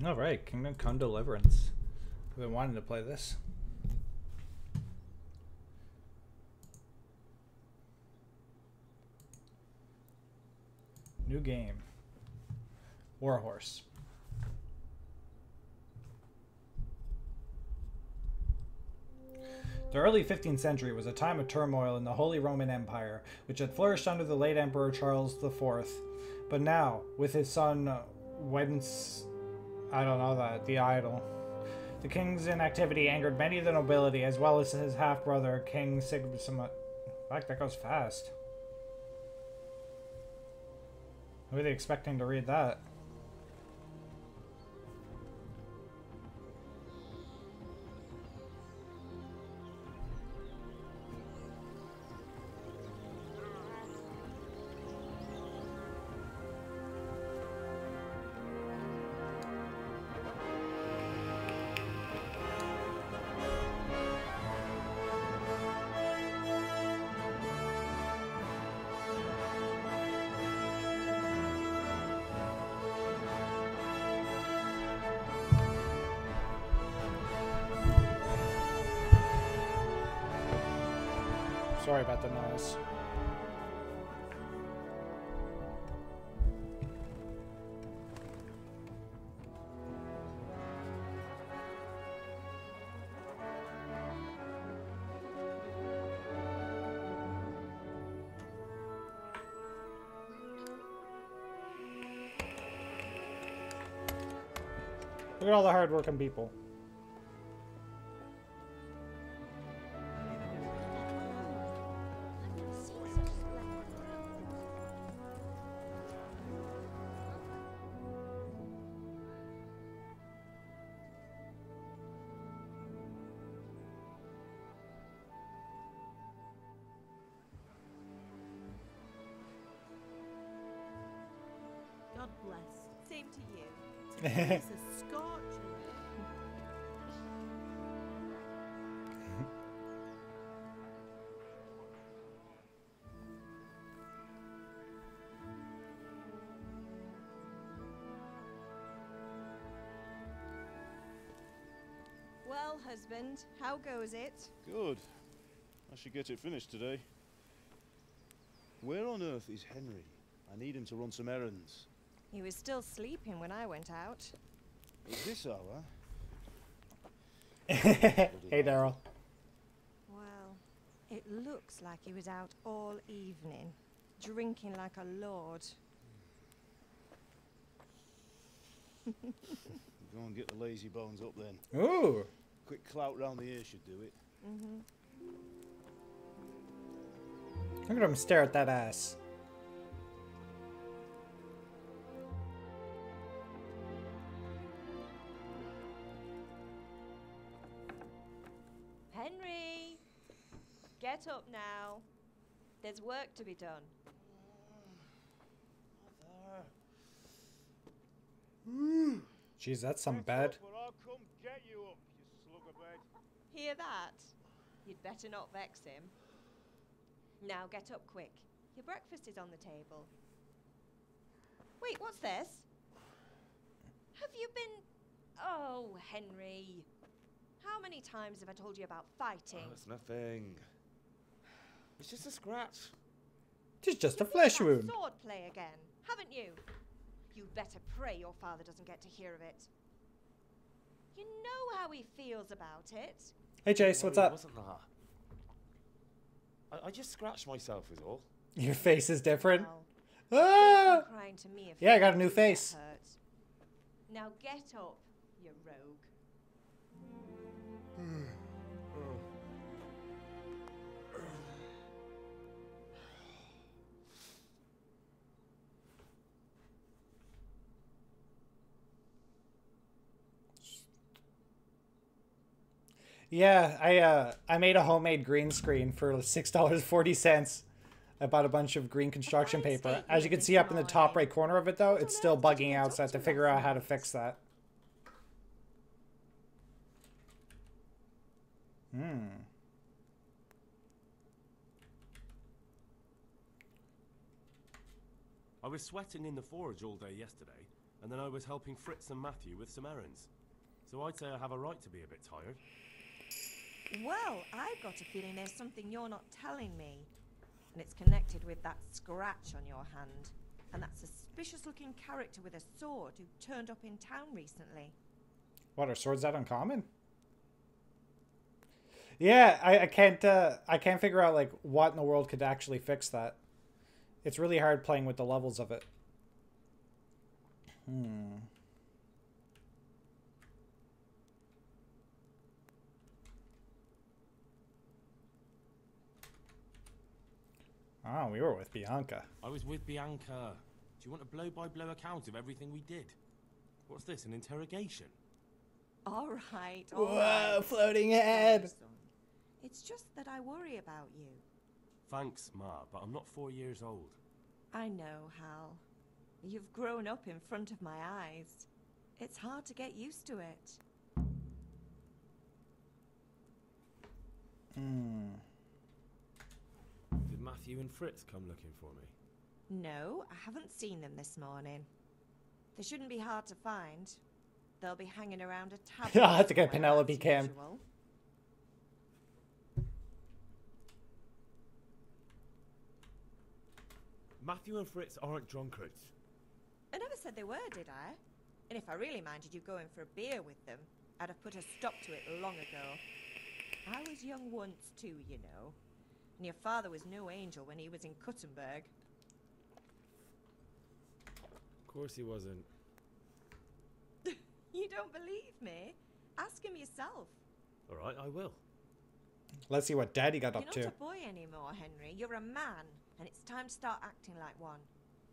Alright, Kingdom Come Deliverance. I've been wanting to play this. New game. Warhorse. The early 15th century was a time of turmoil in the Holy Roman Empire, which had flourished under the late Emperor Charles IV. But now, with his son the idol. The king's inactivity angered many of the nobility, as well as his half-brother, King Sigismund. Fuck, that goes fast. Who are they expecting to read that? Sorry about the noise. Look at all the hard-working people. God bless. Same to you. It's a Scotch. Well, husband, how goes it? Good. I should get it finished today. Where on earth is Henry? I need him to run some errands. He was still sleeping when I went out. At this hour? Hey, Daryl. Well, it looks like he was out all evening, drinking like a lord. Go and get the lazy bones up then. Ooh. Quick clout round the ear should do it. Look at him stare at that ass. Henry! Get up now. There's work to be done. Jeez, that's some bad. I'll come get you up, you slugabag. Hear that? You'd better not vex him. Now get up quick. Your breakfast is on the table. Wait, what's this? Have you been... Oh, Henry. How many times have I told you about fighting? Oh, it's nothing. It's just a scratch. It's just a flesh You've had wound. sword play again, haven't you? You'd better pray your father doesn't get to hear of it. You know how he feels about it. Hey, Jace, what's up? Wasn't that? I just scratched myself is all. Your face is different. Well, Ah! don't come crying to me if Yeah, I you got a new get face. hurt. Now get up, you rogue. Yeah, I made a homemade green screen for $6.40. I bought a bunch of green construction fine paper. state As you're you in can this see up in the top morning. right corner of it, though, What it's on still earth did you bugging get out, up so I have to to figure last out how to night? fix that. I was sweating in the forge all day yesterday, and then I was helping Fritz and Matthew with some errands. So I'd say I have a right to be a bit tired. Well, I've got a feeling there's something you're not telling me. And it's connected with that scratch on your hand. And that suspicious-looking character with a sword who turned up in town recently. What, are swords that uncommon? Yeah, I can't figure out like what in the world could actually fix that. It's really hard playing with the levels of it. Oh, we were with Bianca. I was with Bianca. Do you want a blow-by-blow account of everything we did? What's this, an interrogation? All right, Whoa, floating head. Sorry, son. It's just that I worry about you. Thanks, Ma, but I'm not 4 years old. I know, Hal. You've grown up in front of my eyes. It's hard to get used to it. Did Matthew and Fritz come looking for me? No, I haven't seen them this morning. They shouldn't be hard to find. They'll be hanging around a tavern. I'll have to get somewhere, Penelope as Cam. usual. Matthew and Fritz aren't drunkards. I never said they were, did I? And if I really minded you going for a beer with them, I'd have put a stop to it long ago. I was young once too, you know. And your father was no angel when he was in Kuttenberg. Of course he wasn't. You don't believe me? Ask him yourself. All right, I will. Let's see what Daddy got up You're to. not a boy anymore, Henry. You're a man, and it's time to start acting like one.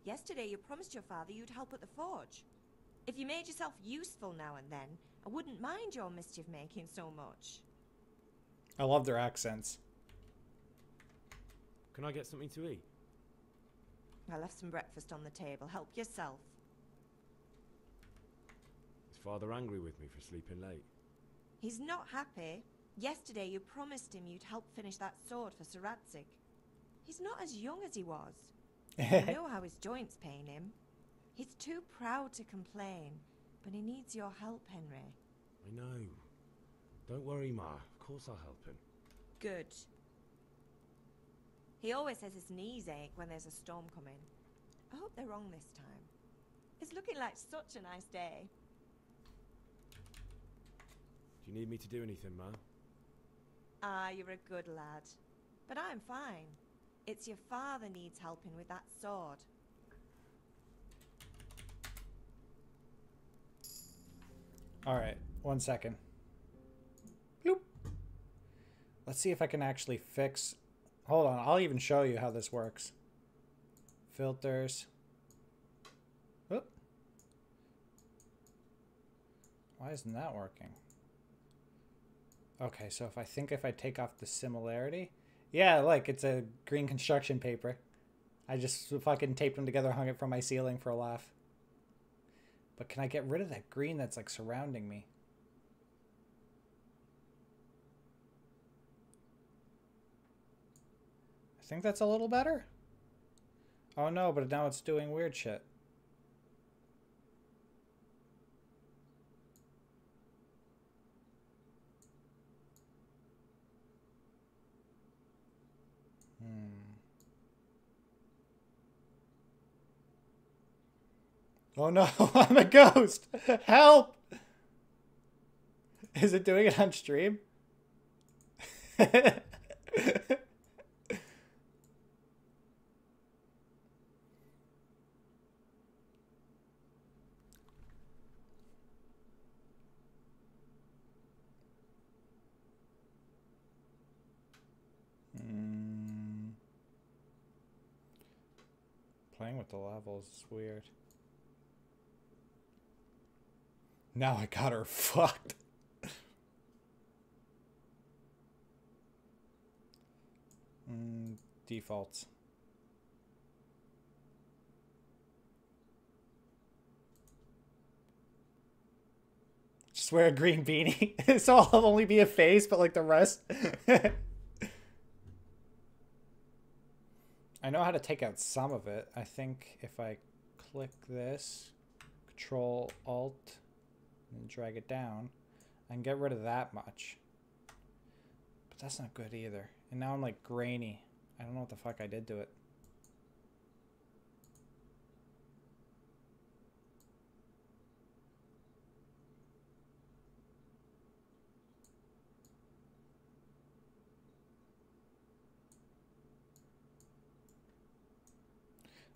Yesterday you promised your father you'd help at the forge. If you made yourself useful now and then, I wouldn't mind your mischief making so much. I love their accents. Can I get something to eat? I left some breakfast on the table. Help yourself. Is Father angry with me for sleeping late? He's not happy. Yesterday you promised him you'd help finish that sword for Sir Radzig. He's not as young as he was. You know how his joints pain him. He's too proud to complain, but he needs your help, Henry. I know. Don't worry, Ma. Of course I'll help him. Good. He always says his knees ache when there's a storm coming. I hope they're wrong this time. It's looking like such a nice day. Do you need me to do anything, Ma? Ah, you're a good lad. But I'm fine. It's your father needs helping with that sword. Alright, 1 second. Bloop. Let's see if I can actually fix... Hold on, I'll even show you how this works. Filters. Oop. Why isn't that working? Okay, so if I take off the similarity... Yeah, look, it's a green construction paper. I just fucking taped them together, hung it from my ceiling for a laugh. But can I get rid of that green that's like surrounding me? I think that's a little better. Oh no, but now it's doing weird shit. Oh no, I'm a ghost! Help! Is it doing it on stream? Playing with the levels is weird. Now I got her fucked. Defaults. Just wear a green beanie. So I'll only be a face, but like the rest. I know how to take out some of it. I think if I click this, Control Alt, and drag it down, I can get rid of that much. But that's not good either. And now I'm like grainy. I don't know what the fuck I did to it.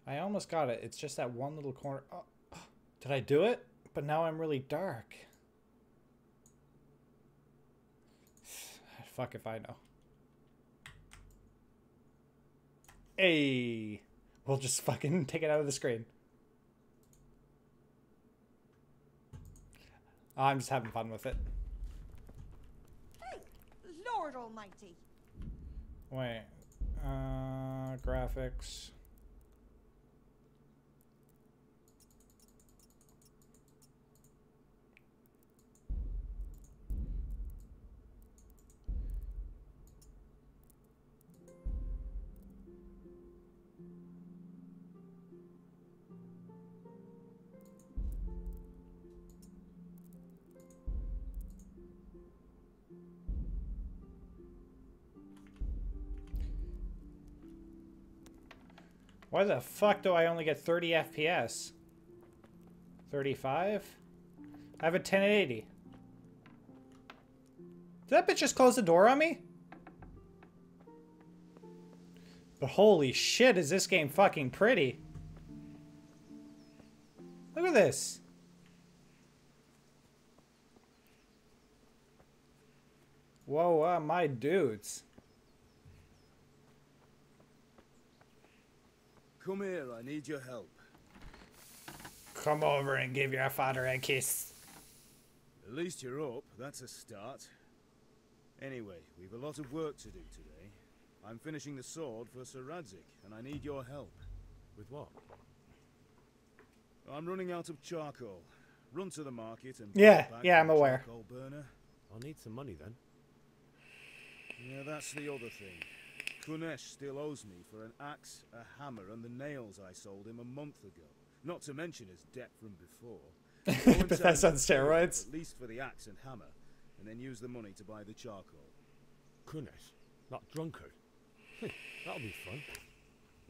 I almost got it. It's just that one little corner. Oh, did I do it? But now I'm really dark. Fuck if I know. Hey, we'll just fucking take it out of the screen. I'm just having fun with it. Hey, Lord Almighty! Wait, graphics. Why the fuck do I only get 30 FPS? 35? I have a 1080. Did that bitch just close the door on me? But holy shit, is this game fucking pretty. Look at this. Whoa, my dudes. Come here, I need your help. Come over and give your father a kiss. At least you're up, that's a start. Anyway, we've a lot of work to do today. I'm finishing the sword for Sir Radzig, and I need your help. With what? I'm running out of charcoal. Run to the market and Yeah, buy yeah, I'm from a aware. charcoal burner. I'll need some money then. Yeah, that's the other thing. Kunesh still owes me for an axe, a hammer, and the nails I sold him a month ago. Not to mention his debt from before. Go and But tell that's him on to pay him, steroids. at least for the axe and hammer, and then use the money to buy the charcoal. Kunesh? That drunkard? That'll be fun.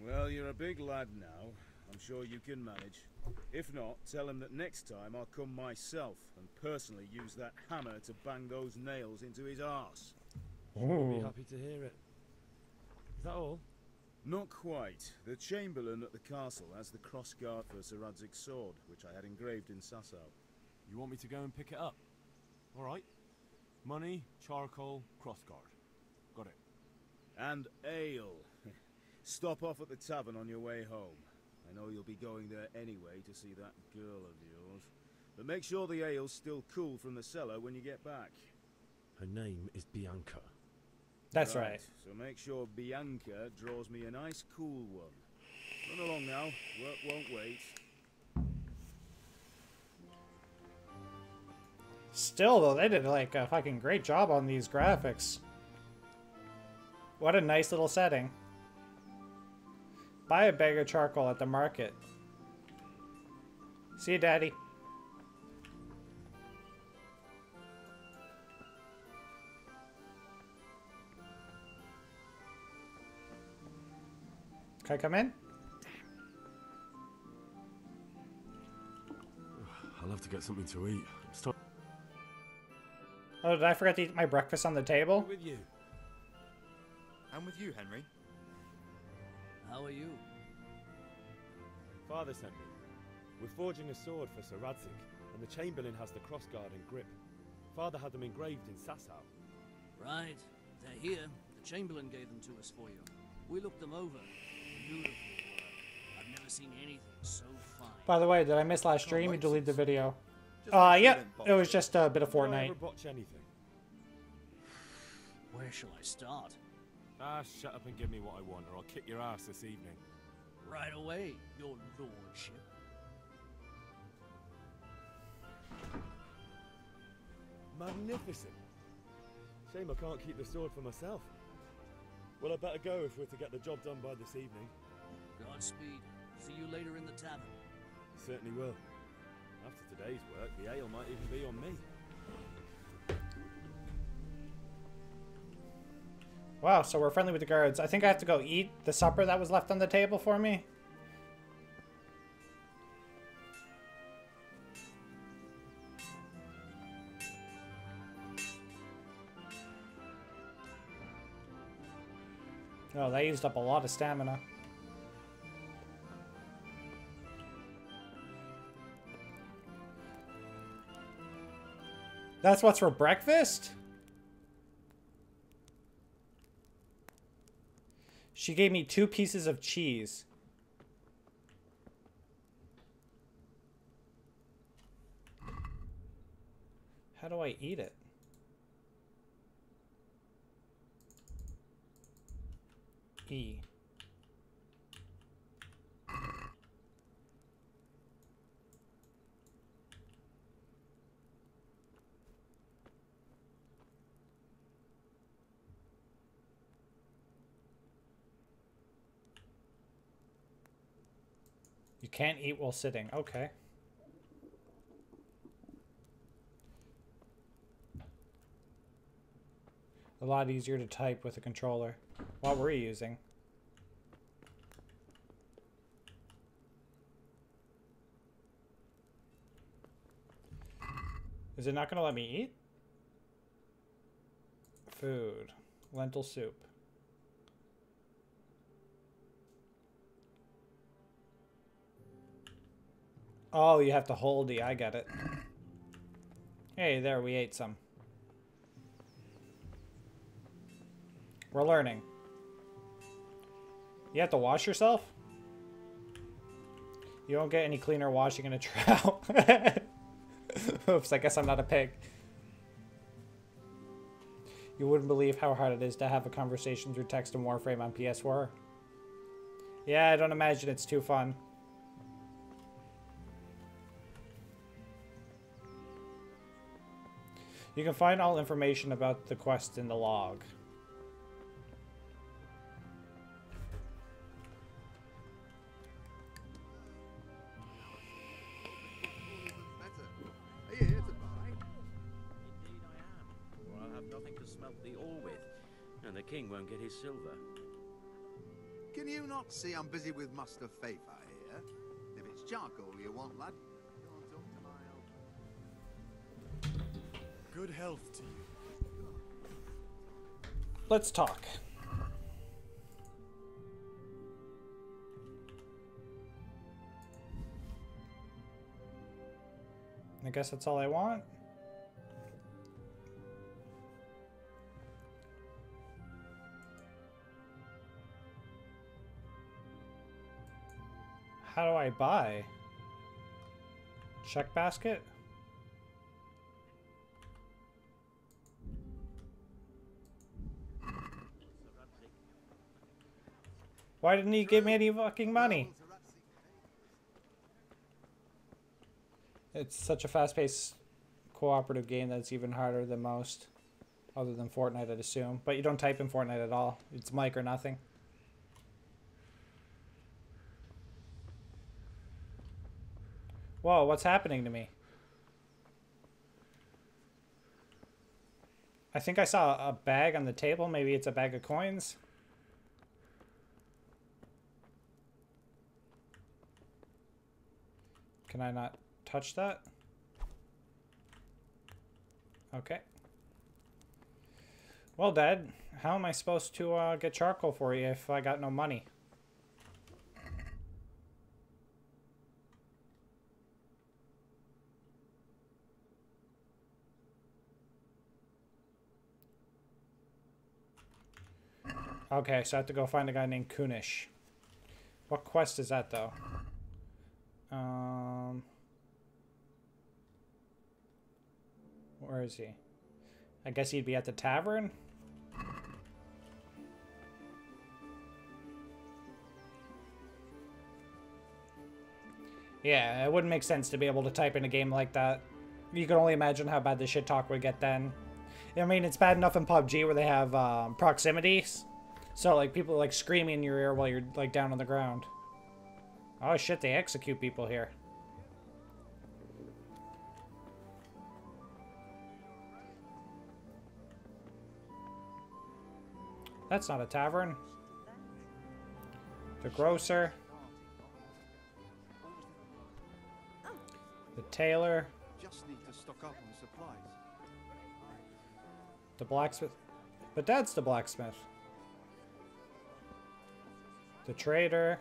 Well, you're a big lad now. I'm sure you can manage. If not, tell him that next time I'll come myself and personally use that hammer to bang those nails into his arse. I'll be happy to hear it. Is that all? Not quite. The Chamberlain at the castle has the crossguard for Sir Radzig's sword, which I had engraved in Sasau. You want me to go and pick it up? All right. Money, charcoal, crossguard. Got it. And ale. Stop off at the tavern on your way home. I know you'll be going there anyway to see that girl of yours. But make sure the ale's still cool from the cellar when you get back. Her name is Bianca. That's right. So make sure Bianca draws me a nice cool one. Run along now. Work won't wait. Still, though, they did like a fucking great job on these graphics. What a nice little setting. Buy a bag of charcoal at the market. See you, Daddy. Can I come in? I'll have to get something to eat. I'm starting. Oh, did I forget to eat my breakfast on the table? With you. I'm with you, Henry. How are you? Father sent me. We're forging a sword for Sir Radzig, and the Chamberlain has the crossguard and grip. Father had them engraved in Sasau. Right. They're here. The Chamberlain gave them to us for you. We looked them over. Beautiful work. I've never seen anything so fine. By the way, did I miss last stream? You deleted the video. Just make sure you Yeah, don't botch it was just a bit of Did I Fortnite. ever botch anything? Where shall I start? Ah, shut up and give me what I want, or I'll kick your ass this evening. Right away, your lordship. Magnificent. Shame I can't keep the sword for myself. Well, I better go if we're to get the job done by this evening. Godspeed. See you later in the tavern. Certainly will. After today's work, the ale might even be on me. Wow, so we're friendly with the guards. I think I have to go eat the supper that was left on the table for me. Oh, that used up a lot of stamina. That's what's for breakfast? She gave me 2 pieces of cheese. How do I eat it? E. You can't eat while sitting. Okay. A lot easier to type with a controller. What were you using? Is it not going to let me eat? Food. Lentil soup. Oh, you have to hold the. I get it. Hey, there, we ate some. We're learning. You have to wash yourself? You don't get any cleaner washing in a trout. Oops, I guess I'm not a pig. You wouldn't believe how hard it is to have a conversation through text in Warframe on PS4. Yeah, I don't imagine it's too fun. You can find all information about the quest in the log. Are you here to buy? Indeed I am, for I'll have nothing to smelt the ore with, and the king won't get his silver. Can you not see I'm busy with Master Fafa here? If it's charcoal you want, lad, go and talk to my elf. Good health to you. Let's talk. I guess that's all I want. How do I buy? Check basket? Why didn't he give me any fucking money? It's such a fast-paced cooperative game that it's even harder than most. Other than Fortnite, I'd assume. But you don't type in Fortnite at all. It's mic or nothing. Whoa, what's happening to me? I think I saw a bag on the table. Maybe it's a bag of coins. Can I not touch that? Okay. Well, Dad, how am I supposed to get charcoal for you if I got no money? Okay, so I have to go find a guy named Kunish. What quest is that, though? Where is he? I guess he'd be at the tavern? Yeah, it wouldn't make sense to be able to type in a game like that. You can only imagine how bad the shit talk would get then. I mean, it's bad enough in PUBG where they have proximities. So, like, people like screaming in your ear while you're, like, down on the ground. Oh, shit, they execute people here. That's not a tavern. The grocer. The tailor. Just need to stock up on supplies. The blacksmith. But Dad's the blacksmith. The trader.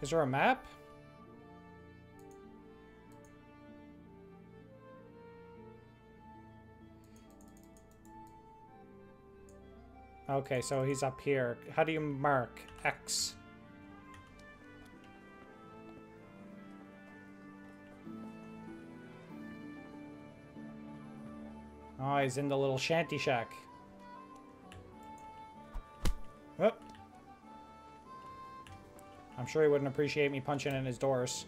Is there a map? Okay, so he's up here. How do you mark? X. Oh, he's in the little shanty shack. Oh. I'm sure he wouldn't appreciate me punching in his doors.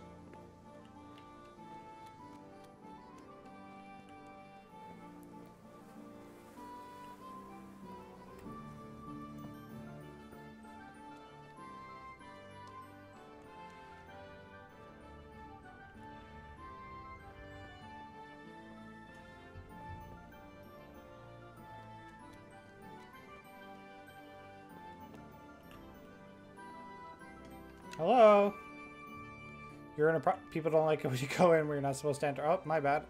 Hello? You're in a people don't like it when you go in where you're not supposed to enter. Oh, my bad.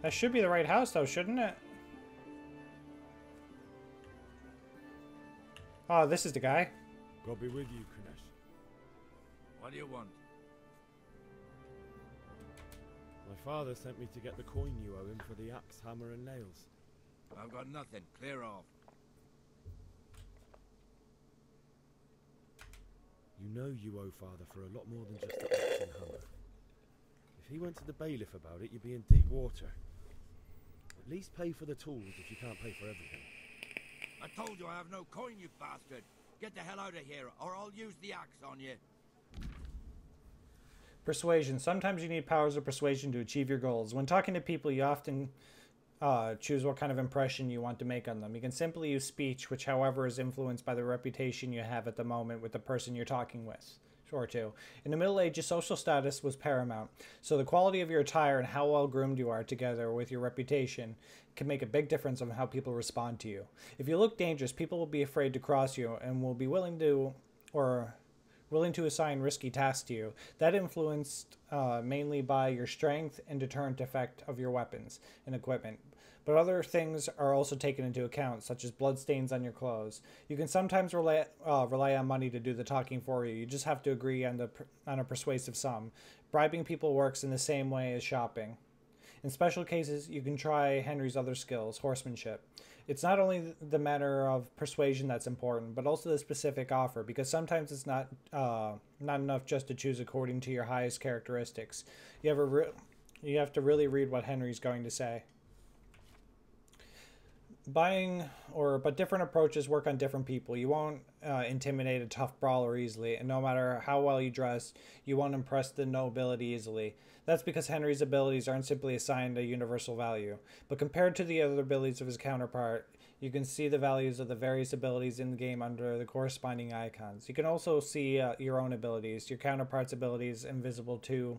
That should be the right house though, shouldn't it? Oh, this is the guy. God be with you, Kunesh. What do you want? My father sent me to get the coin you owe him for the axe, hammer and nails. I've got nothing. Clear off. You know you owe father for a lot more than just the axe and hammer. If he went to the bailiff about it, you'd be in deep water. At least pay for the tools if you can't pay for everything. I told you I have no coin, you bastard. Get the hell out of here, or I'll use the axe on you. Persuasion. Sometimes you need powers of persuasion to achieve your goals. When talking to people, you often choose what kind of impression you want to make on them. You can simply use speech, which, however, is influenced by the reputation you have at the moment with the person you're talking with. Or two. In the Middle Ages, social status was paramount, so the quality of your attire and how well groomed you are together with your reputation can make a big difference on how people respond to you. If you look dangerous, people will be afraid to cross you and will be willing to assign risky tasks to you. That influenced mainly by your strength and deterrent effect of your weapons and equipment. But other things are also taken into account, such as bloodstains on your clothes. You can sometimes rely on money to do the talking for you. You just have to agree on a persuasive sum. Bribing people works in the same way as shopping. In special cases, you can try Henry's other skills, horsemanship. It's not only the matter of persuasion that's important, but also the specific offer, because sometimes it's not enough just to choose according to your highest characteristics. You have to really read what Henry's going to say. But different approaches work on different people. You won't intimidate a tough brawler easily, and no matter how well you dress, you won't impress the nobility easily. That's because Henry's abilities aren't simply assigned a universal value, but compared to the other abilities of his counterpart, you can see the values of the various abilities in the game under the corresponding icons. You can also see your own abilities. Your counterpart's abilities invisible to...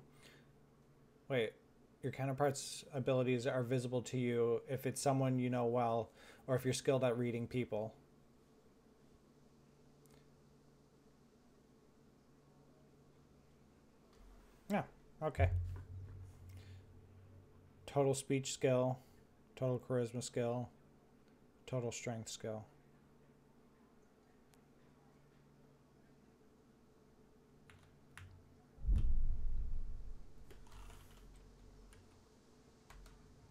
Your counterpart's abilities are visible to you if it's someone you know well, or if you're skilled at reading people. Yeah, okay. Total speech skill, total charisma skill, total strength skill.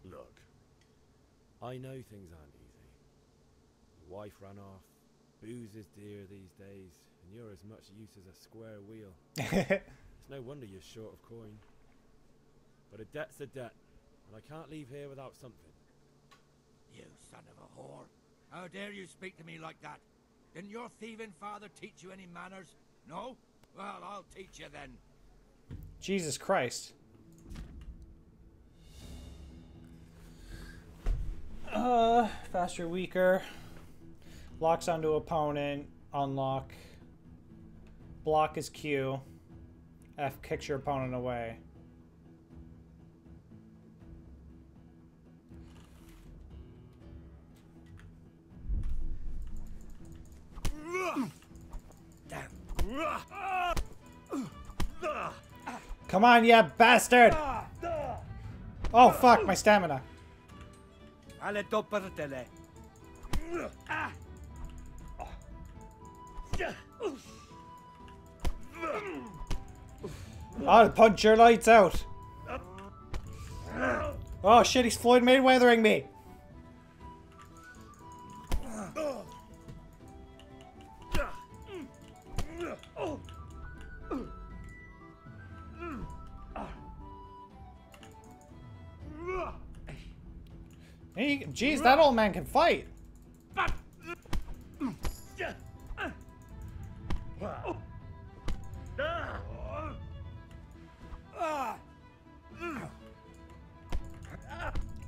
Look, I know things aren't easy. Your wife ran off, booze is dear these days, and you're as much use as a square wheel. It's no wonder you're short of coin. But a debt's a debt, and I can't leave here without something. You son of a whore. How dare you speak to me like that? Didn't your thieving father teach you any manners? No? Well, I'll teach you then. Jesus Christ. Faster, weaker. Locks onto opponent. Unlock. Block is Q. F kicks your opponent away. Come on, you bastard! Oh fuck, my stamina. I'll punch your lights out. Oh shit, he's Floyd Mayweathering me. Hey, jeez, that old man can fight.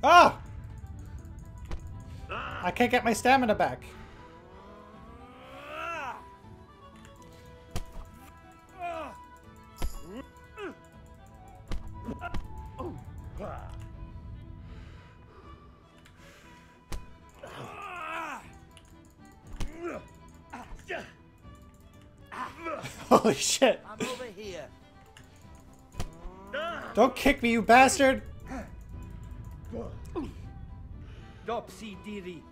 Ah! I can't get my stamina back. Holy shit. I'm over here. Don't kick me, you bastard. Dopsy Diri.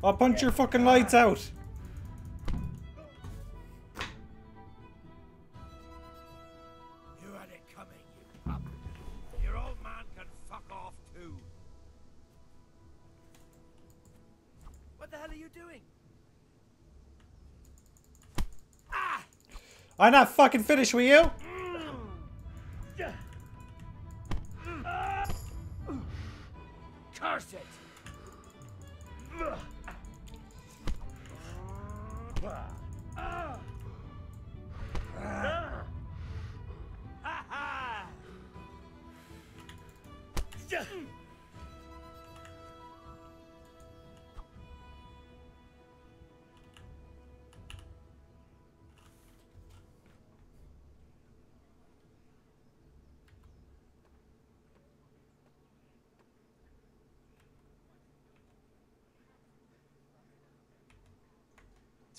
I'll punch your fucking lights out. You had it coming, you pup. Your old man can fuck off too. What the hell are you doing? I'm not fucking finished with you. Curse it!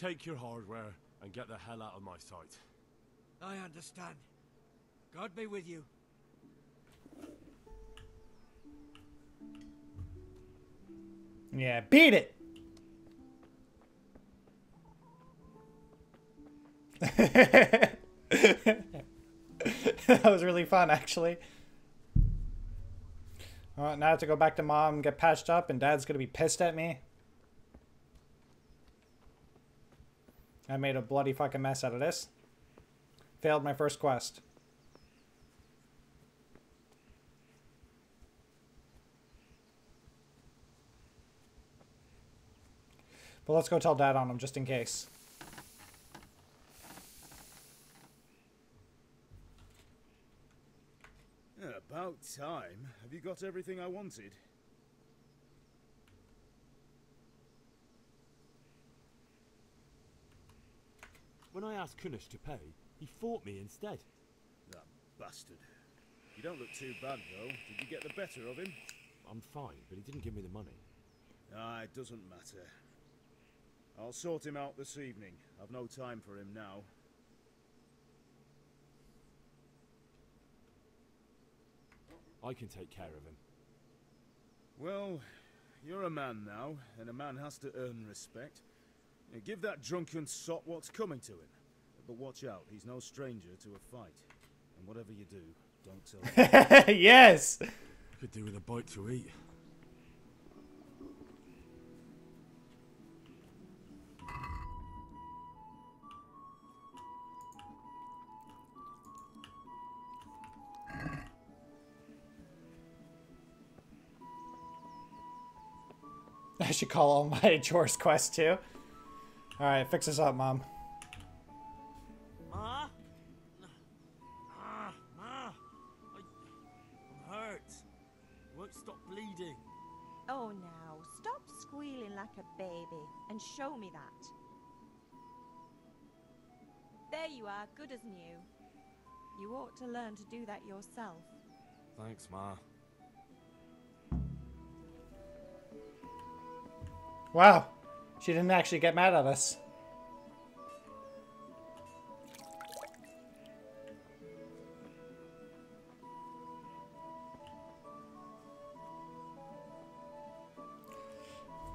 Take your hardware and get the hell out of my sight. I understand. God be with you. Yeah, beat it. That was really fun, actually. Now I have to go back to mom and get patched up, and dad's gonna be pissed at me. I made a bloody fucking mess out of this. Failed my first quest. But let's go tell Dad on him just in case. About time. Have you got everything I wanted? When I asked Kunish to pay, he fought me instead. That bastard. You don't look too bad, though. Did you get the better of him? I'm fine, but he didn't give me the money. Ah, it doesn't matter. I'll sort him out this evening. I've no time for him now. I can take care of him. Well, you're a man now, and a man has to earn respect. Give that drunken sot what's coming to him. But watch out, he's no stranger to a fight. And whatever you do, don't tell him. Yes! Could do with a bite to eat. I should call all my chores quests too. Alright, fix us up, Mom. Ma? Ma! I'm hurt. I won't stop bleeding. Oh, now, stop squealing like a baby and show me that. There you are, good as new. You ought to learn to do that yourself. Thanks, Ma. Wow. She didn't actually get mad at us.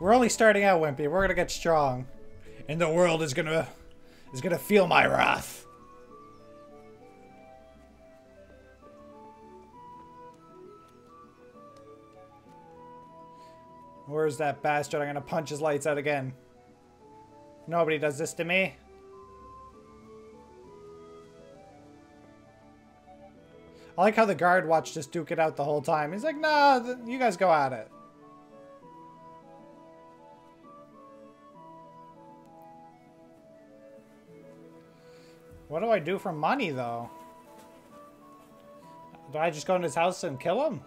We're only starting out, Wimpy. We're gonna get strong. And the world is gonna feel my wrath. Where's that bastard? I'm gonna punch his lights out again. Nobody does this to me. I like how the guard watched us duke it out the whole time. He's like, nah, you guys go at it. What do I do for money, though? Do I just go into his house and kill him?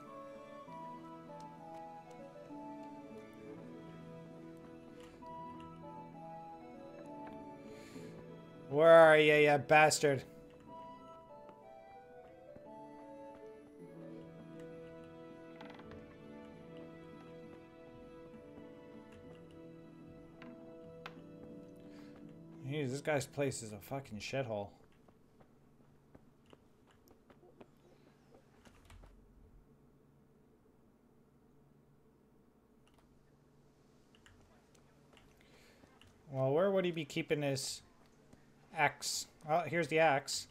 Where are you, you bastard? Jeez, this guy's place is a fucking shithole. Well, where would he be keeping his axe? Oh, here's the axe.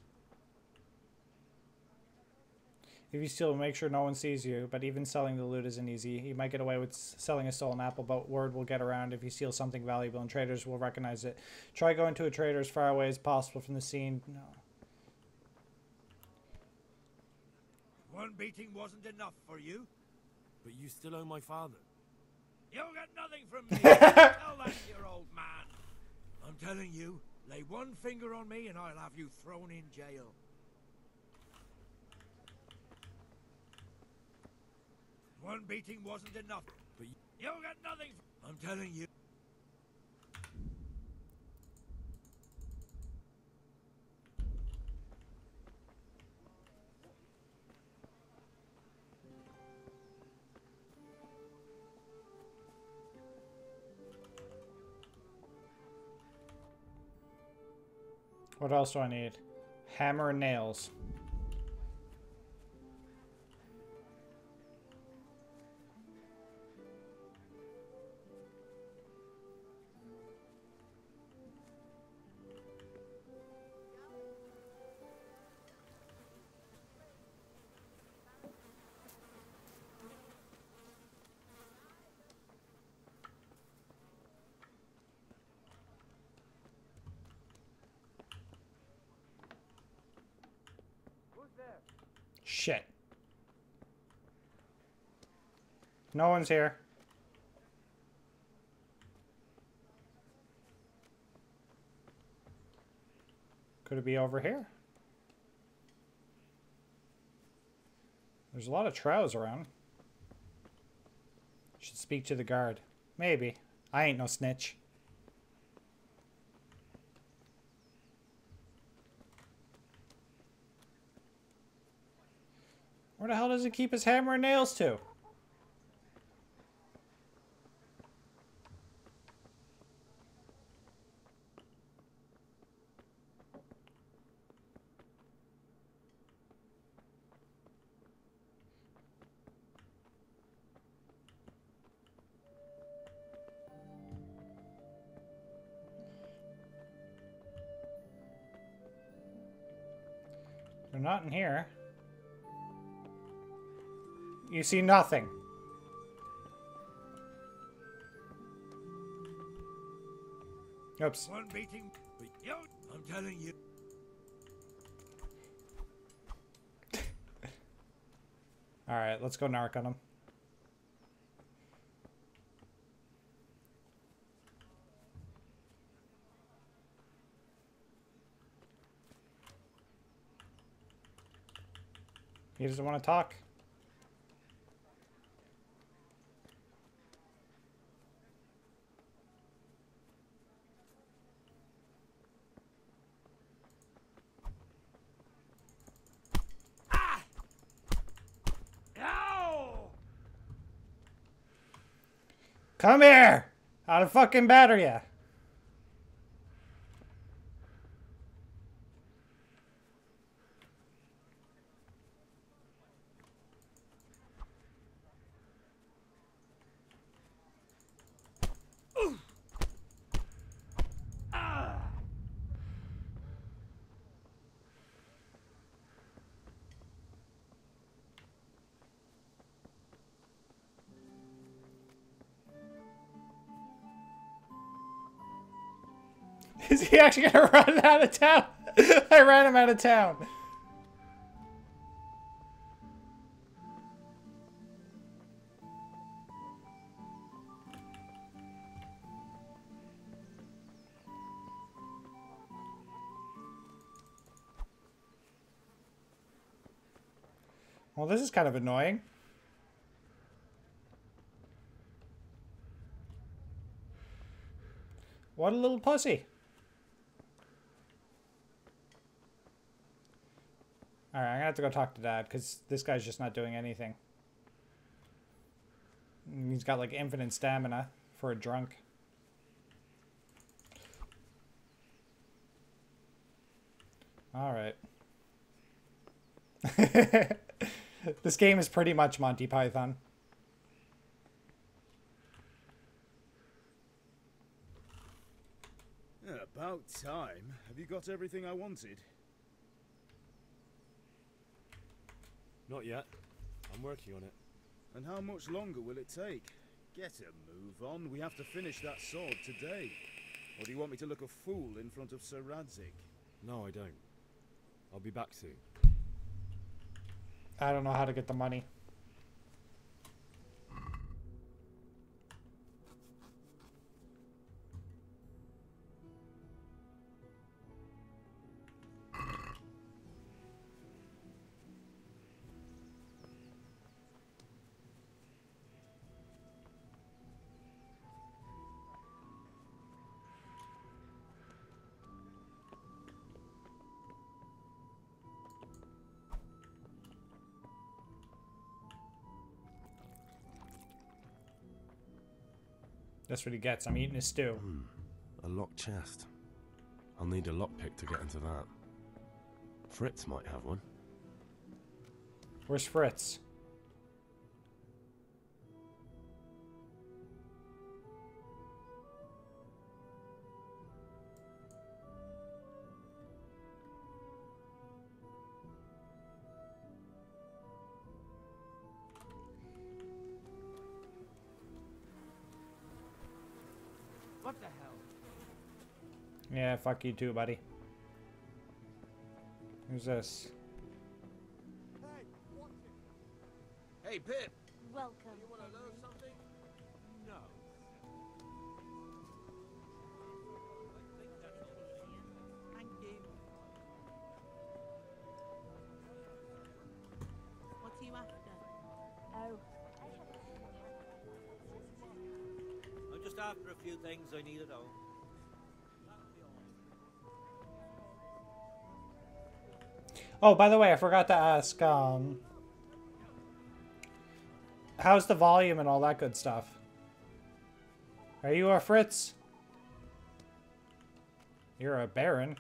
If you steal, make sure no one sees you, but even selling the loot isn't easy. You might get away with selling a stolen apple, but word will get around if you steal something valuable, and traders will recognize it. Try going to a trader as far away as possible from the scene. No. One beating wasn't enough for you? But you still owe my father. You'll get nothing from me. Tell that to your old man. I'm telling you, lay one finger on me and I'll have you thrown in jail. One beating wasn't enough. But you'll get nothing. I'm telling you. What else do I need? Hammer and nails. Shit. No one's here. Could it be over here? There's a lot of troughs around. Should speak to the guard. Maybe. I ain't no snitch. Where the hell does he keep his hammer and nails to? They're not in here. You see nothing. Oops. One beating. I'm telling you. Alright, let's go narc on him. He doesn't want to talk. Come here! I'll fucking batter ya. Is he actually gonna run out of town? I ran him out of town. Well, this is kind of annoying. What a little pussy. Alright, I'm gonna have to go talk to Dad, because this guy's just not doing anything. He's got like infinite stamina for a drunk. Alright. This game is pretty much Monty Python. Yeah, about time. Have you got everything I wanted? Not yet. I'm working on it. And how much longer will it take? Get a move on. We have to finish that sword today. Or do you want me to look a fool in front of Sir Radzik? No, I don't. I'll be back soon. I don't know how to get the money. That's what he gets. I'm eating his stew. A locked chest. I'll need a lockpick to get into that. Fritz might have one. Where's Fritz? What the hell? Yeah, fuck you too, buddy. Who's this? Hey, Pip. Welcome. You want to learn something? No. Thank you. What are you after? Oh. I'm just after a few things I need at home. Oh, by the way, I forgot to ask, how's the volume and all that good stuff? Are you a Fritz? You're a Baron.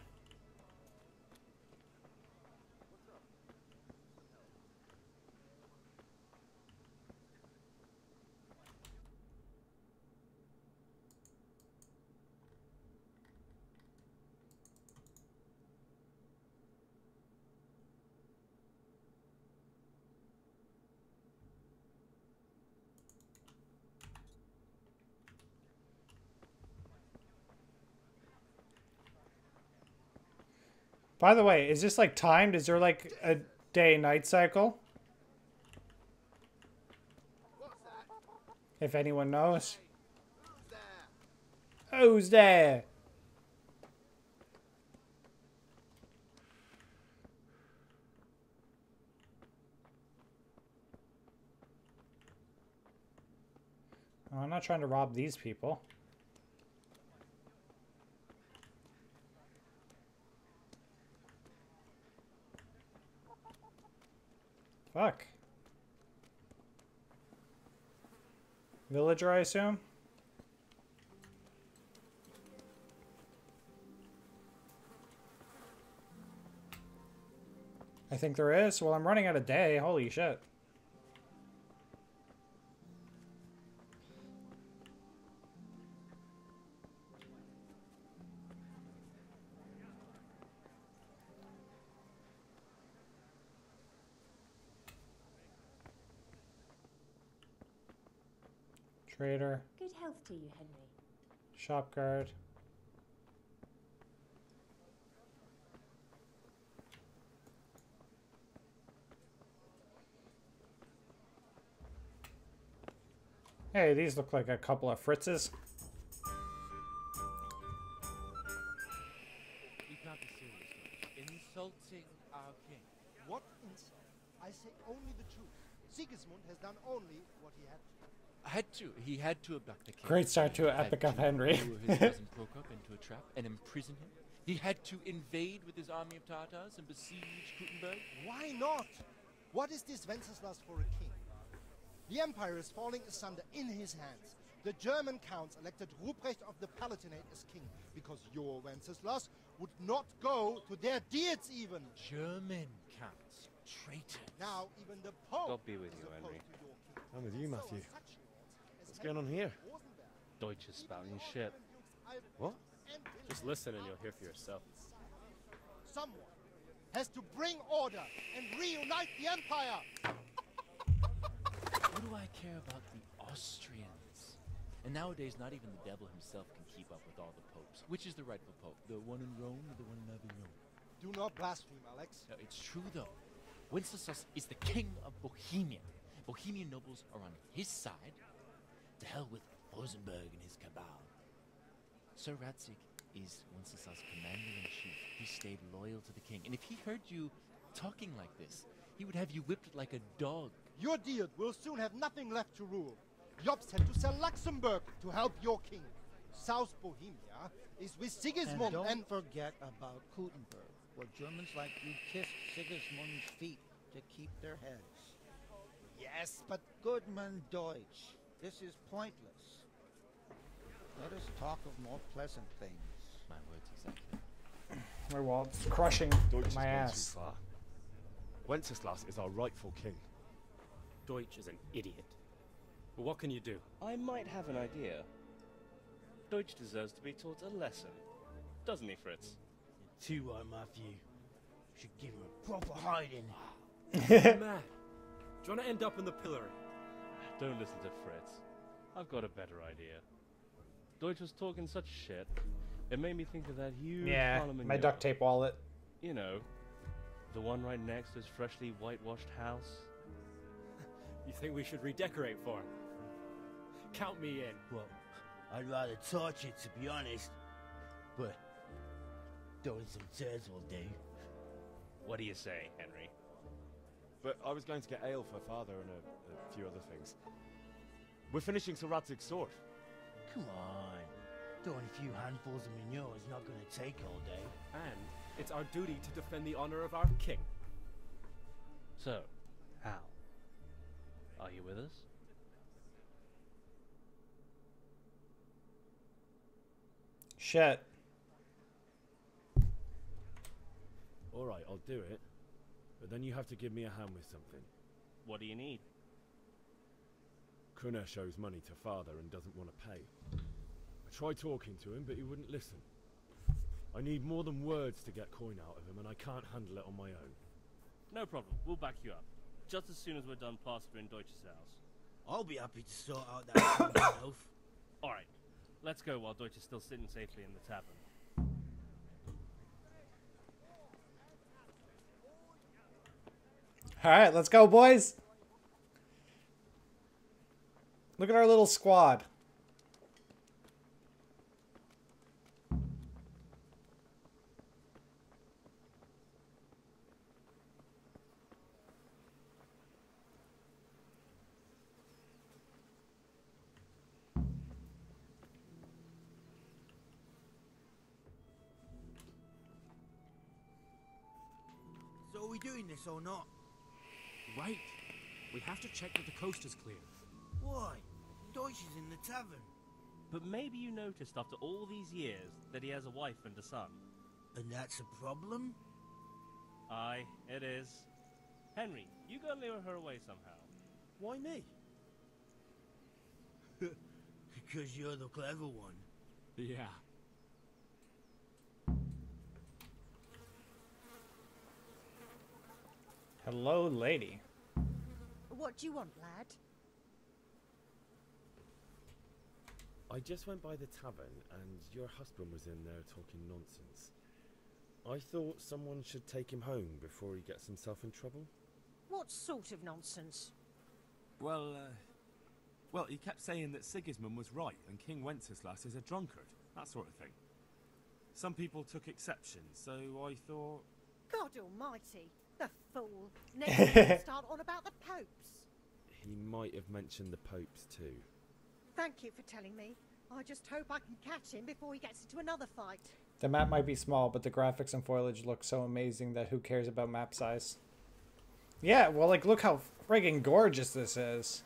By the way, is this like timed? Is there like a day-night cycle? If anyone knows. Who's there? Oh, I'm not trying to rob these people. Fuck. Villager, I assume? I think there is. Well, I'm running out of day. Holy shit. Trader. Good health to you, Henry. Shop guard. Hey, these look like a couple of Fritzes. You can't be serious, insulting our king. What insult? I say only the truth. Sigismund has done only what he had to. He had to abduct the king. Great start to an epic of Henry. Lure his cousin Prokop into a trap and imprison him. He had to invade with his army of Tartars and besiege Gutenberg. Why not? What is this Wenceslas for a king? The empire is falling asunder in his hands. The German counts elected Ruprecht of the Palatinate as king because your Wenceslas would not go to their deeds even. German counts, traitors. Now even the Pope. God be with you, Henry. I'm with you, Matthew. What's going on here? Deutsch is spouting shit. What? Just listen and you'll hear for yourself. Someone has to bring order and reunite the empire. What do I care about the Austrians? And nowadays, not even the devil himself can keep up with all the popes. Which is the rightful pope? The one in Rome or the one in Avignon? Do not blaspheme, Alex. No, it's true, though. Wenceslas is the king of Bohemia. Bohemian nobles are on his side. To hell with Rosenberg and his cabal. Sir Ratzik is Wenceslas' commander-in-chief. He stayed loyal to the king. And if he heard you talking like this, he would have you whipped like a dog. Your deed will soon have nothing left to rule. Jobst had to sell Luxembourg to help your king. South Bohemia is with Sigismund And don't forget about Gutenberg, where Germans like you kissed Sigismund's feet to keep their heads. Yes, but Goodman Deutsch, this is pointless. Let us talk of more pleasant things. My words exactly. My walt's crushing Deutsch my has gone ass. too far. Wenceslas is our rightful king. Deutsch is an idiot. But what can you do? I might have an idea. Deutsch deserves to be taught a lesson. Doesn't he, Fritz? You're too right, Matthew. Should give him a proper hiding. You're mad. Do you want to end up in the pillory? Don't listen to Fritz. I've got a better idea. Deutsch was talking such shit. It made me think of that huge Yeah, parliament my yard. duct tape wallet. You know, the one right next to his freshly whitewashed house. You think we should redecorate for him? Count me in. Well, I'd rather torch it, to be honest. But throwing some tears will do. What do you say, Henry? But I was going to get ale for father and a few other things. We're finishing Sir Radzig's sword. Come on. Throwing a few handfuls of manure is not going to take all day. And it's our duty to defend the honor of our king. So, Hal, are you with us? Shit. Alright, I'll do it. But then you have to give me a hand with something. What do you need? Kuna shows money to father and doesn't want to pay. I tried talking to him, but he wouldn't listen. I need more than words to get coin out of him, and I can't handle it on my own. No problem. We'll back you up. Just as soon as we're done plastering Deutsch's house. I'll be happy to sort out that for myself. Alright, let's go while Deutsch is still sitting safely in the tavern. Alright, let's go, boys. Look at our little squad. are we doing this or not? Wait. We have to check that the coast is clear. Why? Deutsch is in the tavern. But maybe you noticed after all these years that he has a wife and a son. And that's a problem? Aye, it is. Henry, you go and lure her away somehow. Why me? Because you're the clever one. Yeah. Hello, lady. What do you want, lad? I just went by the tavern and your husband was in there talking nonsense. I thought someone should take him home before he gets himself in trouble. What sort of nonsense? Well, he kept saying that Sigismund was right and King Wenceslas is a drunkard, that sort of thing. Some people took exception, so I thought... God almighty, the fool. Next thing start on about the popes. He might have mentioned the popes too. Thank you for telling me. I just hope I can catch him before he gets into another fight. The map might be small, but the graphics and foliage look so amazing that who cares about map size? Yeah, well, like, look how friggin' gorgeous this is.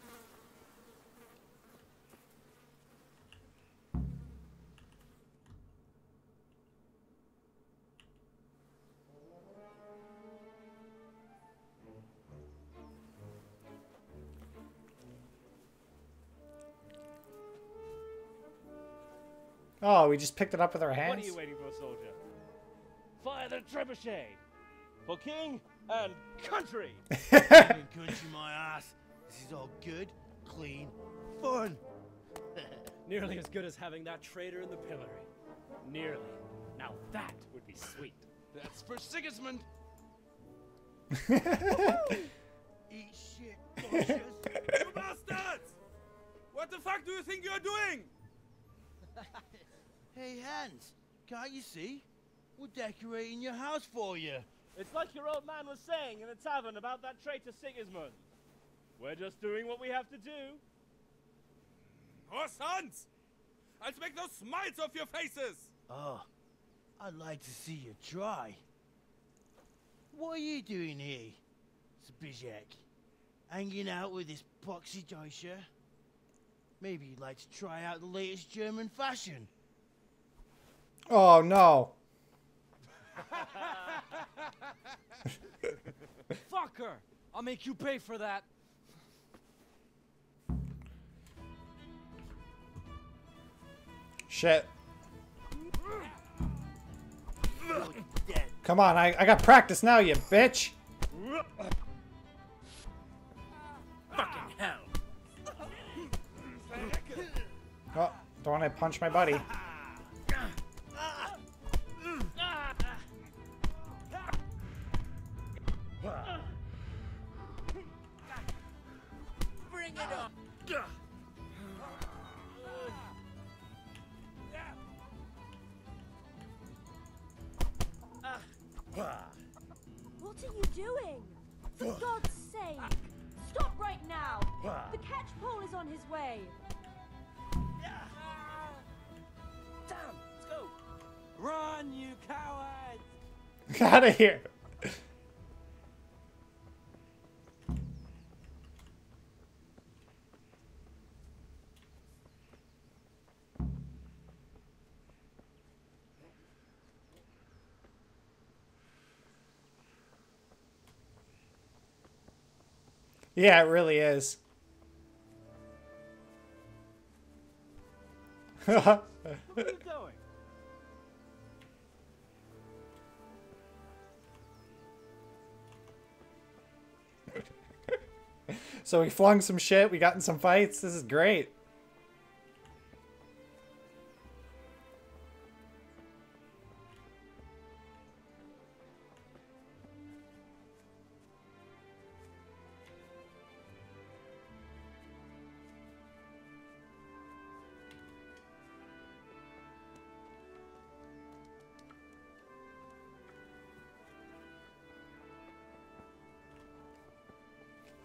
Oh, we just picked it up with our hands? What are you waiting for, soldier? Fire the trebuchet! For king and country! Country my ass. This is all good, clean, fun. Nearly as good as having that traitor in the pillory. Nearly. Now that would be sweet. That's for Sigismund. Eat shit, bushes. You bastards! What the fuck do you think you're doing? Hey, Hans, can't you see? We're decorating your house for you. It's like your old man was saying in the tavern about that traitor Sigismund. We're just doing what we have to do. Oh, sons! I'll make those smiles off your faces! Oh, I'd like to see you try. What are you doing here, Zbigniew? Hanging out with this poxy Deutscher? Maybe you'd like to try out the latest German fashion. Oh, no. Fuck her! I'll make you pay for that. Shit. Come on, I got practice now, you bitch. Fucking hell. Oh, don't want to punch my buddy. Bring it up. What are you doing? For God's sake! Stop right now! The catch pole is on his way! Damn, let's go. Run, you cowards! Get out of here. Yeah, it really is. Where are you going? So we flung some shit, we got in some fights. This is great.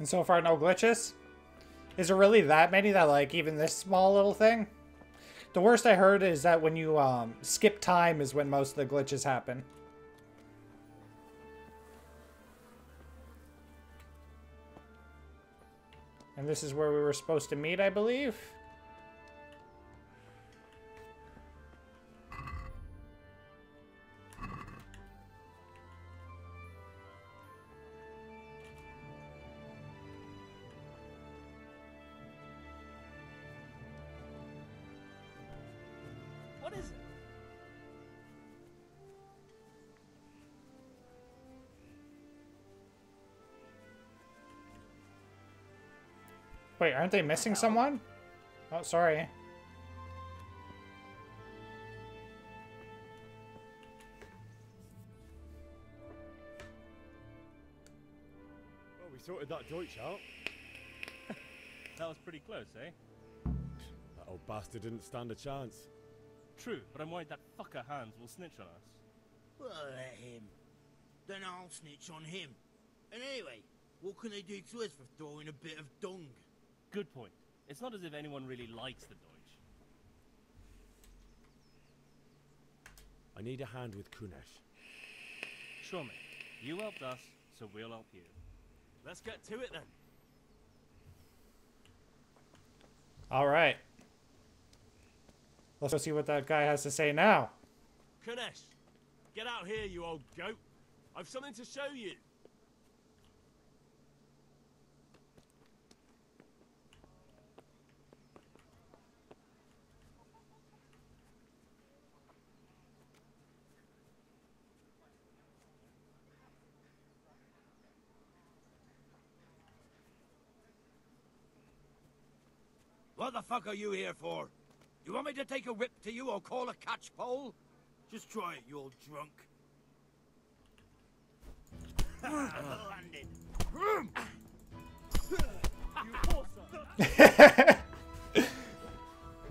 And so far, no glitches? Is there really that many that, like, even this small little thing? The worst I heard is that when you skip time is when most of the glitches happen. And this is where we were supposed to meet, I believe. What is it? Wait, aren't they missing someone? Oh, sorry. Well, we sorted that Deutsch out. That was pretty close, eh? That old bastard didn't stand a chance. True, but I'm worried that fucker Hans will snitch on us. Well, let him. Then I'll snitch on him. And anyway, what can they do to us for throwing a bit of dung? Good point. It's not as if anyone really likes the Deutsch. I need a hand with Kunesh. Sure, mate. You helped us, so we'll help you. Let's get to it then. All right. Let's go see what that guy has to say now. Kunesh, get out here, you old goat. I've something to show you. What the fuck are you here for? You want me to take a whip to you or call a catch pole? Just try it, you old drunk. Landed.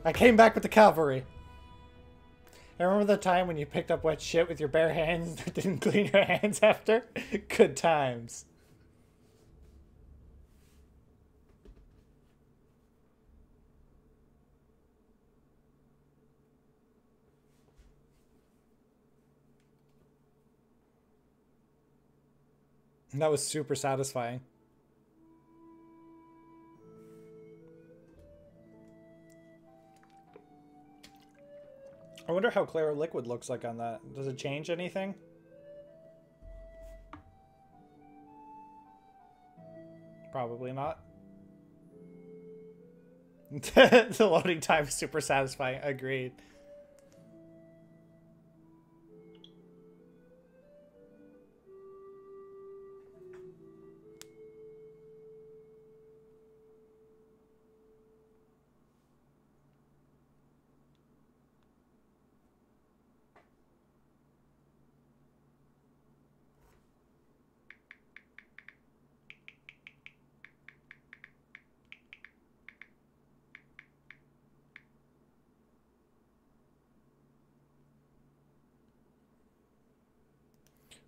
I came back with the cavalry. I remember the time when you picked up wet shit with your bare hands and didn't clean your hands after? Good times. That was super satisfying. I wonder how clear liquid looks like on that. Does it change anything? Probably not. The loading time is super satisfying. Agreed.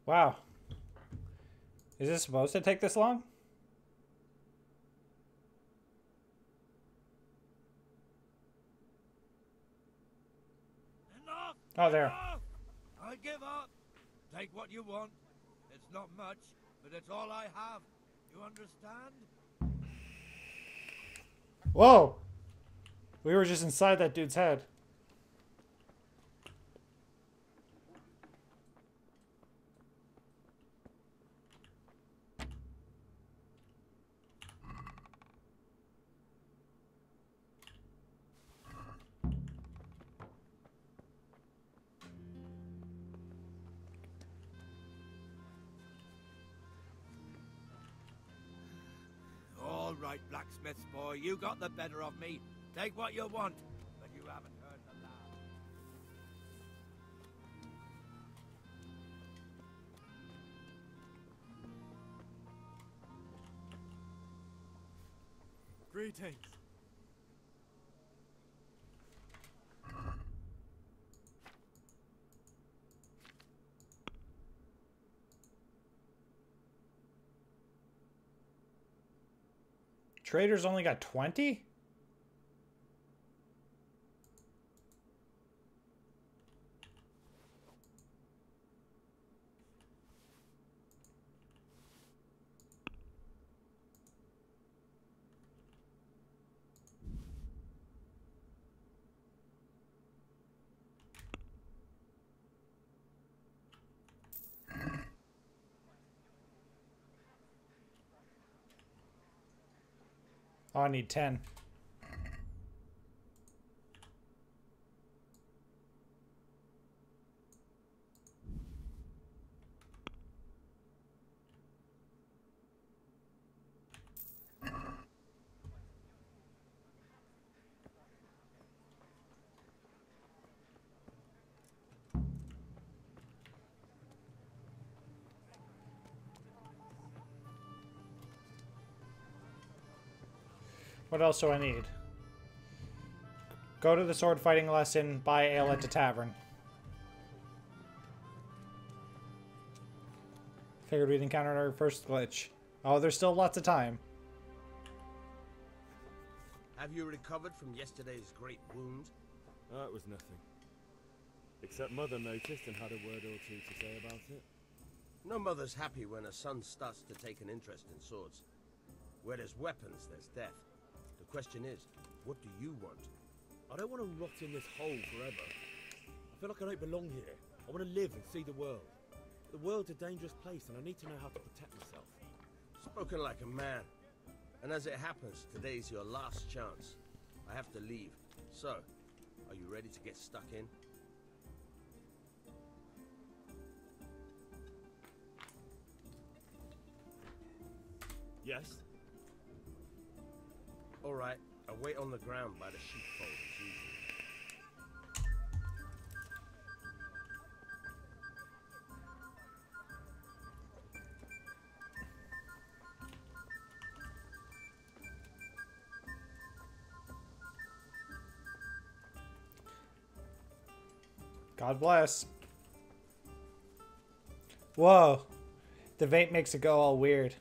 Wow. Is this supposed to take this long? Enough! Oh, there. Enough! I give up. Take what you want. It's not much, but it's all I have. You understand? Whoa! We were just inside that dude's head. All right, blacksmith's boy, you got the better of me. Take what you want, but you haven't heard the last. Greetings. Trader's only got 20? Oh, I need 10. What else do I need? Go to the sword fighting lesson, buy ale at the tavern. Figured we'd encountered our first glitch. Oh, there's still lots of time. Have you recovered from yesterday's great wound? It was nothing. Except Mother noticed and had a word or two to say about it. No mother's happy when a son starts to take an interest in swords. Where there's weapons, there's death. The question is, what do you want? I don't want to rot in this hole forever. I feel like I don't belong here. I want to live and see the world. The world's a dangerous place and I need to know how to protect myself. Spoken like a man. And as it happens, today's your last chance. I have to leave. So, are you ready to get stuck in? Yes. All right, I'll wait on the ground by the sheepfold as usual. God bless. Whoa. The vape makes it go all weird.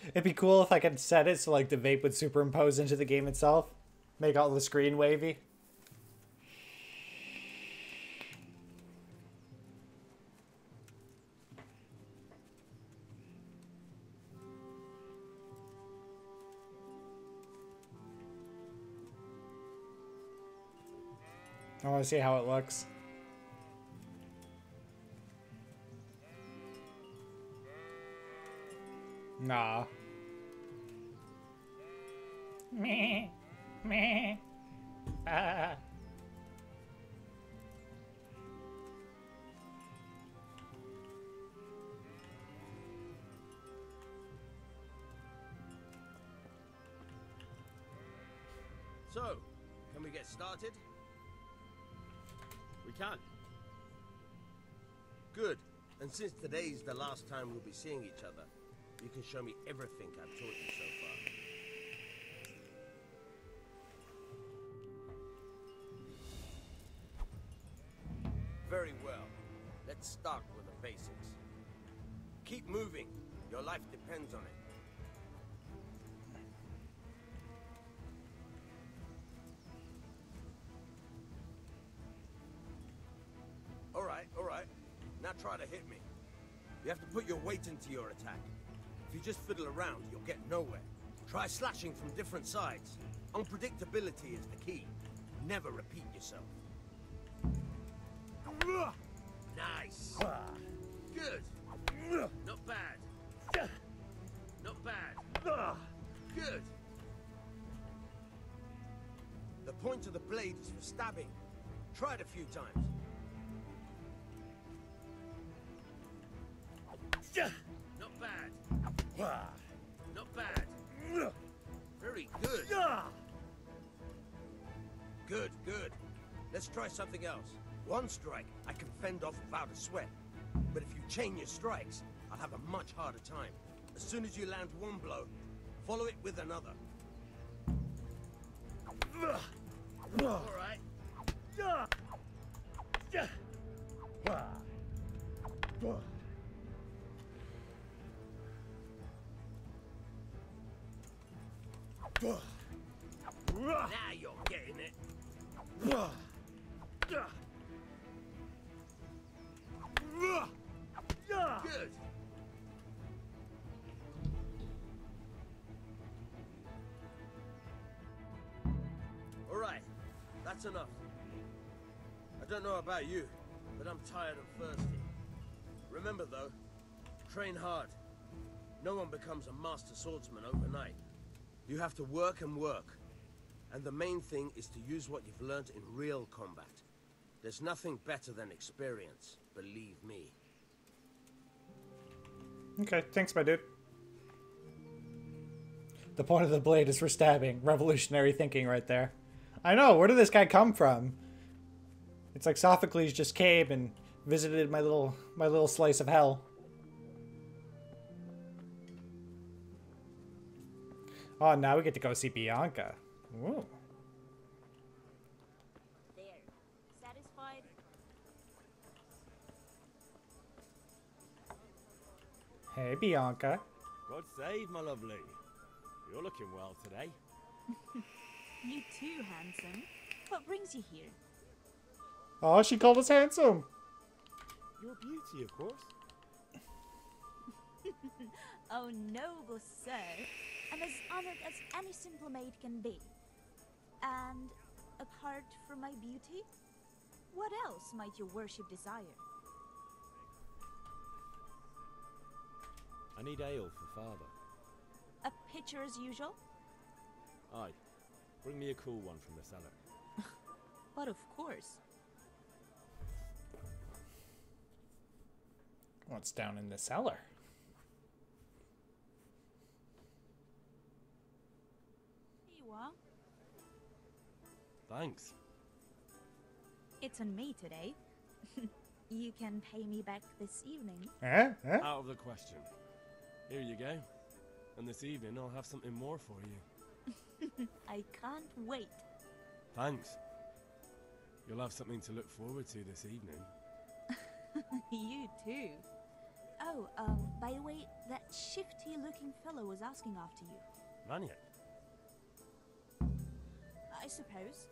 It'd be cool if I could set it so like the vape would superimpose into the game itself. Make all the screen wavy. I want to see how it looks. Nah. Meh. Meh. Ah. So, can we get started? We can. Good. And since today's the last time we'll be seeing each other, you can show me everything I've taught you so far. Very well. Let's start with the basics. Keep moving. Your life depends on it. All right. Now try to hit me. You have to put your weight into your attack. If you just fiddle around, you'll get nowhere. Try slashing from different sides. Unpredictability is the key. Never repeat yourself. Nice. Good. Not bad. Not bad. Good. The point of the blade is for stabbing. Try it a few times. Not bad. Not bad. Very good. Good. Let's try something else. One strike I can fend off without a sweat. But if you chain your strikes, I'll have a much harder time. As soon as you land one blow, follow it with another. All right. Now you're getting it. Good. All right, that's enough. I don't know about you, but I'm tired and thirsty. Remember though, train hard. No one becomes a master swordsman overnight. You have to work and work. And the main thing is to use what you've learned in real combat. There's nothing better than experience, believe me. Okay, thanks, my dude. The point of the blade is for stabbing. Revolutionary thinking right there. I know, where did this guy come from? It's like Sophocles just came and visited my little slice of hell. Oh, now we get to go see Bianca. Ooh. There. Satisfied? Hey, Bianca. God save, my lovely. You're looking well today. You too, handsome. What brings you here? Oh, she called us handsome. Your beauty, of course. Oh, noble sir. I'm as honored as any simple maid can be. And apart from my beauty, what else might your worship desire? I need ale for father. A pitcher as usual? Aye. Bring me a cool one from the cellar. But of course. What's down in the cellar? Here you are. Thanks. It's on me today. You can pay me back this evening. Out of the question. Here you go. And this evening I'll have something more for you. I can't wait. Thanks. You'll have something to look forward to this evening. You too. Oh, by the way, that shifty-looking fellow was asking after you. Maniac? I suppose.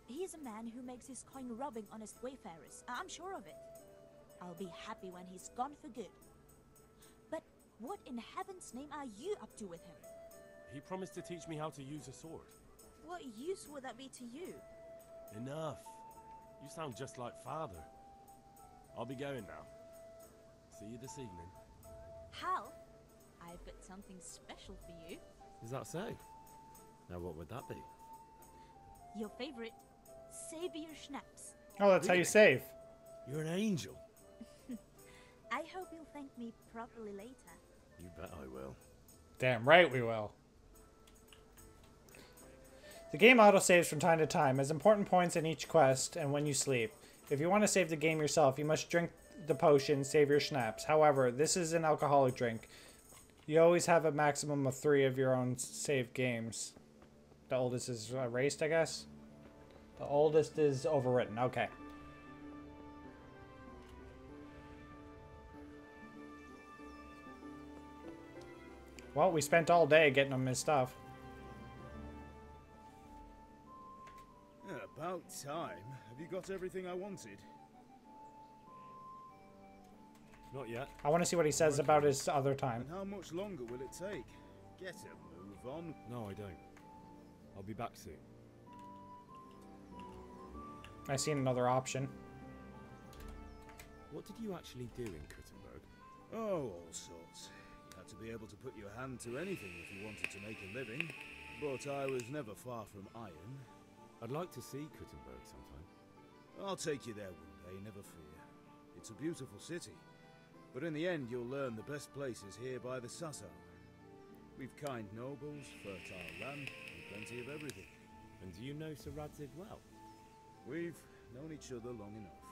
He's a man who makes his coin robbing honest wayfarers. I'm sure of it. I'll be happy when he's gone for good. But what in heaven's name are you up to with him? He promised to teach me how to use a sword. What use would that be to you? Enough. You sound just like father. I'll be going now. See you this evening. Hal, I've got something special for you. Is that so? Now what would that be? Your favorite, Savior Schnapps. Oh, that's how you save. You're an angel. I hope you'll thank me properly later. You bet I will. Damn right we will. The game autosaves from time to time, has important points in each quest, and when you sleep. If you want to save the game yourself, you must drink the potion, Savior Schnapps. However, this is an alcoholic drink. You always have a maximum of 3 of your own saved games. The oldest is erased, I guess? The oldest is overwritten. Okay. Well, we spent all day getting him his stuff. About time. Have you got everything I wanted? Not yet. I want to see what he says about his other time. And how much longer will it take? Get a move on. No, I don't. I'll be back soon. I seen another option. What did you actually do in Kuttenberg? Oh, all sorts. You had to be able to put your hand to anything if you wanted to make a living. But I was never far from iron. I'd like to see Kuttenberg sometime. I'll take you there one day, never fear. It's a beautiful city. But in the end, you'll learn the best places here by the Sasau. We've kind nobles, fertile land, and plenty of everything. And do you know Sir Radzig well? We've known each other long enough.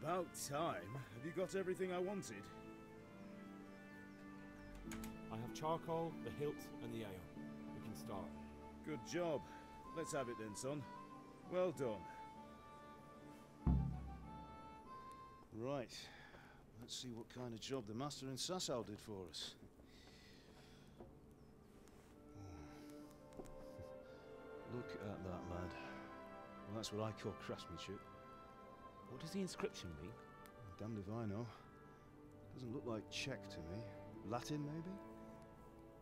About time. Have you got everything I wanted? I have charcoal, the hilt, and the ale. We can start. Good job. Let's have it then, son. Well done. Right. Let's see what kind of job the master in Sasau did for us. Look at that, lad. Well, that's what I call craftsmanship. What does the inscription mean? Damned if I know. Doesn't look like Czech to me. Latin, maybe?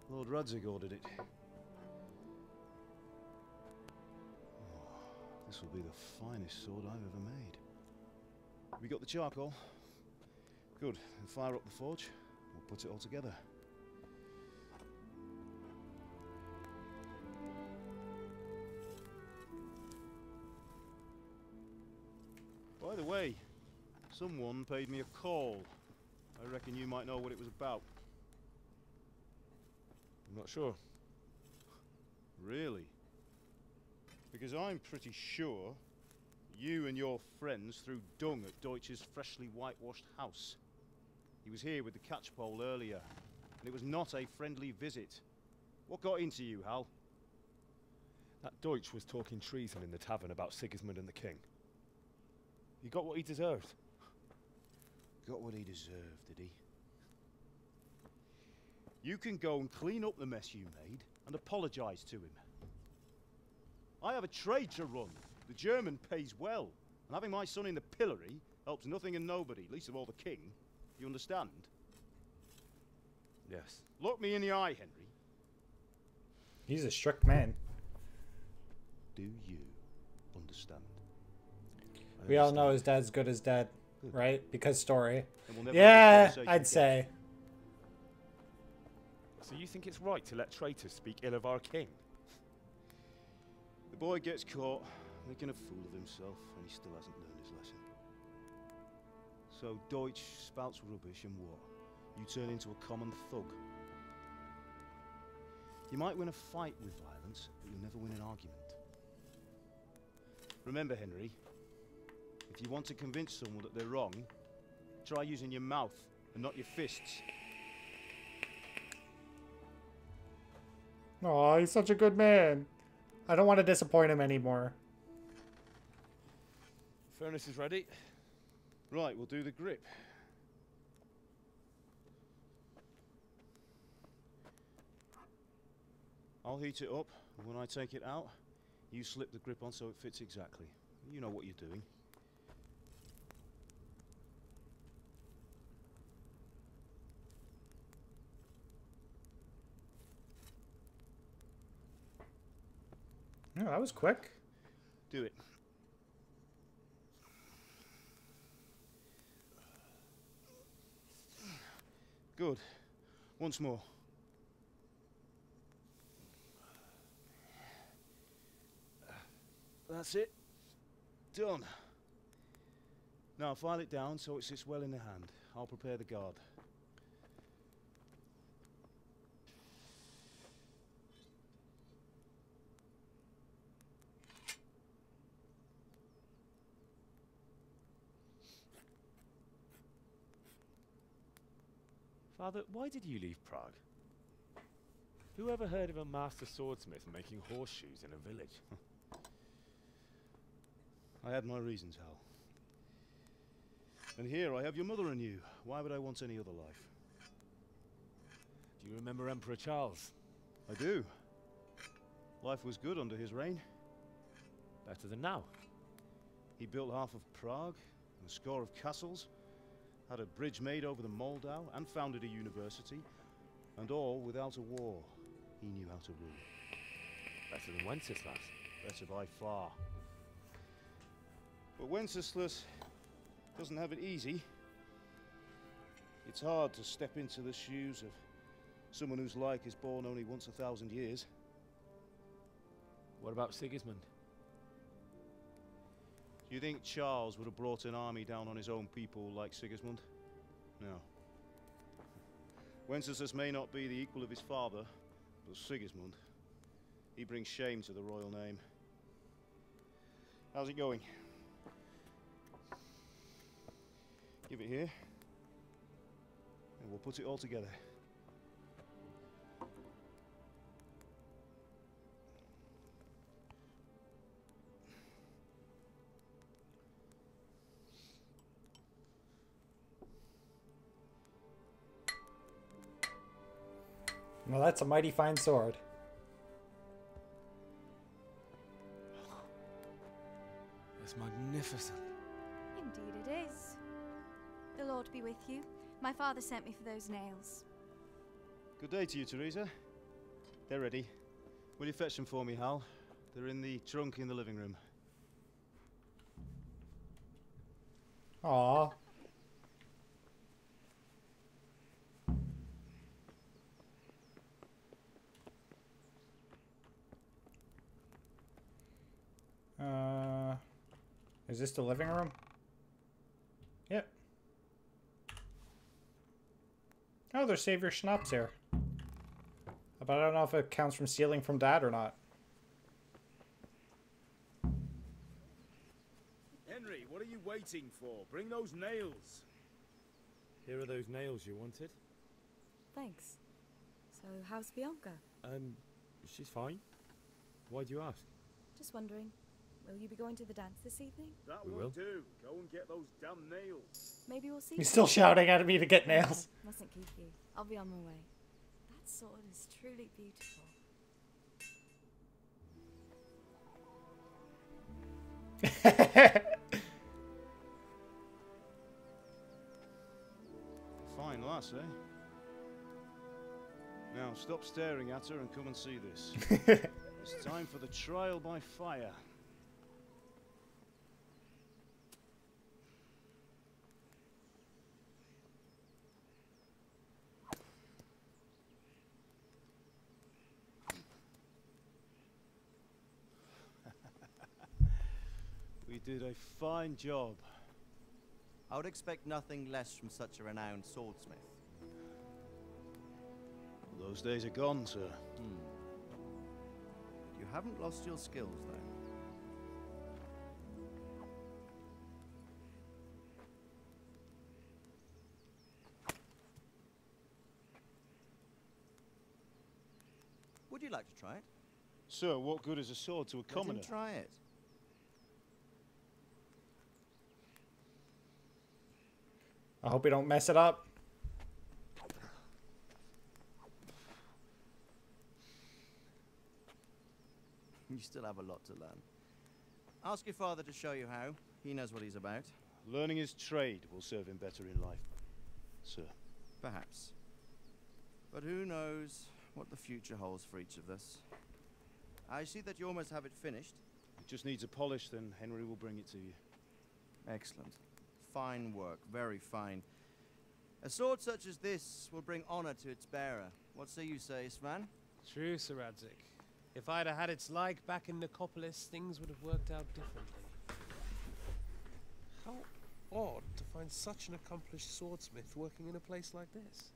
Lord Radzig ordered it. This will be the finest sword I've ever made. Have you got the charcoal? Good. Then fire up the forge. We'll put it all together. way, someone paid me a call. I reckon you might know what it was about. I'm not sure. Really? Because I'm pretty sure you and your friends threw dung at Deutsch's freshly whitewashed house. He was here with the catchpole earlier, and it was not a friendly visit. What got into you, Hal? That Deutsch was talking treason in the tavern about Sigismund and the king. He got what he deserved. Got what he deserved, did he? You can go and clean up the mess you made and apologize to him. I have a trade to run. The German pays well, and having my son in the pillory helps nothing and nobody, least of all the king. You understand? Yes. Look me in the eye, Henry. He's a strict man. Do you understand? We all know his dad's good as dead, right? Because story. We'll Yeah, I'd say. So you think it's right to let traitors speak ill of our king? The boy gets caught making a fool of himself, and he still hasn't learned his lesson. So Deutsch spouts rubbish, and what? You turn into a common thug. You might win a fight with violence, but you'll never win an argument. Remember, Henry, if you want to convince someone that they're wrong, try using your mouth and not your fists. Oh, he's such a good man. I don't want to disappoint him anymore. Furnace is ready. Right, we'll do the grip. I'll heat it up, and when I take it out, you slip the grip on so it fits exactly. You know what you're doing. Oh, that was quick. Do it. Good. Once more. That's it. Done. Now file it down so it sits well in the hand. I'll prepare the guard. Father, why did you leave Prague? Who ever heard of a master swordsmith making horseshoes in a village? I had my reasons, Hal. And here I have your mother and you. Why would I want any other life? Do you remember Emperor Charles? I do. Life was good under his reign. Better than now. He built half of Prague, and a score of castles, had a bridge made over the Moldau, and founded a university, and all without a war. He knew how to rule. Better than Wenceslas. Better by far. But Wenceslas doesn't have it easy. It's hard to step into the shoes of someone whose like is born only once 1,000 years. What about Sigismund? Do you think Charles would have brought an army down on his own people like Sigismund? No. Wenceslas may not be the equal of his father, but Sigismund, he brings shame to the royal name. How's it going? Give it here, and we'll put it all together. Well, that's a mighty fine sword. It's magnificent. Indeed it is. The Lord be with you. My father sent me for those nails. Good day to you, Teresa. They're ready. Will you fetch them for me, Hal? They're in the trunk in the living room. Aww. Is this the living room? Oh, there's Save Your Schnapps here. But I don't know if it counts from stealing from Dad or not. Henry, what are you waiting for? Bring those nails. Here are those nails you wanted. Thanks. So, how's Bianca? She's fine. Why do you ask? Just wondering, will you be going to the dance this evening? That We will will. do. Go and get those damn nails. Maybe we'll see. He's still shouting at me to get nails. Mustn't keep you. I'll be on my way. That sword is truly beautiful. Fine lass, eh? Now stop staring at her and come and see this. It's time for the trial by fire. We did a fine job. I would expect nothing less from such a renowned swordsmith. Those days are gone, sir. You haven't lost your skills, though. Would you like to try it? Sir, what good is a sword to a commoner? Let him try it. I hope we don't mess it up. You still have a lot to learn. Ask your father to show you how. He knows what he's about. Learning his trade will serve him better in life, sir. Perhaps. But who knows what the future holds for each of us. I see that you almost have it finished. It just needs a polish, then Henry will bring it to you. Excellent. Fine work, very fine. A sword such as this will bring honor to its bearer. What say you, Svan? True, Sir Radzik. If I'd have had its like back in Nicopolis, things would have worked out differently. How odd to find such an accomplished swordsmith working in a place like this.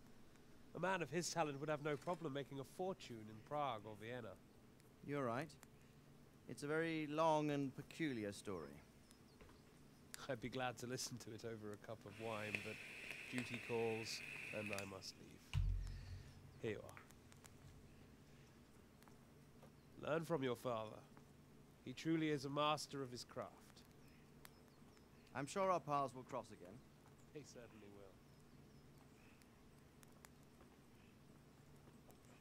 A man of his talent would have no problem making a fortune in Prague or Vienna. You're right. It's a very long and peculiar story. I'd be glad to listen to it over a cup of wine, but duty calls, and I must leave. Here you are. Learn from your father. He truly is a master of his craft. I'm sure our paths will cross again. They certainly will.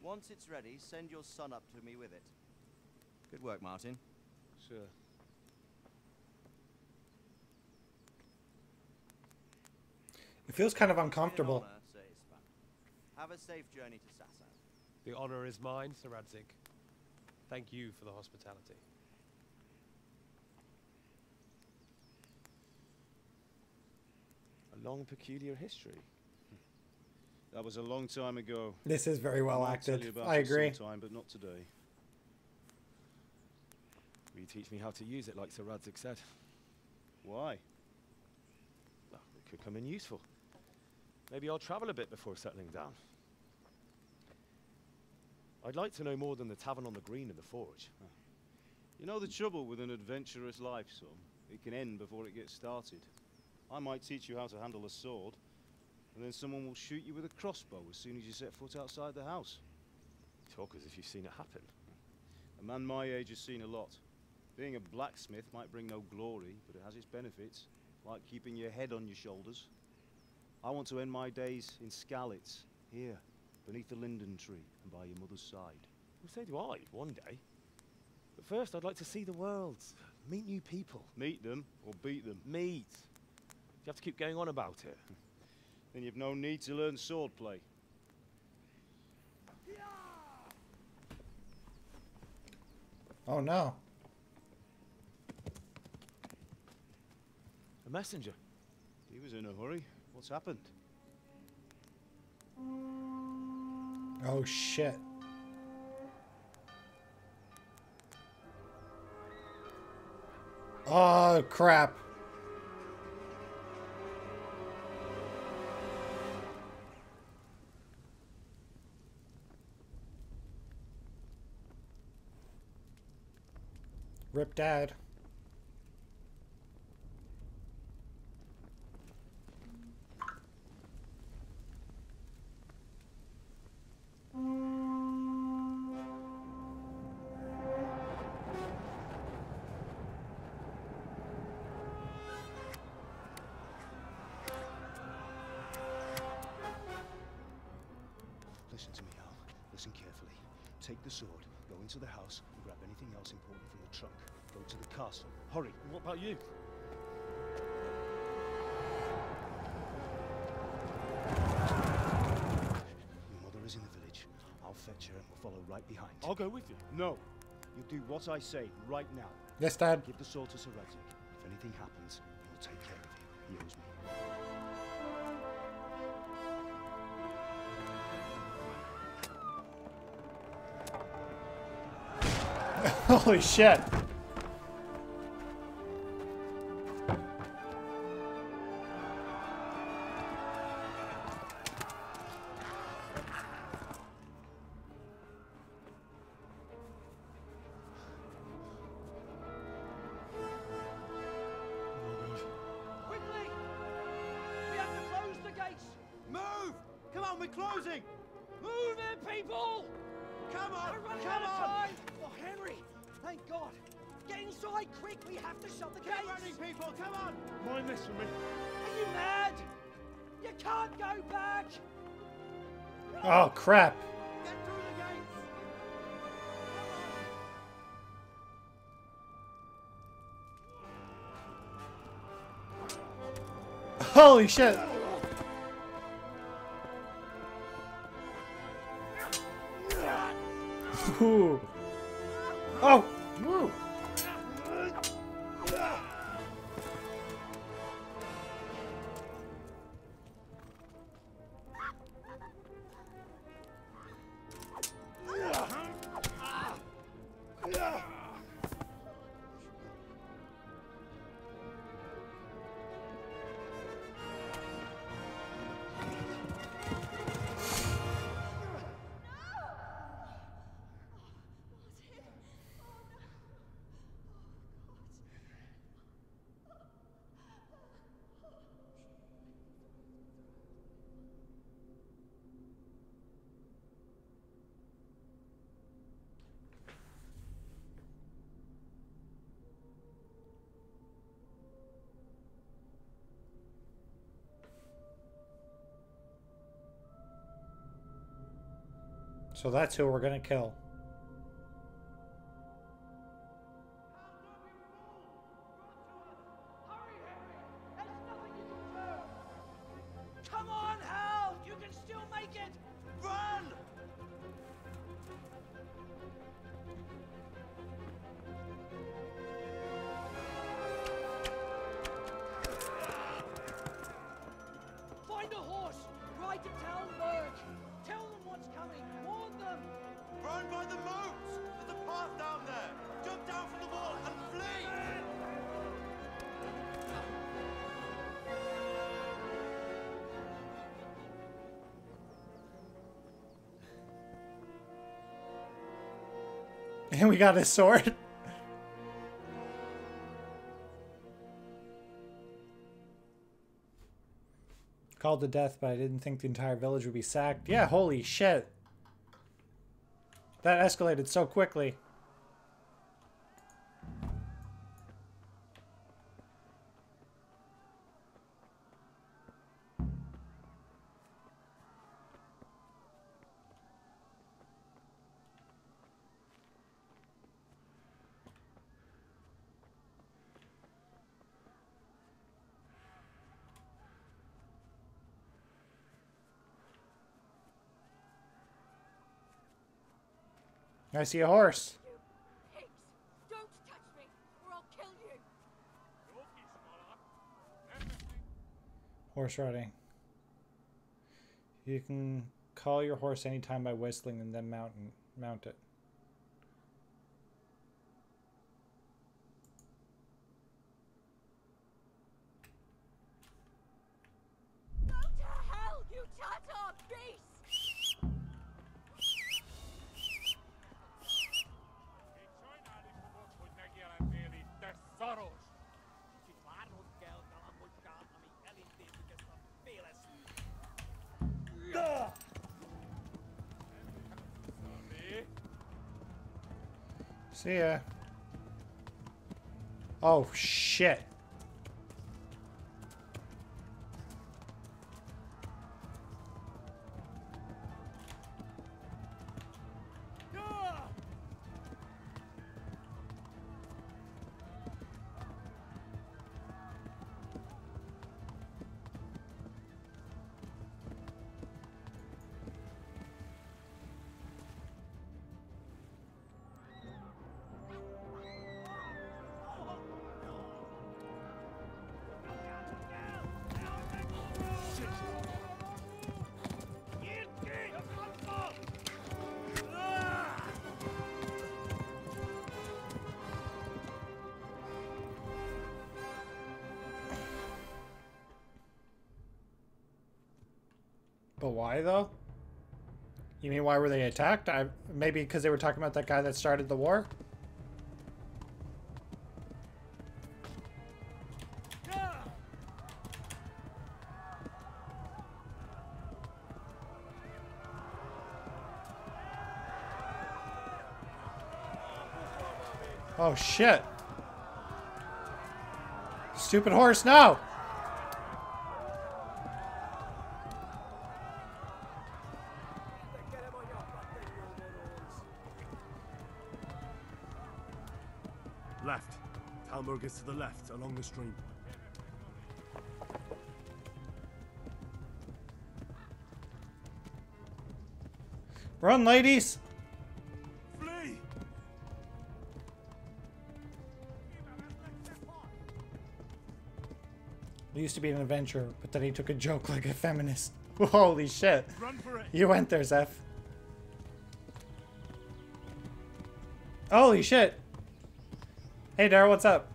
Once it's ready, send your son up to me with it. Good work, Martin. Sure. It feels kind of uncomfortable. Have a safe journey to Sassan. The honor is mine, Sir Radzik. Thank you for the hospitality. A long, peculiar history. That was a long time ago. This is very well I'll acted. tell you about I it agree. sometime, but not today. Will you teach me how to use it like Sir Radzik said? Why? Well, it could come in useful. Maybe I'll travel a bit before settling down. I'd like to know more than the tavern on the green and the forge. You know the trouble with an adventurous life, son? It can end before it gets started. I might teach you how to handle a sword, and then someone will shoot you with a crossbow as soon as you set foot outside the house. Talk as if you've seen it happen. A man my age has seen a lot. Being a blacksmith might bring no glory, but it has its benefits, like keeping your head on your shoulders. I want to end my days in Skalitz, here, beneath the linden tree and by your mother's side. Well, so do I, one day. But first, I'd like to see the world, meet new people. Meet them or beat them? Meet. You have to keep going on about it. Then you've no need to learn swordplay. Oh no. A messenger. He was in a hurry. What's happened? Oh shit. Oh crap. Rip Dad. Listen to me, Al. Listen carefully. Take the sword, go into the house, and grab anything else important from the trunk. Go to the castle. Hurry. What about you? Your mother is in the village. I'll fetch her and we'll follow right behind. I'll go with you. No. You do what I say right now. Yes, Dad. Give the sword to Sir Radzik. If anything happens, he'll take care of you. He owes me. Holy shit. Quickly! We have to close the gates! Move! Come on, we're closing! Move it, people! Come on! We're running out of time! Oh, Henry! Thank God! Get inside quick! We have to shut the gates! Get running, people! Come on! Mind this for me. Are you mad? You can't go back! Oh, crap. Get through the gates! Holy shit. Ooh. Oh. Woo. So that's who we're gonna kill. Come on, Hal! You can still make it! Run! Find a horse! Ride to Talmberg! Tell them what's coming! Warn them! Run by the moats! There's a path down there! Jump down from the wall and flee! And we got his sword. Called to death, but I didn't think the entire village would be sacked. Yeah, holy shit. That escalated so quickly. I see a horse. Pigs! Don't touch me, or I'll kill you! Horse riding. You can call your horse anytime by whistling and then mount it. Go to hell, you Tatar beast! See ya. Oh, shit. But why, though? You mean why were they attacked? Maybe because they were talking about that guy that started the war? Oh, shit. Stupid horse, no! Left. Talmberg is to the left, along the stream. Run, ladies! Flee! He used to be an adventurer, but then he took a joke like a feminist. Holy shit. Run for it. You went there, Zeph. Holy shit. Hey, Daryl, what's up?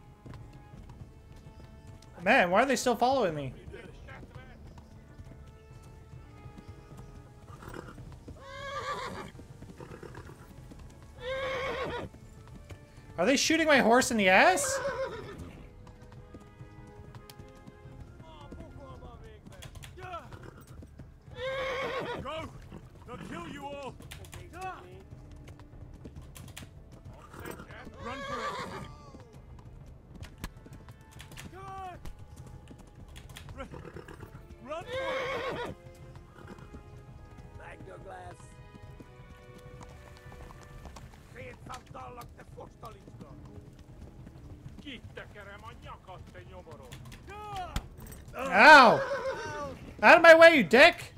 Man, why are they still following me? Are they shooting my horse in the ass? Go! They'll kill you all! Run for it! Run for it! Magna glass. Két szavdallak, te fostalicska! Kittekerem a nyakat, te nyomoron! Ow! Out of my way, you dick!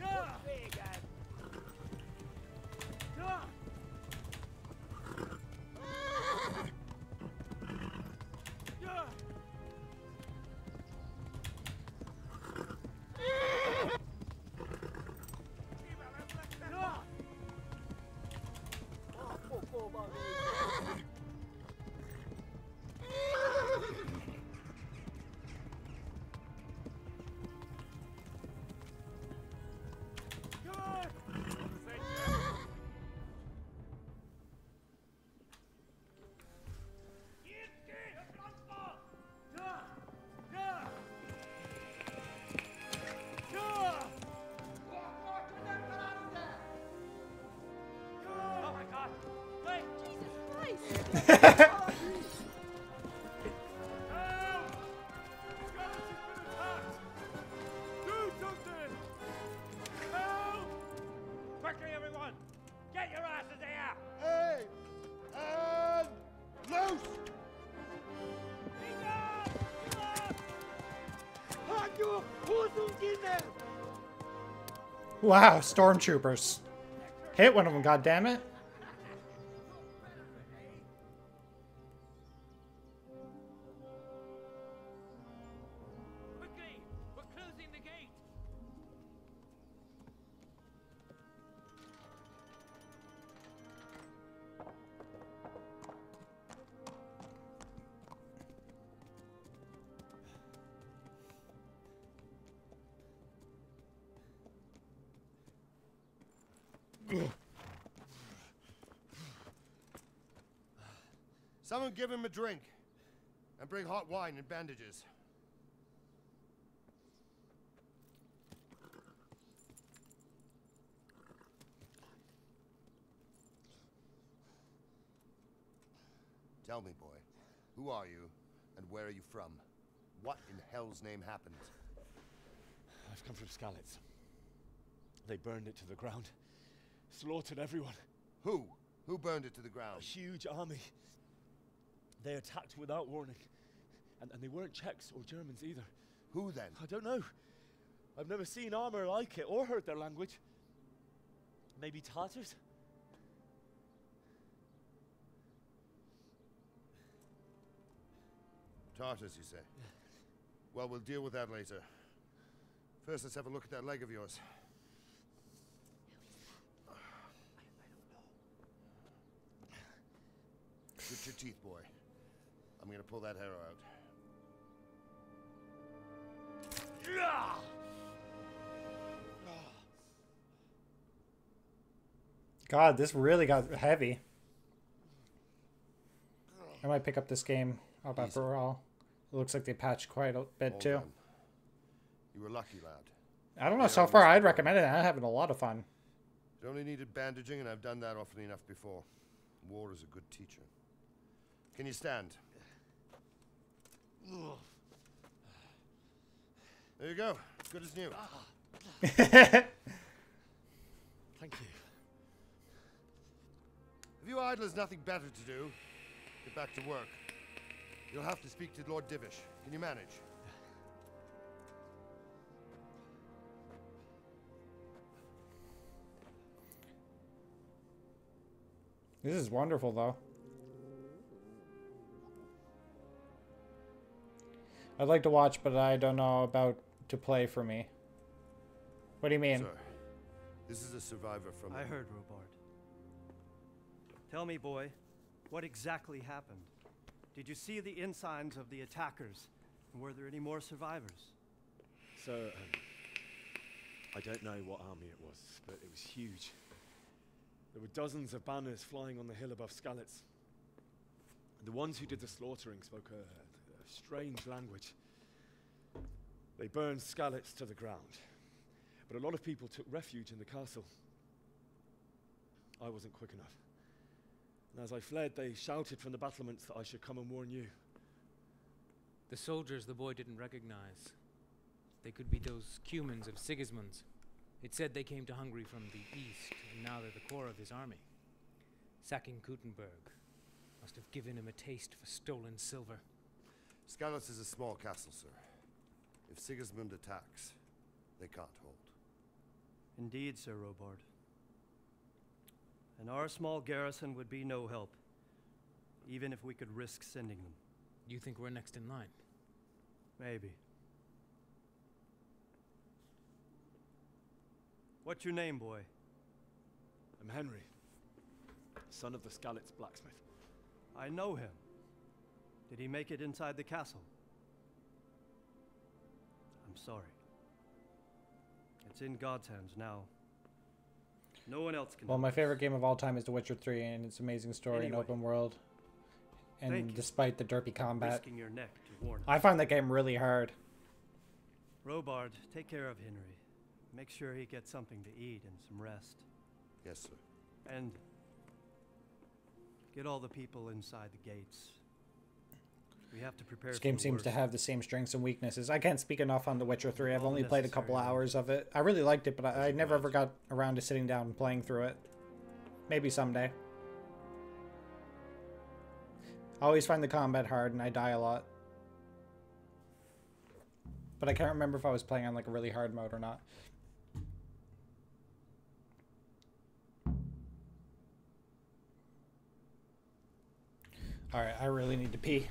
Quickly, everyone! Get your asses here! Hey! And loose! Wow, stormtroopers. Hit one of them, goddammit. Quickly! We're closing the gate! Someone give him a drink. And bring hot wine and bandages. Tell me, boy, who are you, and where are you from? What in hell's name happened? I've come from Skalitz. They burned it to the ground. Slaughtered everyone. Who? Who burned it to the ground? A huge army. They attacked without warning. And they weren't Czechs or Germans either. Who then? I don't know. I've never seen armor like it or heard their language. Maybe Tartars? Tartars, you say? Well, we'll deal with that later. First, let's have a look at that leg of yours. Grit your teeth, boy. I'm gonna pull that arrow out. God, this really got heavy. I might pick up this game up after all. It looks like they patched quite a bit too. You were lucky, lad. I don't know. So far, I'd recommend it. I'm having a lot of fun. It only needed bandaging, and I've done that often enough before. War is a good teacher. Can you stand? There you go. Good as new. Thank you. If you idlers nothing better to do, get back to work. You'll have to speak to Lord Divish. Can you manage? This is wonderful, though. I'd like to watch, but I don't know about to play for me. What do you mean? Sir, this is a survivor from... I heard, Robard. Tell me, boy, what exactly happened? Did you see the ensigns of the attackers? And were there any more survivors? So, I don't know what army it was, but it was huge. There were dozens of banners flying on the hill above Skalitz. The ones who did the slaughtering spoke a strange language. They burned Skalitz to the ground, but a lot of people took refuge in the castle. I wasn't quick enough. And as I fled, they shouted from the battlements that I should come and warn you. The soldiers the boy didn't recognize. They could be those Cumans of Sigismund's. It said they came to Hungary from the east, and now they're the core of his army. Sacking Gutenberg must have given him a taste for stolen silver. Skalitz is a small castle, sir. If Sigismund attacks, they can't hold. Indeed, Sir Robard. And our small garrison would be no help, even if we could risk sending them. You think we're next in line? Maybe. What's your name, boy? I'm Henry, son of the Skalitz blacksmith. I know him. Did he make it inside the castle? I'm sorry. It's in God's hands now. No one else can. Well, my favorite game of all time is The Witcher 3, and its amazing story and open world. And despite the derpy combat, risking your neck to warn us. I find that game really hard. Robard, take care of Henry. Make sure he gets something to eat and some rest. Yes, sir. And get all the people inside the gates. We have to prepare. This game seems to have the same strengths and weaknesses. I can't speak enough on The Witcher 3. I've only played a couple hours of it. I really liked it, but I never ever got around to sitting down and playing through it. Maybe someday. I always find the combat hard and I die a lot. But I can't remember if I was playing on like a really hard mode or not. Alright, I really need to pee.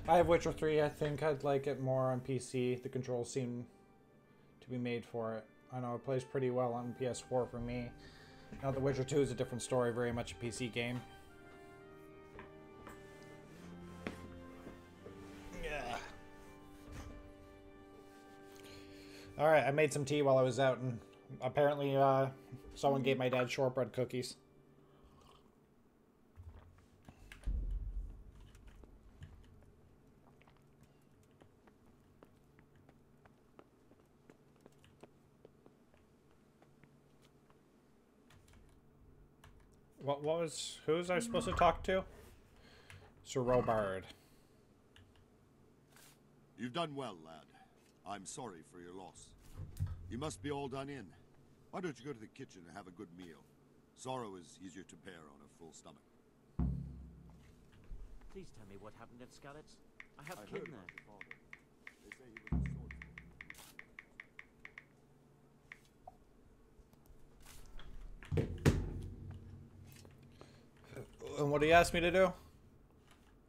I have Witcher 3. I think I'd like it more on PC. The controls seem to be made for it. I know it plays pretty well on PS4 for me. Now, The Witcher 2 is a different story, very much a PC game. Yeah. Alright, I made some tea while I was out, and apparently someone gave my dad shortbread cookies. Who was I supposed to talk to? Sir Robard. You've done well, lad. I'm sorry for your loss. You must be all done in. Why don't you go to the kitchen and have a good meal? Sorrow is easier to bear on a full stomach. Please tell me what happened at Scarlett's. I have I kin heard there. about your father. They say he was a swordsman. And what he asked me to do?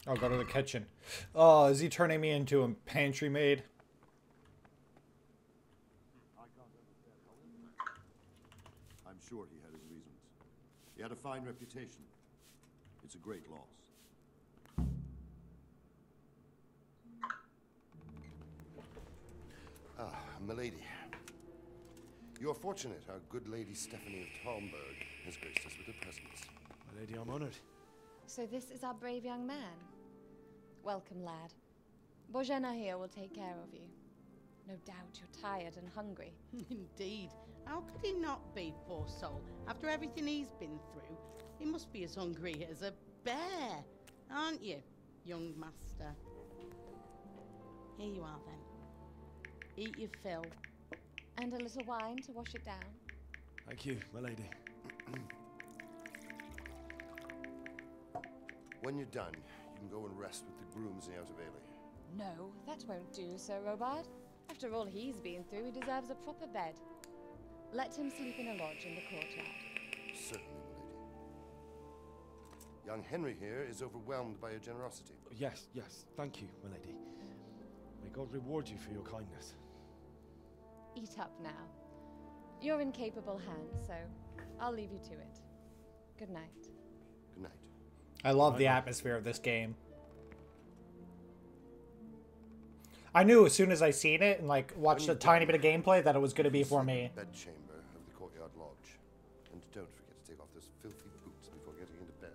I'll go to the kitchen. Oh, is he turning me into a pantry maid? I'm sure he had his reasons. He had a fine reputation. It's a great loss. Ah, milady. You're fortunate our good lady Stephanie of Talmberg has graced us with her presence. My lady, I'm honored. So this is our brave young man. Welcome, lad. Bojana here will take care of you. No doubt you're tired and hungry. Indeed. How could he not be, poor soul? After everything he's been through, he must be as hungry as a bear, aren't you, young master? Here you are, then. Eat your fill. And a little wine to wash it down. Thank you, my lady. When you're done, you can go and rest with the grooms in the Outer Bailey. No, that won't do, Sir Robard. After all he's been through, he deserves a proper bed. Let him sleep in a lodge in the courtyard. Certainly, milady. Young Henry here is overwhelmed by your generosity. Yes, yes. Thank you, my lady. May God reward you for your kindness. Eat up now. You're in capable hands, so I'll leave you to it. Good night. Good night. I love the atmosphere of this game. I knew as soon as I seen it and like watched a tiny bit of gameplay that it was going to be for me. Bedchamber of the courtyard lodge. And don't forget to take off those filthy boots before getting into bed.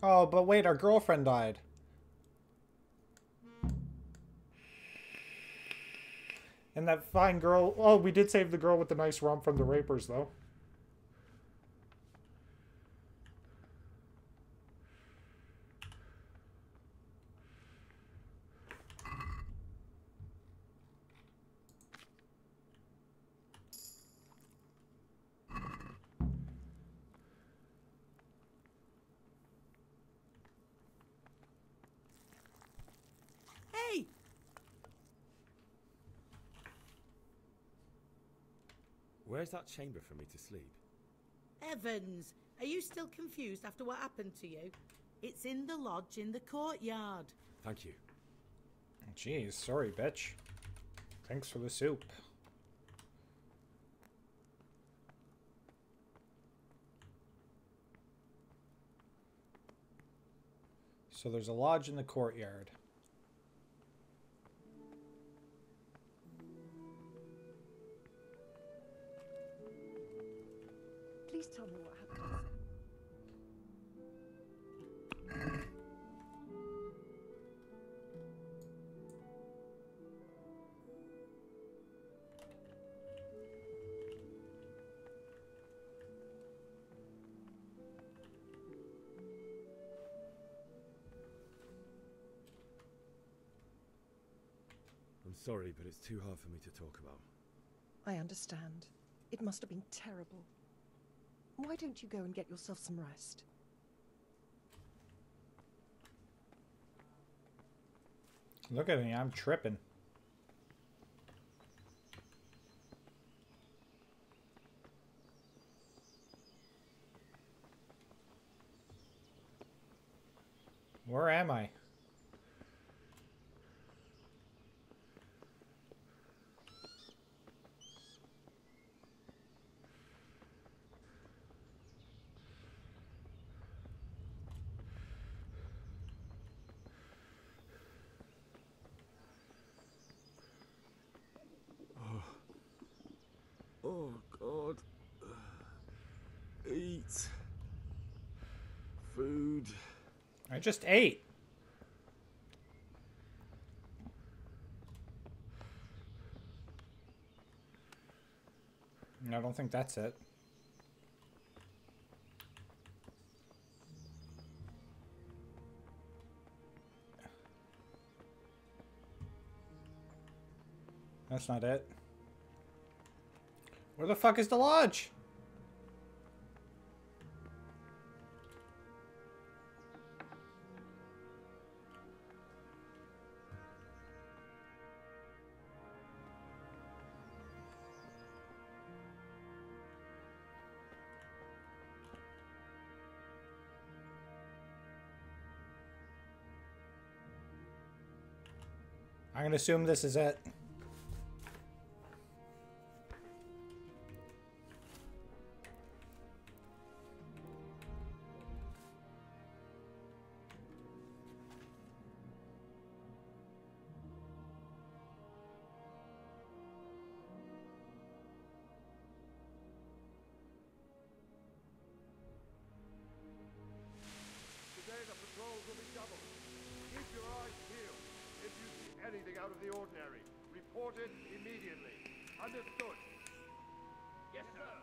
Oh, but wait, our girlfriend died. And that fine girl... Oh, we did save the girl with the nice rump from the rapers, though. Hey! Where's that chamber for me to sleep? Evans, are you still confused after what happened to you? It's in the lodge in the courtyard. Thank you. Jeez, sorry, bitch. Thanks for the soup. So there's a lodge in the courtyard. Please tell me what happened. I'm sorry, but it's too hard for me to talk about. I understand. It must have been terrible. Why don't you go and get yourself some rest? Look at me, I'm tripping. Where am I? Oh, God. Eat. Food. I just ate. I don't think that's it. That's not it. Where the fuck is the lodge? I'm gonna assume this is it. Today the patrols will be doubled. Keep your eyes peeled. If you see anything out of the ordinary, report it immediately. Understood? Yes, sir.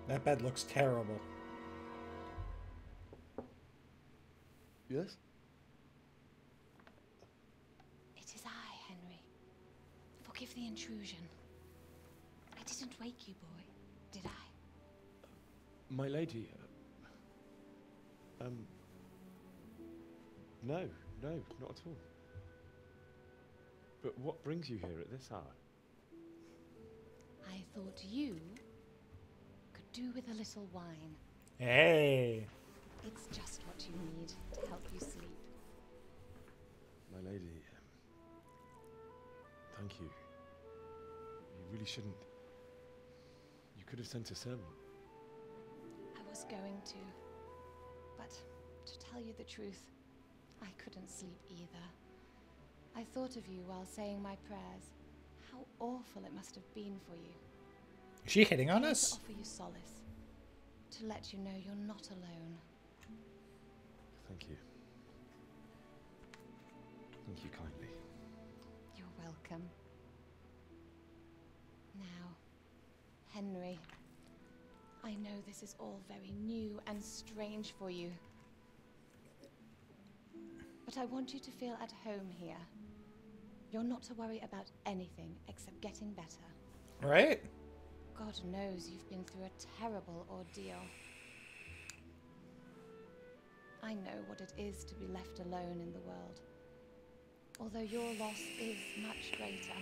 That bed looks terrible. Yes? It is I, Henry. Forgive the intrusion. I didn't wake you, boy, did I? My lady, no, not at all. But what brings you here at this hour? I thought you could do with a little wine. Hey. It's just what you need to help you sleep. My lady, thank you. You really shouldn't. You could have sent a servant. I was going to. But to tell you the truth, I couldn't sleep either. I thought of you while saying my prayers. How awful it must have been for you. Is she hitting on To us? offer you solace. To let you know you're not alone. Thank you. Thank you kindly. You're welcome. Now, Henry, I know this is all very new and strange for you. But I want you to feel at home here. You're not to worry about anything except getting better. Right? God knows you've been through a terrible ordeal. I know what it is to be left alone in the world. Although your loss is much greater.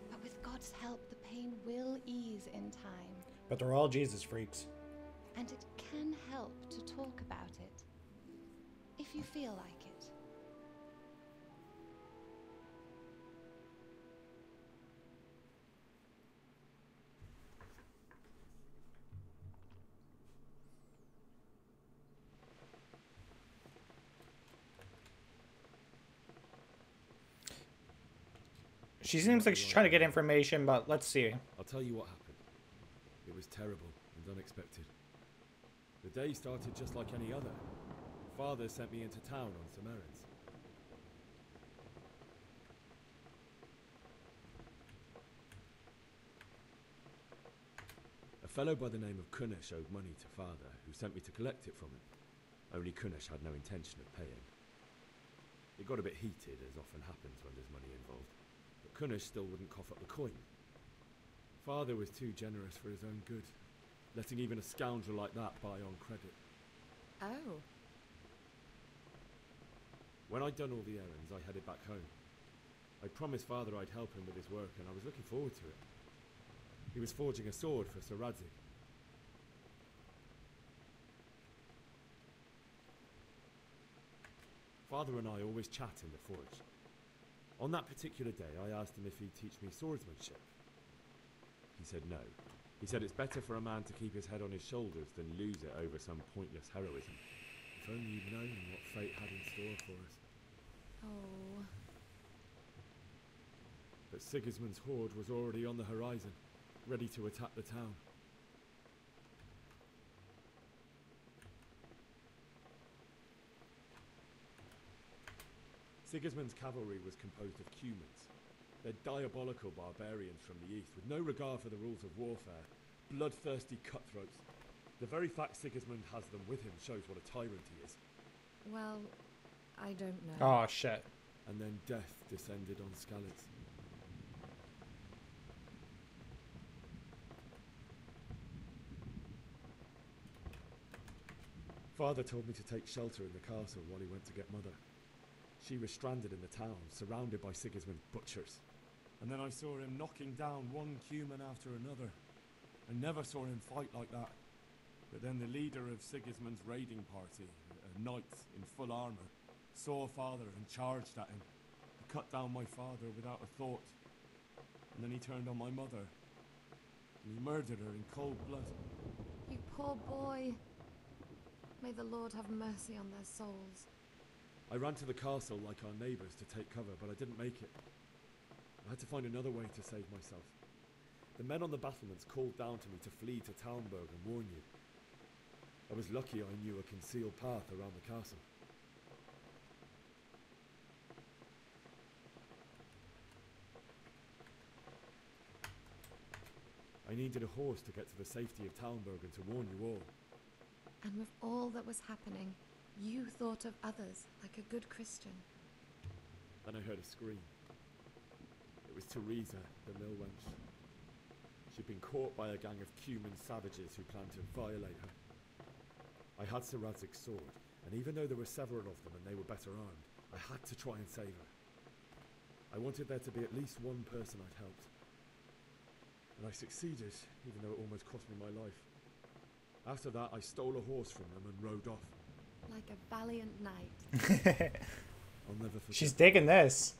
But with God's help, the pain will ease in time. But they're all Jesus freaks. And it can help to talk about it. If you feel like it. She seems like she's trying to get information, but let's see. I'll tell you what happened. It was terrible and unexpected. The day started just like any other. Father sent me into town on some errands. A fellow by the name of Kunnish owed money to Father, who sent me to collect it from him. Only Kunnish had no intention of paying. It got a bit heated, as often happens when there's money involved. But Kunnish still wouldn't cough up the coin. Father was too generous for his own good, letting even a scoundrel like that buy on credit. Oh. When I'd done all the errands, I headed back home. I promised Father I'd help him with his work, and I was looking forward to it. He was forging a sword for Sir Radzig. Father and I always chat in the forge. On that particular day, I asked him if he'd teach me swordsmanship. He said no. He said it's better for a man to keep his head on his shoulders than lose it over some pointless heroism. If only you'd known what fate had in store for us. Oh. But Sigismund's horde was already on the horizon, ready to attack the town. Sigismund's cavalry was composed of cumans. They're diabolical barbarians from the east, with no regard for the rules of warfare, bloodthirsty cutthroats. The very fact Sigismund has them with him shows what a tyrant he is. Well, I don't know. Oh, shit. And then death descended on Skalitz. Father told me to take shelter in the castle while he went to get Mother. She was stranded in the town, surrounded by Sigismund's butchers. And then I saw him knocking down one cuman after another. I never saw him fight like that. But then the leader of Sigismund's raiding party, a knight in full armour, saw Father and charged at him. He cut down my father without a thought. And then he turned on my mother. And he murdered her in cold blood. You poor boy. May the Lord have mercy on their souls. I ran to the castle like our neighbours to take cover, but I didn't make it. I had to find another way to save myself. The men on the battlements called down to me to flee to Talmberg and warn you. I was lucky I knew a concealed path around the castle. I needed a horse to get to the safety of Talmberg and to warn you all. And with all that was happening, you thought of others like a good Christian. Then I heard a scream. It was Teresa, the mill wench. She'd been caught by a gang of cuman savages who planned to violate her. I had Sir Radzig's sword, and even though there were several of them and they were better armed, I had to try and save her. I wanted there to be at least one person I'd helped. And I succeeded, even though it almost cost me my life. After that, I stole a horse from them and rode off. Like a valiant knight. I'll never forget. She's digging this.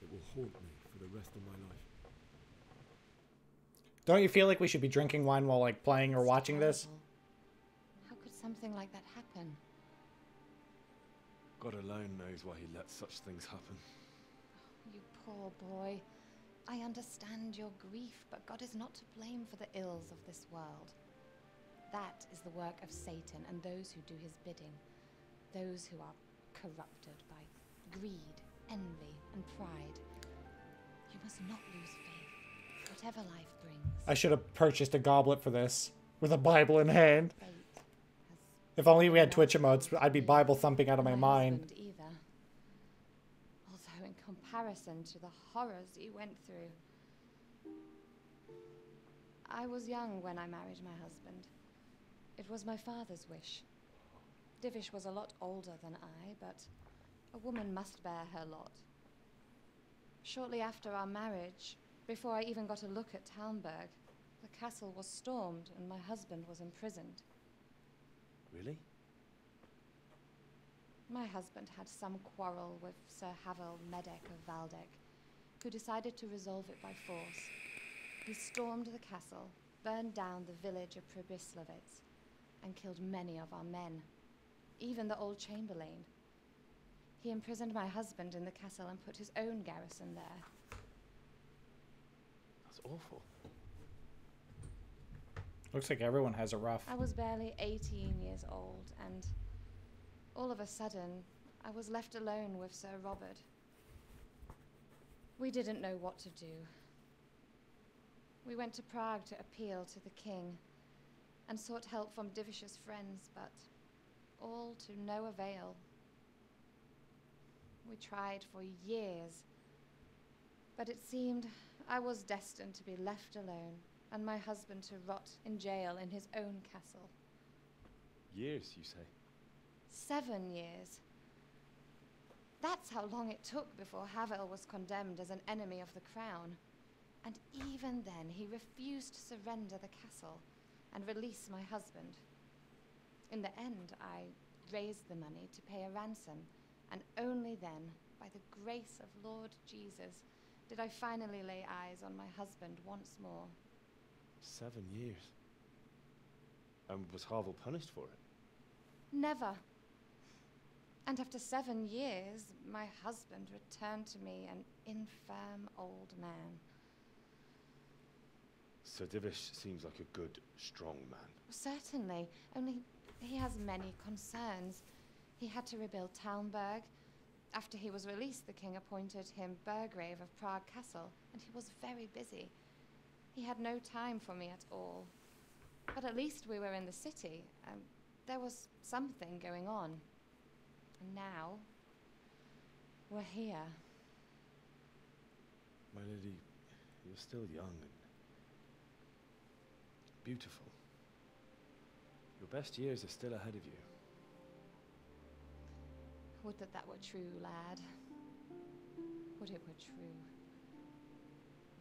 It will haunt me for the rest of my life. Don't you feel like we should be drinking wine while like playing or watching this? How could something like that happen? God alone knows why he lets such things happen. You poor boy. I understand your grief, but God is not to blame for the ills of this world. That is the work of Satan and those who do his bidding. Those who are corrupted by greed, envy, and pride. You must not lose faith, whatever life brings. I should have purchased a goblet for this, with a Bible in hand. If only we had Twitch emotes, I'd be Bible thumping out of my mind. Either. Although in comparison to the horrors you went through. I was young when I married my husband. It was my father's wish. Divish was a lot older than I, but a woman must bear her lot. Shortly after our marriage, before I even got a look at Talmberg, the castle was stormed and my husband was imprisoned. Really? My husband had some quarrel with Sir Havel Medek of Valdek, who decided to resolve it by force. He stormed the castle, burned down the village of Pribyslavitz, and killed many of our men, even the old chamberlain. He imprisoned my husband in the castle and put his own garrison there. That's awful. Looks like everyone has a rough. I was barely 18 years old, and all of a sudden, I was left alone with Sir Robert. We didn't know what to do. We went to Prague to appeal to the king, and sought help from Divish's friends, but all to no avail. We tried for years, but it seemed I was destined to be left alone, and my husband to rot in jail in his own castle. Years, you say? 7 years. That's how long it took before Havel was condemned as an enemy of the crown. And even then, he refused to surrender the castle and release my husband. In the end, I raised the money to pay a ransom, and only then, by the grace of Lord Jesus, did I finally lay eyes on my husband once more. 7 years. And was Harville punished for it? Never. And after 7 years, my husband returned to me an infirm old man. Sir Divish seems like a good, strong man. Certainly, only he has many concerns. He had to rebuild Talmberg. After he was released, the king appointed him Burgrave of Prague Castle, and he was very busy. He had no time for me at all. But at least we were in the city, and there was something going on. And now, we're here. My lady, you're still young and beautiful. Your best years are still ahead of you. Would that that were true, lad. Would it were true.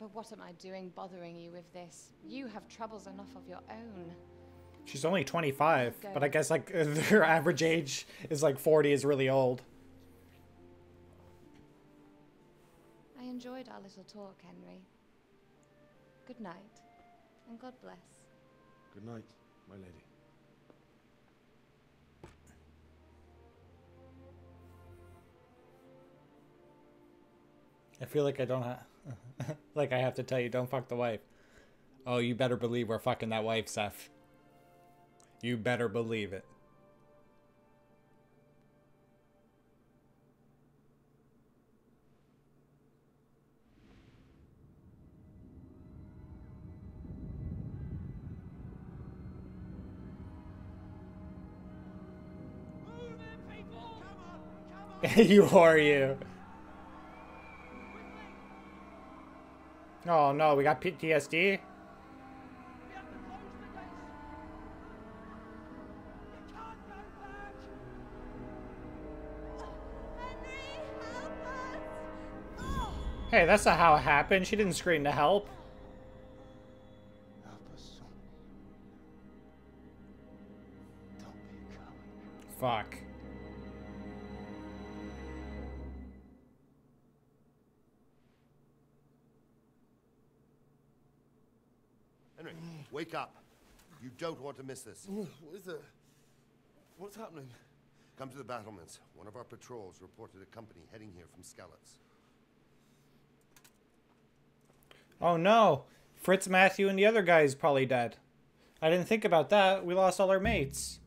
But what am I doing bothering you with this? You have troubles enough of your own. She's only 25, but I guess like her average age is like 40 is really old. I enjoyed our little talk, Henry. Good night, and God bless. Good night, my lady. I feel like I don't have... like I have to tell you, don't fuck the wife. Oh, you better believe we're fucking that wife, Seth. You better believe it. You are you. Oh no, we got PTSD. Hey, that's not how it happened. She didn't scream to help. Fuck. Henry, wake up. You don't want to miss this. What is it? What's happening? Come to the battlements. One of our patrols reported a company heading here from Skalitz. Oh no. Fritz, Matthew, and the other guy is probably dead. I didn't think about that. We lost all our mates.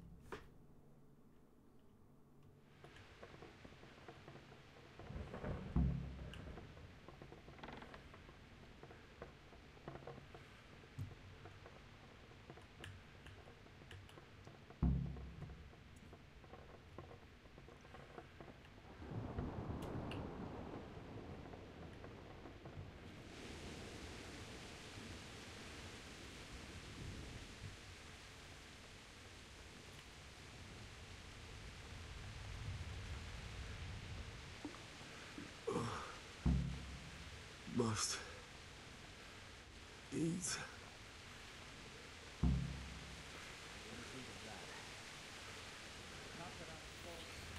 Must eat.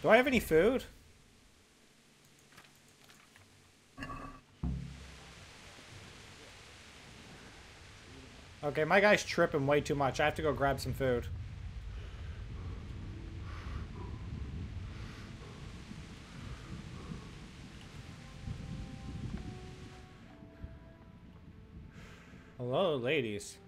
Do I have any food? Okay, my guy's tripping way too much. I have to go grab some food. Hello, ladies.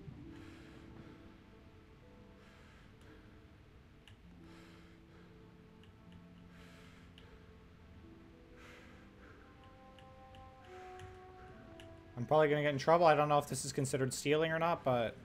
I'm probably gonna get in trouble. I don't know if this is considered stealing or not, but...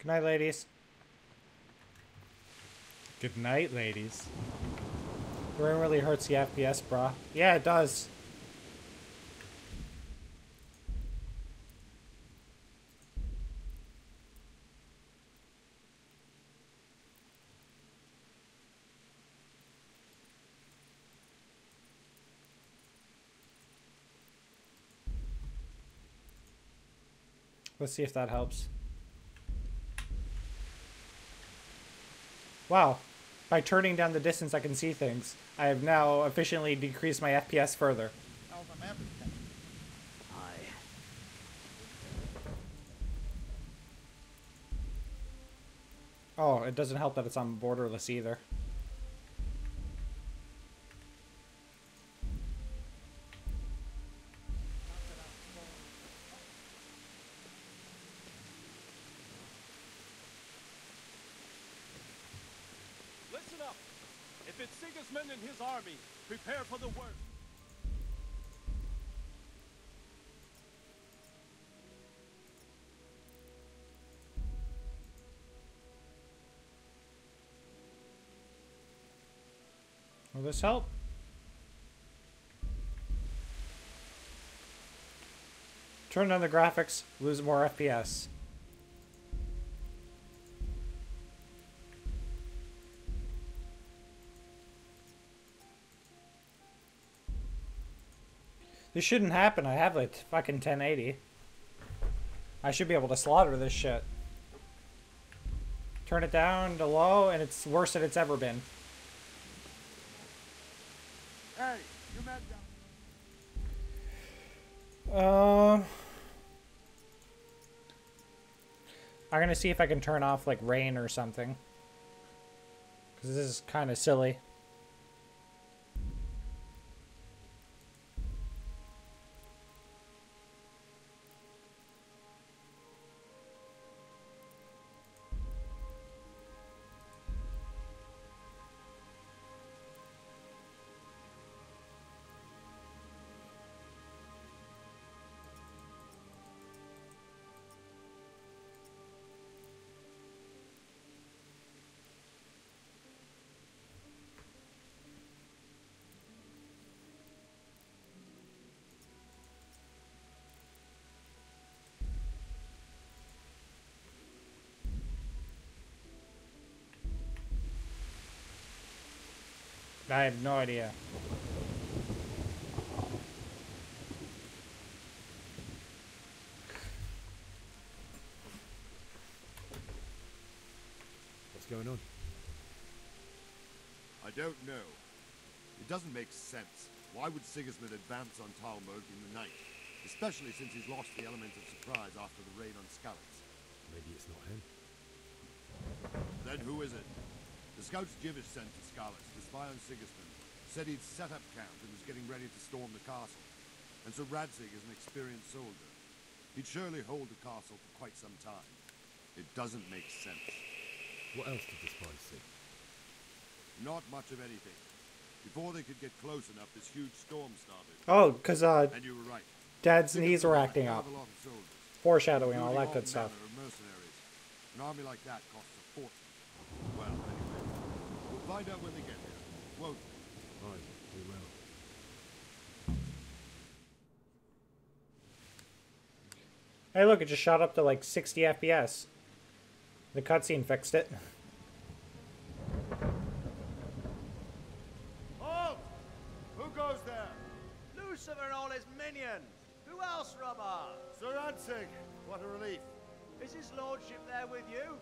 Good night, ladies. Good night, ladies. The rain really hurts the FPS, brah. Yeah, it does. Let's see if that helps. Wow. By turning down the distance I can see things, I have now efficiently decreased my FPS further. Oh, it doesn't help that it's on borderless either. Listen up! If it's Sigismund and his army, prepare for the worst. Will this help? Turn on the graphics, lose more FPS. This shouldn't happen. I have like fucking 1080. I should be able to slaughter this shit. Turn it down to low and it's worse than it's ever been. Hey, you men I'm gonna see if I can turn off like rain or something. Because this is kind of silly. I have no idea. What's going on? I don't know. It doesn't make sense. Why would Sigismund advance on Talmud in the night? Especially since he's lost the element of surprise after the raid on Skalitz. Maybe it's not him. Then who is it? The scouts Jivish sent to Skalitz to spy on Sigismund said he'd set up camp and was getting ready to storm the castle. And so Radzig is an experienced soldier. He'd surely hold the castle for quite some time. It doesn't make sense. What else did the spies see? Not much of anything. Before they could get close enough, this huge storm started. Oh, because and you were right. Dad's knees were acting up. A lot of soldiers, Foreshadowing, all that including good stuff. manner of mercenaries. An army like that costs a fortune. Well, anyway, we'll find out when they get here, won't we? Right, we will. Hey, look, it just shot up to like 60 FPS. The cutscene fixed it. Halt! Who goes there? Lucifer and all his minions. Who else, Robber? Sir Radzig. What a relief. Is his lordship there with you?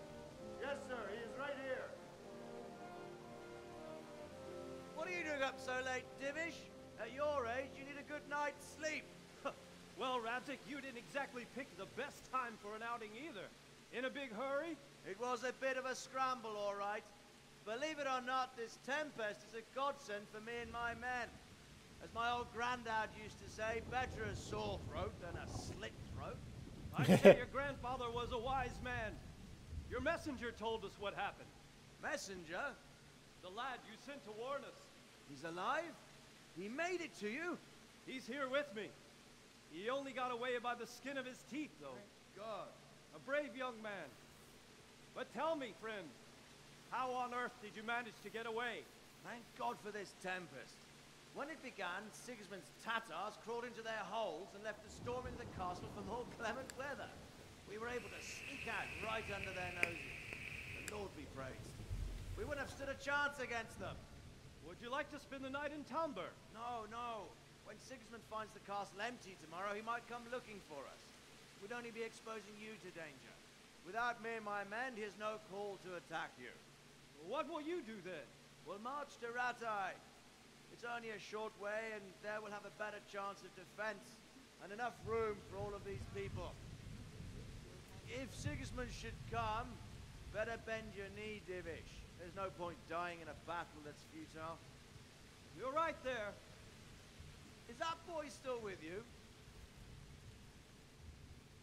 Yes, sir. He is right here. What are you doing up so late, Divish? At your age, you need a good night's sleep. Well, Radzig, you didn't exactly pick the best time for an outing either. In a big hurry? It was a bit of a scramble, all right. Believe it or not, this tempest is a godsend for me and my men. As my old granddad used to say, better a sore throat than a slit throat. I'd say your grandfather was a wise man. Your messenger told us what happened. Messenger? The lad you sent to warn us. He's alive? He made it to you? He's here with me. He only got away by the skin of his teeth, though. Thank God. A brave young man. But tell me, friend, how on earth did you manage to get away? Thank God for this tempest. When it began, Sigismund's Tatars crawled into their holes and left us storming the castle for more clement weather. We were able to sneak out right under their noses. The Lord be praised. We wouldn't have stood a chance against them. Would you like to spend the night in Talmberg? No, no. When Sigismund finds the castle empty tomorrow, he might come looking for us. We'd only be exposing you to danger. Without me and my men, he has no call to attack you. What will you do then? We'll march to Ratai. It's only a short way, and there we'll have a better chance of defense and enough room for all of these people. If Sigismund should come, better bend your knee, Divish. There's no point dying in a battle that's futile. You're right there. Is that boy still with you?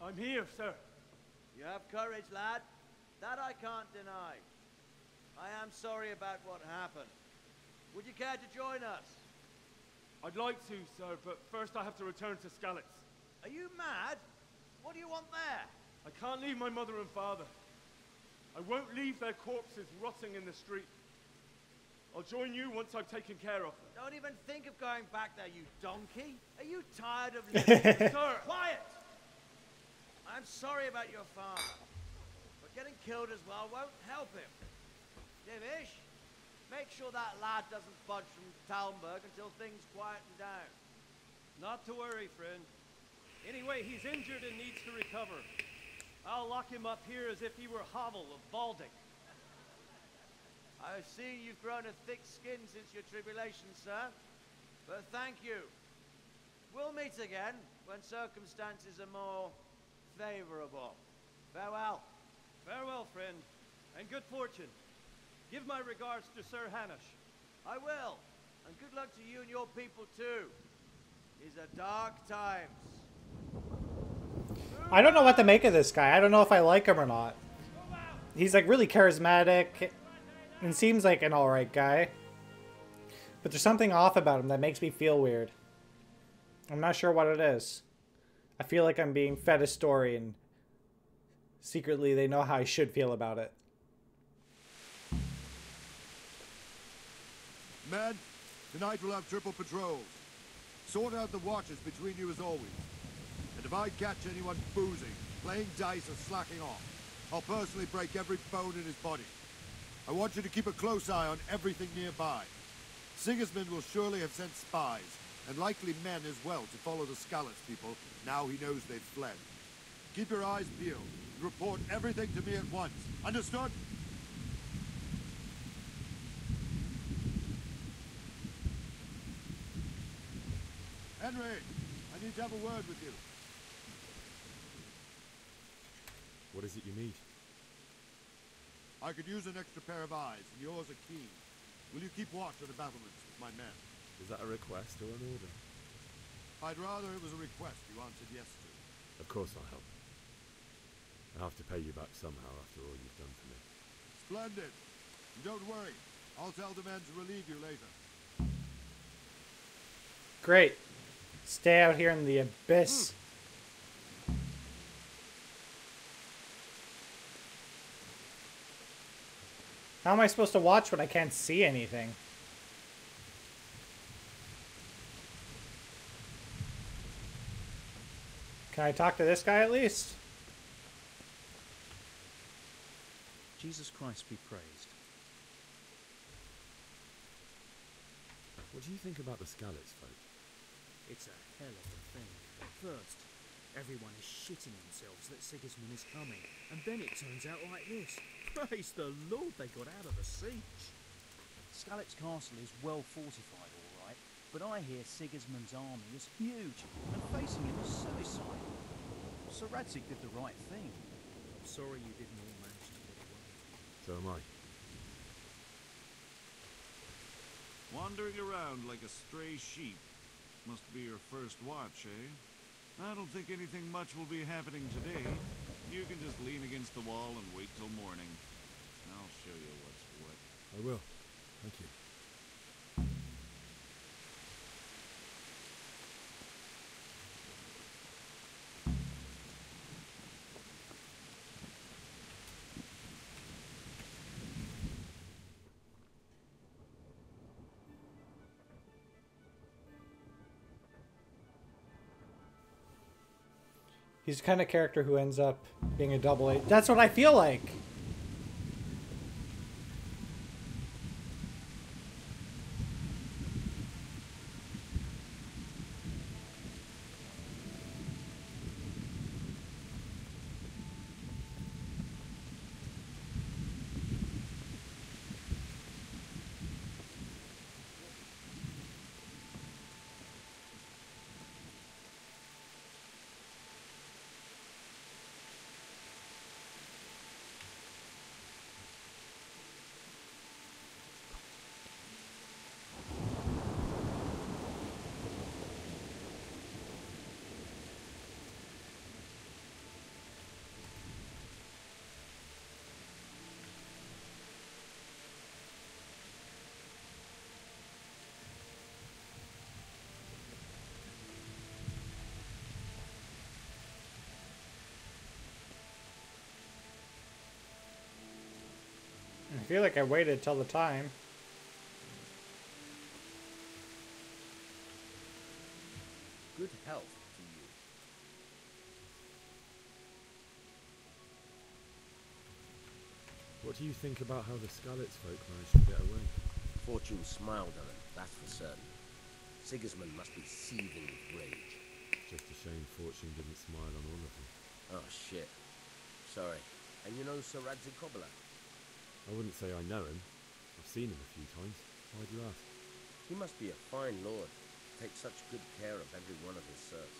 I'm here, sir. You have courage, lad. That I can't deny. I am sorry about what happened. Would you care to join us? I'd like to, sir, but first I have to return to Skalitz. Are you mad? What do you want there? I can't leave my mother and father. I won't leave their corpses rotting in the street. I'll join you once I've taken care of them. Don't even think of going back there, you donkey. Are you tired of living? Sir! Quiet! I'm sorry about your father, but getting killed as well won't help him. Divish, make sure that lad doesn't budge from Talmberg until things quieten down. Not to worry, friend. Anyway, he's injured and needs to recover. I'll lock him up here as if he were Havel of Balding. I've seen you've grown a thick skin since your tribulation, sir. But thank you. We'll meet again when circumstances are more favorable. Farewell. Farewell, friend, and good fortune. Give my regards to Sir Hanush. I will. And good luck to you and your people, too. These are dark times. I don't know what to make of this guy. I don't know if I like him or not. He's like really charismatic and seems like an alright guy. But there's something off about him that makes me feel weird. I'm not sure what it is. I feel like I'm being fed a story and secretly they know how I should feel about it. Men, tonight we'll have triple patrols. Sort out the watches between you as always. And if I catch anyone boozing, playing dice or slacking off, I'll personally break every bone in his body. I want you to keep a close eye on everything nearby. Sigismund will surely have sent spies, and likely men as well, to follow the Skalitz people, now he knows they've fled. Keep your eyes peeled, and report everything to me at once. Understood? Henry, I need to have a word with you. What is it you need? I could use an extra pair of eyes, and yours are keen. Will you keep watch on the battlements with my men? Is that a request or an order? I'd rather it was a request you answered yes to. Of course I'll help. I have to pay you back somehow after all you've done for me. Splendid. And don't worry. I'll tell the men to relieve you later. Great. Stay out here in the abyss. How am I supposed to watch when I can't see anything? Can I talk to this guy at least? Jesus Christ be praised. What do you think about the Skalitz folk? It's a hell of a thing. First, everyone is shitting themselves that Sigismund is coming, and then it turns out like this. Praise the Lord, they got out of the siege. Skalitz Castle is well fortified, all right, but I hear Sigismund's army is huge, and facing him is suicide. Sir Radzig did the right thing. I'm sorry you didn't all manage to get away. So am I. Wandering around like a stray sheep. Must be your first watch, eh? I don't think anything much will be happening today. You can just lean against the wall and wait till morning. I'll show you what's what. I will. Thank you. He's the kind of character who ends up being a double agent. That's what I feel like. I feel like I waited till the time. Good health to you. What do you think about how the Skalitz folk managed to get away? Fortune smiled on him, that's for certain. Sigismund must be seething with rage. Just a shame Fortune didn't smile on all of them. Oh, shit. Sorry. And you know Sir Radzig Kobyla? I wouldn't say I know him. I've seen him a few times. Why'd you ask? He must be a fine lord. Takes such good care of every one of his serfs.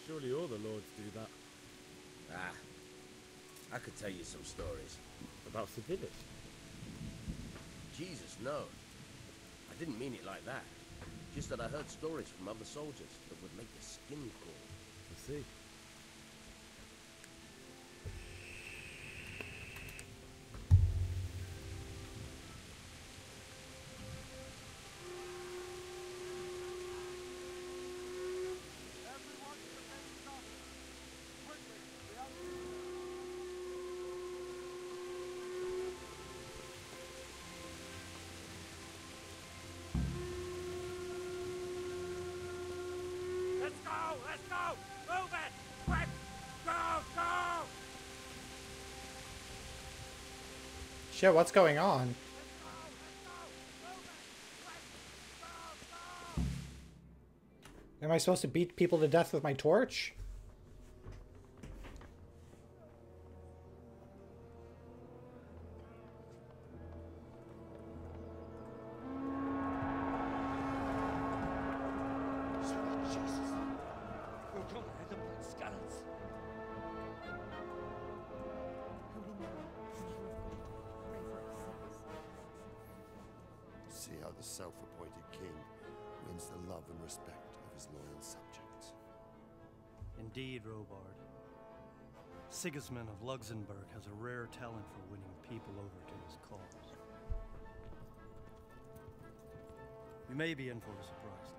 Surely all the lords do that. Ah. I could tell you some stories. About the village? Jesus, no. I didn't mean it like that. Just that I heard stories from other soldiers that would make your skin crawl. I see. Let's go! Move it! Quick! Go! Go! Shit, what's going on? Am I supposed to beat people to death with my torch? See how the self-appointed king wins the love and respect of his loyal subjects. Indeed, Robard. Sigismund of Luxembourg has a rare talent for winning people over to his cause. We may be in for a surprise.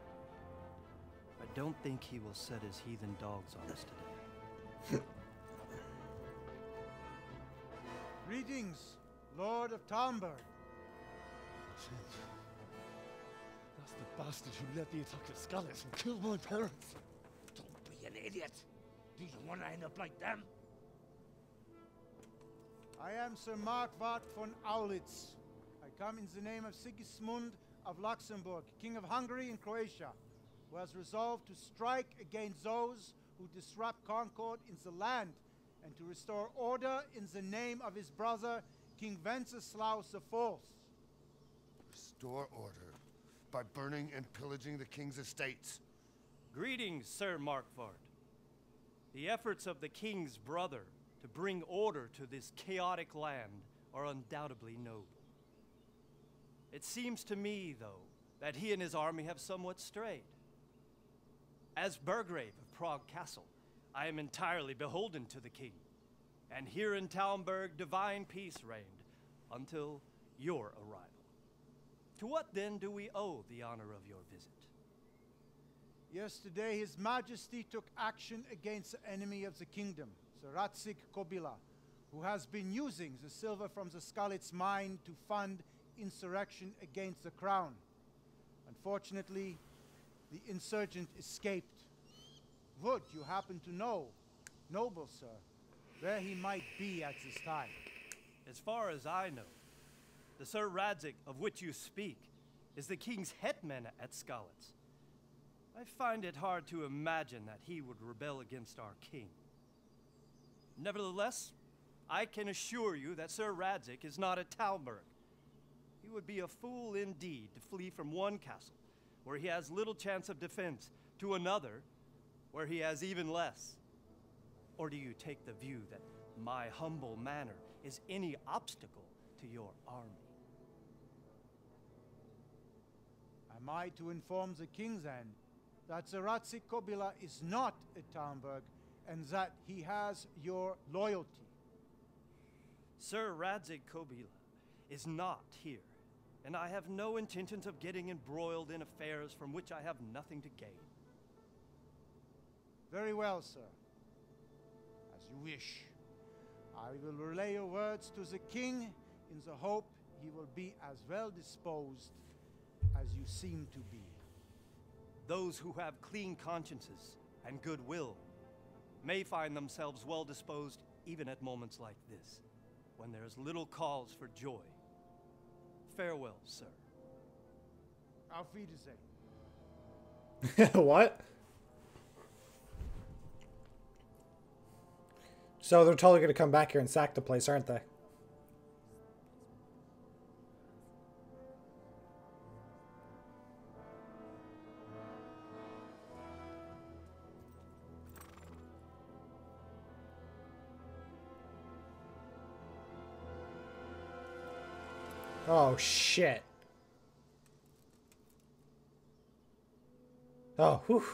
I don't think he will set his heathen dogs on us today. Greetings, Lord of Talmberg. That's the bastard who led the attack at Skalitz and killed my parents. Don't be an idiot. Do you want to end up like them? I am Sir Markwart von Aulitz. I come in the name of Sigismund of Luxembourg, King of Hungary and Croatia, who has resolved to strike against those who disrupt concord in the land and to restore order in the name of his brother, King Wenceslaus IV. Restore order by burning and pillaging the king's estates. Greetings, Sir Markwart. The efforts of the king's brother to bring order to this chaotic land are undoubtedly noble. It seems to me, though, that he and his army have somewhat strayed. As Burgrave of Prague Castle, I am entirely beholden to the king, and here in Talmberg divine peace reigned until your arrival. To what then do we owe the honor of your visit? Yesterday, His Majesty took action against the enemy of the kingdom, Sir Radzig Kobyla, who has been using the silver from the Skalitz mine to fund insurrection against the crown. Unfortunately, the insurgent escaped. Would you happen to know noble, sir, where he might be at this time. As far as I know, the Sir Radzig of which you speak is the king's hetman at Skalitz. I find it hard to imagine that he would rebel against our king. Nevertheless, I can assure you that Sir Radzig is not at Talmberg. He would be a fool indeed to flee from one castle, where he has little chance of defense, to another, where he has even less. Or do you take the view that my humble manner is any obstacle to your army? Am I to inform the king then that Sir Radzig Kobyla is not at Talmberg and that he has your loyalty? Sir Radzig Kobyla is not here, and I have no intentions of getting embroiled in affairs from which I have nothing to gain. Very well, sir. As you wish. I will relay your words to the king in the hope he will be as well disposed as you seem to be. Those who have clean consciences and goodwill may find themselves well disposed even at moments like this, when there is little cause for joy. Farewell, sir. Auf Wiedersehen. What? So they're totally going to come back here and sack the place, aren't they? Oh, shit. Oh, whew.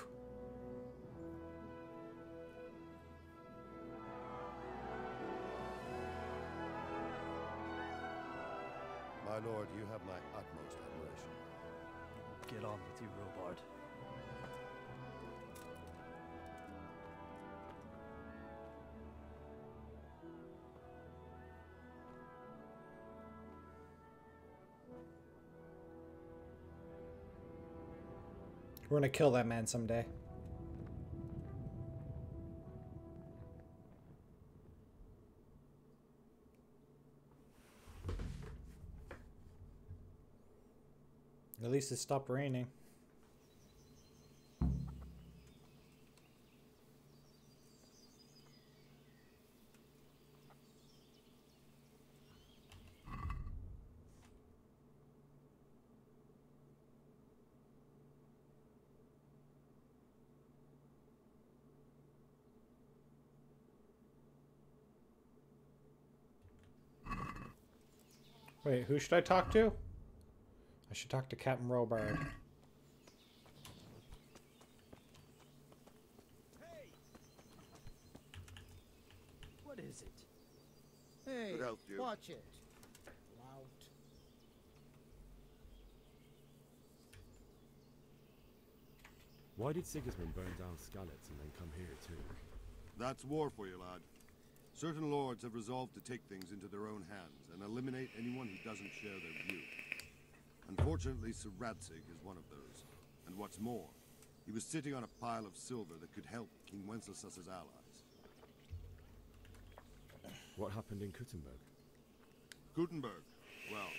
My lord, you have my utmost admiration. Get on with you, Robard. We're gonna kill that man someday. At least it stopped raining. Wait, who should I talk to? I should talk to Captain Robard. What is it? Hey, Good health, you. watch it. Lout. Why did Sigismund burn down Skalitz and then come here too? That's war for you, lad. Certain lords have resolved to take things into their own hands and eliminate anyone who doesn't share their view. Unfortunately, Sir Radzig is one of those. And what's more, he was sitting on a pile of silver that could help King Wenceslas's allies. What happened in Kuttenberg? Gutenberg. Well,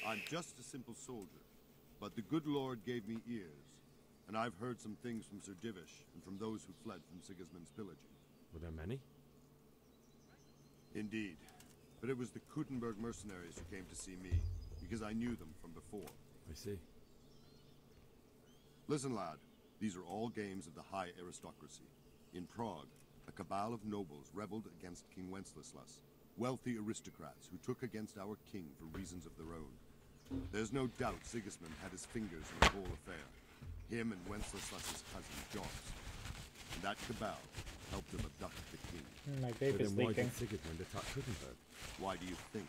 I'm just a simple soldier, but the good Lord gave me ears, and I've heard some things from Sir Divish and from those who fled from Sigismund's pillaging. Were there many? Indeed, but it was the Kuttenberg mercenaries who came to see me, because I knew them from before. I see. Listen, lad, these are all games of the high aristocracy. In Prague, a cabal of nobles rebelled against King Wenceslas, wealthy aristocrats who took against our king for reasons of their own. There's no doubt Sigismund had his fingers in the whole affair. Him and Wenceslas's cousin, Jos. And that cabal helped him abduct the king. My vape is why leaking. did Sigismund attack Kuttenberg? Why do you think?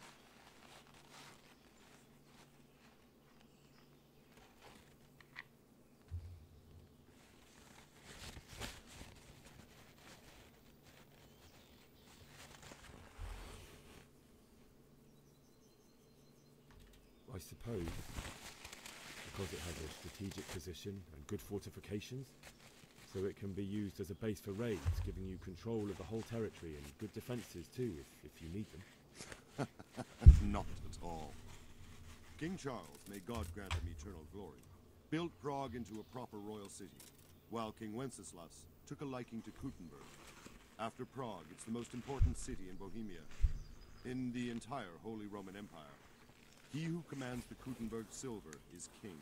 I suppose because it has a strategic position and good fortifications. so it can be used as a base for raids, giving you control of the whole territory and good defences too, if you need them. Not at all. King Charles, may God grant him eternal glory, built Prague into a proper royal city, while King Wenceslas took a liking to Kuttenberg. After Prague, it's the most important city in Bohemia, in the entire Holy Roman Empire. He who commands the Kuttenberg silver is king.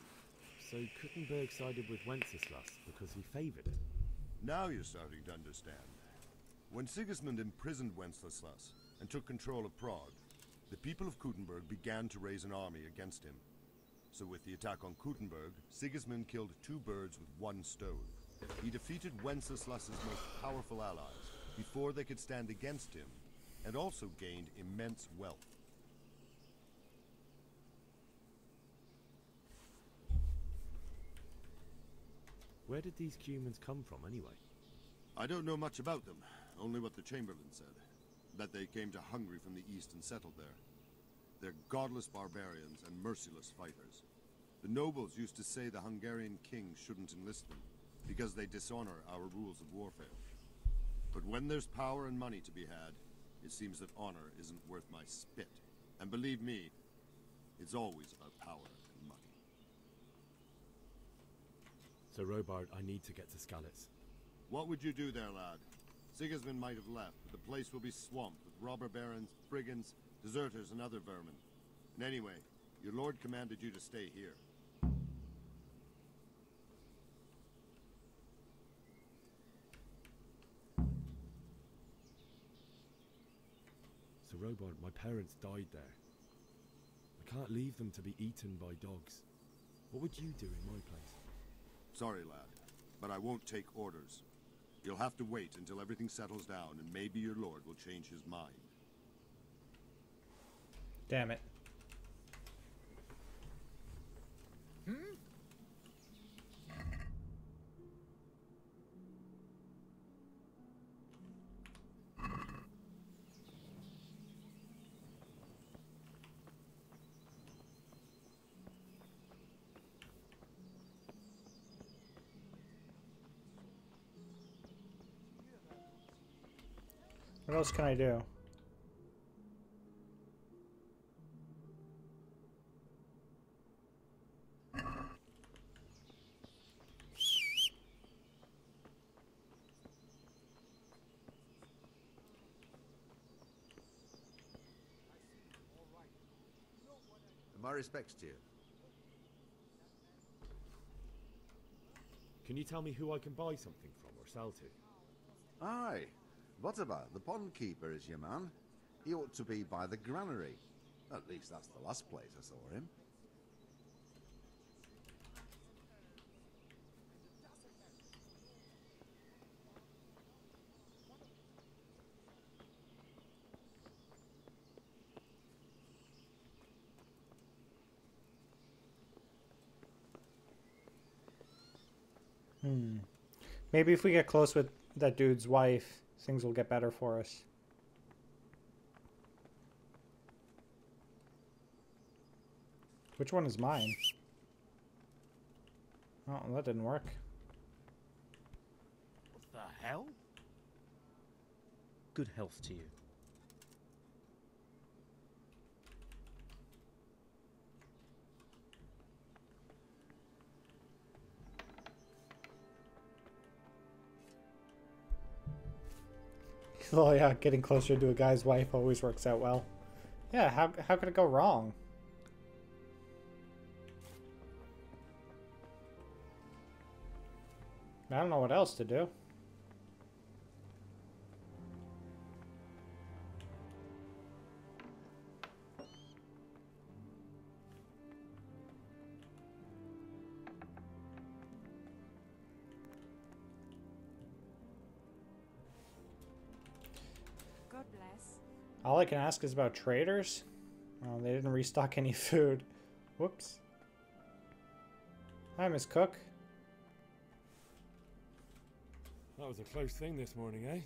So Kuttenberg sided with Wenceslas because he favoured it? Now you're starting to understand. When Sigismund imprisoned Wenceslas and took control of Prague, the people of Kuttenberg began to raise an army against him. So with the attack on Kuttenberg, Sigismund killed 2 birds with 1 stone. He defeated Wenceslas's most powerful allies before they could stand against him, and also gained immense wealth. Where did these humans come from, anyway? I don't know much about them, only what the Chamberlain said. That they came to Hungary from the east and settled there. They're godless barbarians and merciless fighters. The nobles used to say the Hungarian king shouldn't enlist them, because they dishonor our rules of warfare. But when there's power and money to be had, it seems that honor isn't worth my spit. And believe me, it's always about power and money. So Robard, I need to get to Skalitz. What would you do there, lad? Sigismund might have left, but the place will be swamped with robber barons, brigands, deserters, and other vermin. And anyway, your lord commanded you to stay here. So Robard, my parents died there. I can't leave them to be eaten by dogs. What would you do in my place? Sorry, lad, but I won't take orders. You'll have to wait until everything settles down, and maybe your lord will change his mind. Damn it. What else can I do? My respects to you. Can you tell me who I can buy something from or sell to? Aye. What about the pond keeper is your man? He ought to be by the granary. At least that's the last place I saw him. Maybe if we get close with that dude's wife, things will get better for us. Which one is mine? Oh, that didn't work. What the hell? Good health to you. Oh yeah, getting closer to a guy's wife always works out well. Yeah, how could it go wrong? I don't know what else to do. God bless. All I can ask is about traders. Oh, they didn't restock any food. Whoops. Hi, Miss Cook. That was a close thing this morning, eh?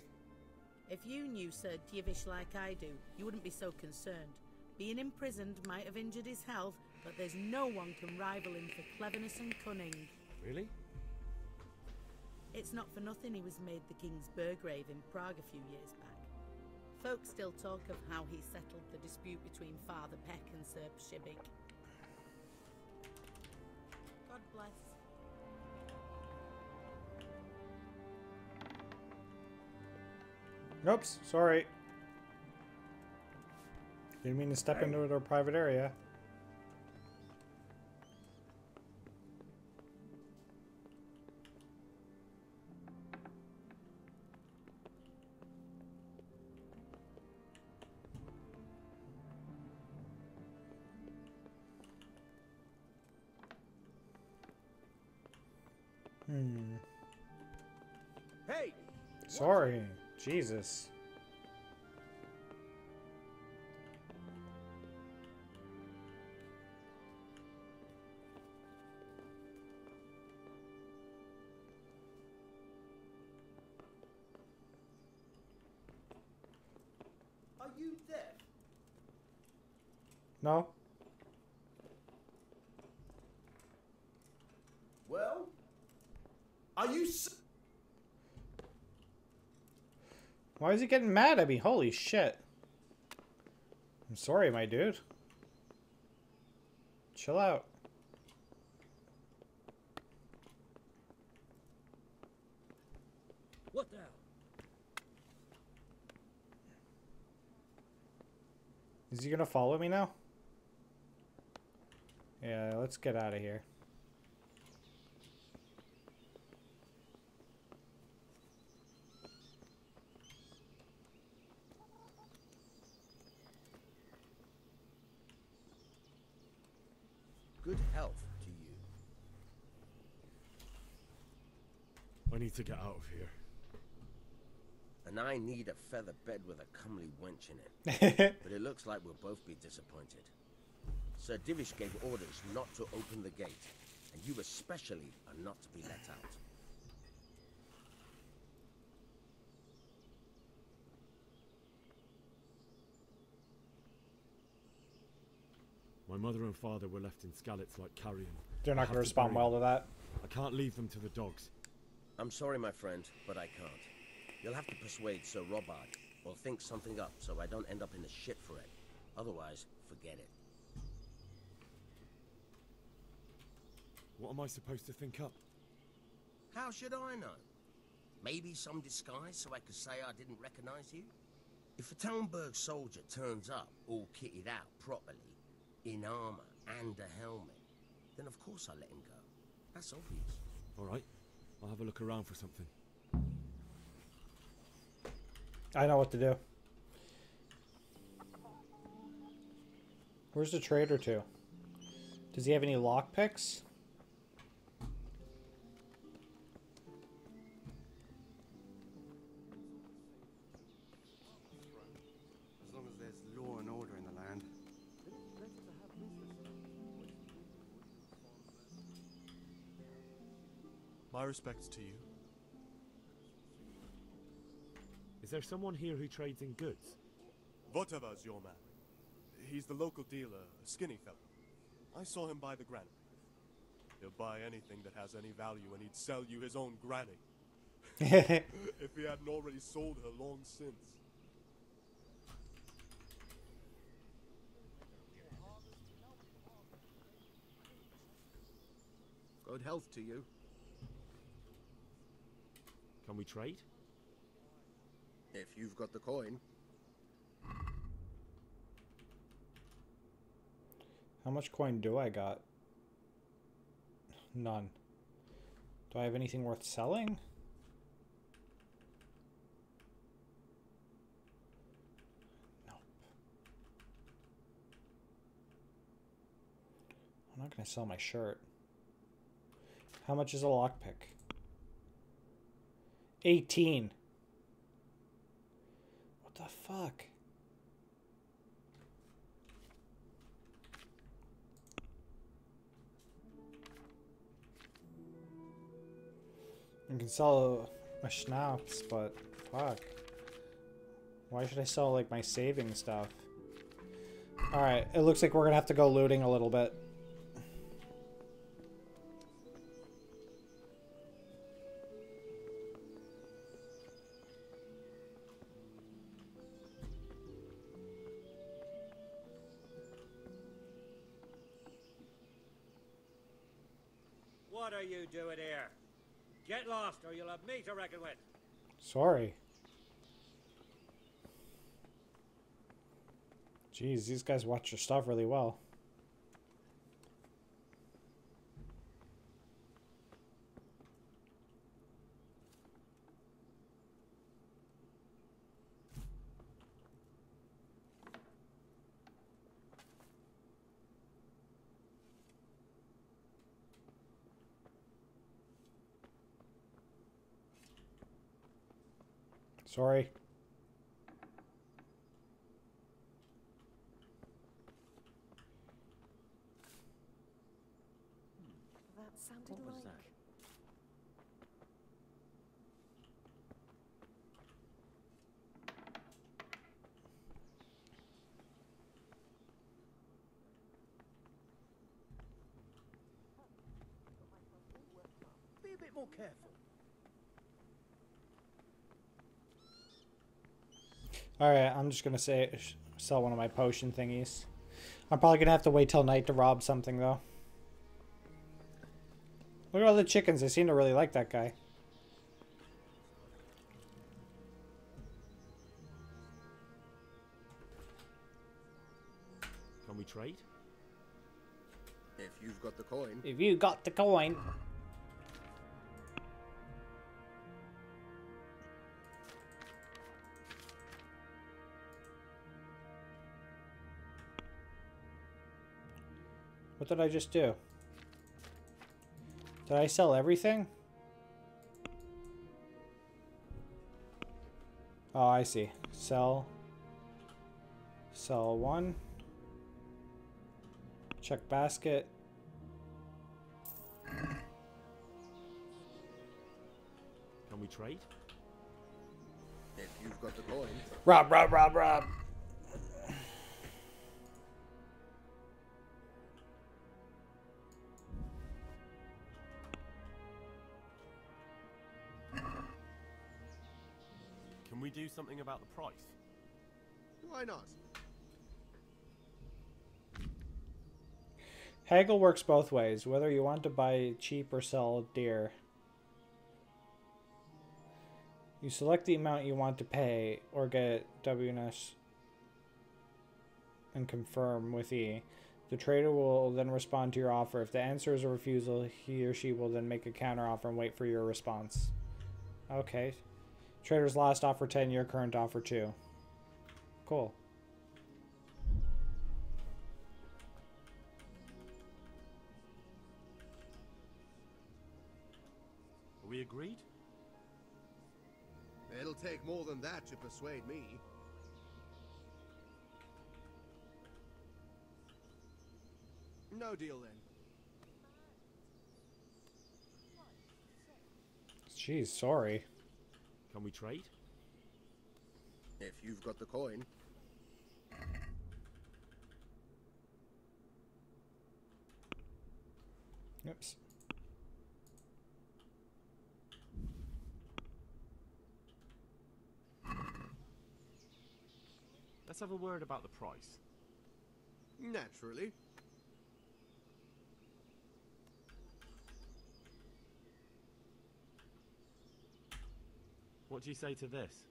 If you knew Sir Dievish like I do, you wouldn't be so concerned. Being imprisoned might have injured his health, but there's no one can rival him for cleverness and cunning. Really? It's not for nothing he was made the King's Burgrave in Prague a few years back. Folk still talk of how he settled the dispute between Father Peck and Sir Shibik. God bless. Oops, sorry. Didn't mean to step into their private area. Hey! Sorry. Jesus. Are you deaf? No? Well? Are you Why is he getting mad at me? Holy shit. I'm sorry, my dude. Chill out. What the hell? Is he gonna follow me now? Yeah, let's get out of here. Good health to you. I need to get out of here. And I need a feather bed with a comely wench in it. But it looks like we'll both be disappointed. Sir Divish gave orders not to open the gate, and you especially are not to be let out. My mother and father were left in Skalitz like carrion. They're not I going to have respond bury well them. to that. I can't leave them to the dogs. I'm sorry, my friend, but I can't. You'll have to persuade Sir Robard, or think something up so I don't end up in the shit for it. Otherwise, forget it. What am I supposed to think up? How should I know? Maybe some disguise so I could say I didn't recognize you? If a Talmberg soldier turns up all kitted out properly, in armor and a helmet, then of course I let him go. That's obvious. All right, I'll have a look around for something. I know what to do. Where's the trader to? Does he have any lockpicks? As long as there's law and order in the land. My respects to you. Is there someone here who trades in goods? Voteva's your man. He's the local dealer, a skinny fellow. I saw him by the granary. He'll buy anything that has any value, and he'd sell you his own granny. If he hadn't already sold her long since. Good health to you. Can we trade? If you've got the coin. How much coin do I got? None. Do I have anything worth selling? Nope. I'm not going to sell my shirt. How much is a lockpick? 18. What the fuck? I can sell a schnapps, but fuck. Why should I sell like my saving stuff? Alright, it looks like we're gonna have to go looting a little bit. What are you doing here? Get lost or you'll have me to reckon with. Sorry. Jeez, these guys watch their stuff really well. Sorry. That sounded What was like... that? Be a bit more careful. Alright, I'm just gonna sell one of my potion thingies. I'm probably gonna have to wait till night to rob something though. Look at all the chickens, they seem to really like that guy. Can we trade? If you've got the coin. If you got the coin. What did I just do? Did I sell everything? Oh, I see. Sell one. Check basket. Can we trade? If you've got the coin. Rob. Can we do something about the price? Why not? Haggle works both ways, whether you want to buy cheap or sell dear. You select the amount you want to pay or get WNS and confirm with E. The trader will then respond to your offer. If the answer is a refusal, he or she will then make a counter offer and wait for your response. Okay. Trader's last offer 10, your current offer 2. Cool. Are we agreed? It'll take more than that to persuade me. No deal then. Jeez, sorry. Can we trade? If you've got the coin. Oops. Let's have a word about the price. Naturally. What do you say to this?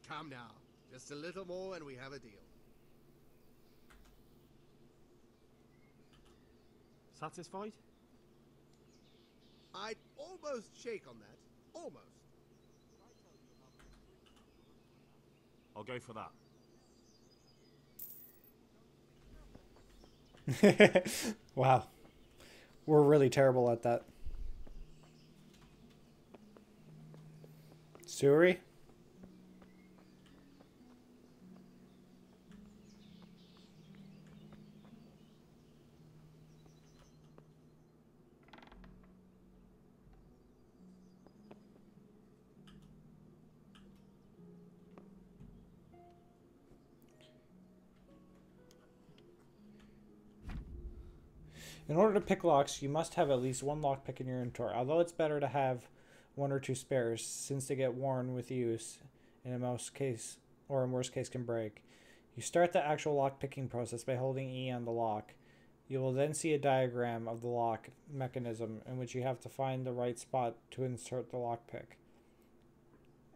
Come now. Just a little more and we have a deal. Satisfied? I'd almost shake on that. Almost. I'll go for that. Wow. We're really terrible at that. Suri? In order to pick locks, you must have at least one lockpick in your inventory, although it's better to have one or two spares, since they get worn with use, and in most case, or in worst case, can break. You start the actual lock picking process by holding E on the lock. You will then see a diagram of the lock mechanism in which you have to find the right spot to insert the lockpick.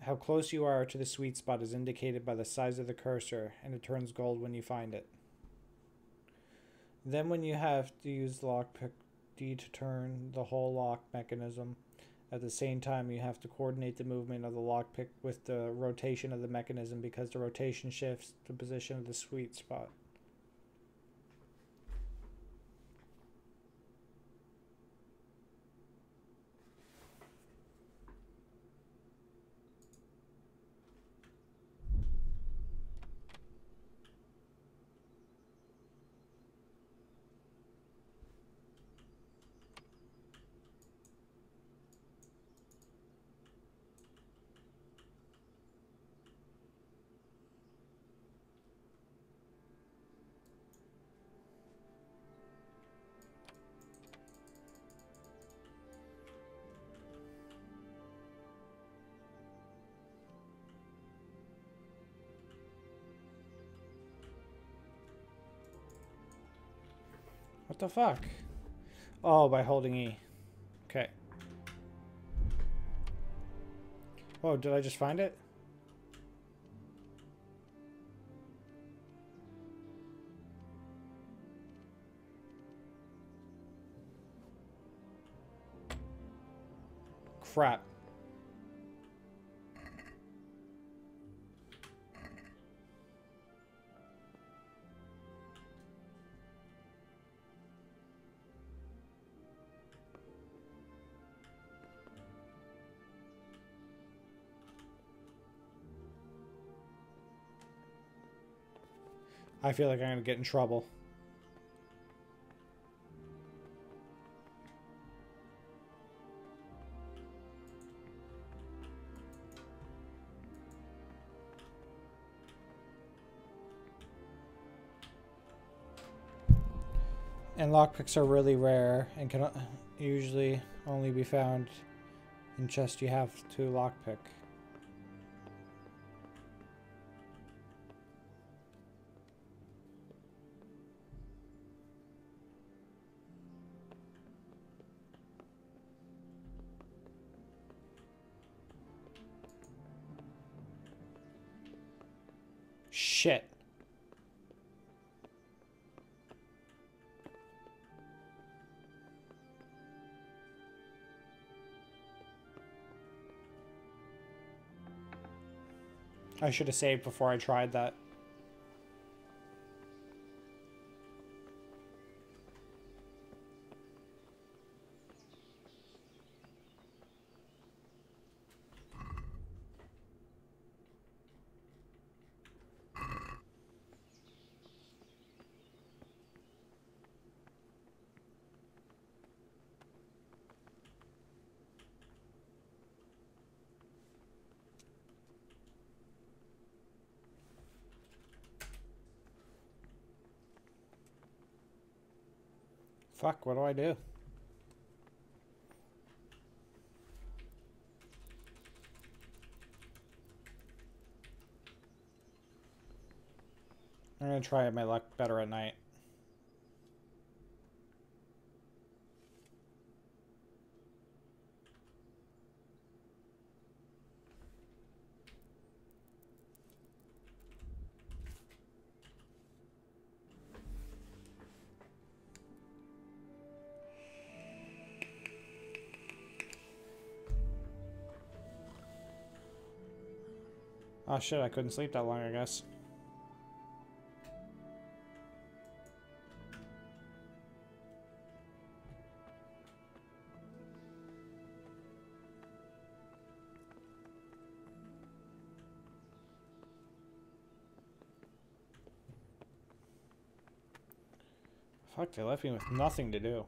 How close you are to the sweet spot is indicated by the size of the cursor, and it turns gold when you find it. Then when you have to use the lockpick D to turn the whole lock mechanism, at the same time you have to coordinate the movement of the lockpick with the rotation of the mechanism because the rotation shifts the position of the sweet spot. What the fuck? Oh, by holding E. Okay. Oh, did I just find it? Crap. I feel like I'm gonna get in trouble. And lockpicks are really rare and can usually only be found in chests you have to lockpick. Shit. I should have saved before I tried that. Fuck, what do I do? I'm gonna try my luck better at night. Oh shit, I couldn't sleep that long, I guess. Fuck, they left me with nothing to do.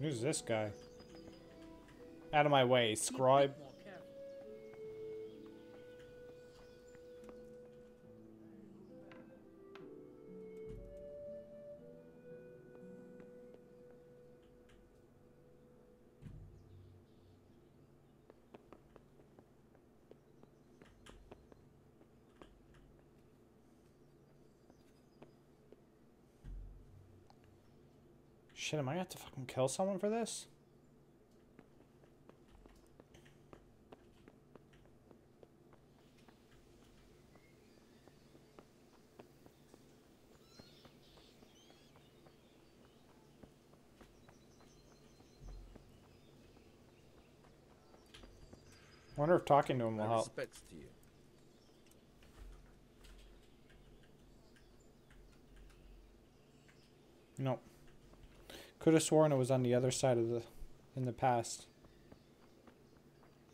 Who's this guy? Out of my way, scribe. Shit, am I gonna have to fucking kill someone for this? I wonder if talking to him will help. Respects to you. Nope. Could have sworn it was on the other side of the... in the past.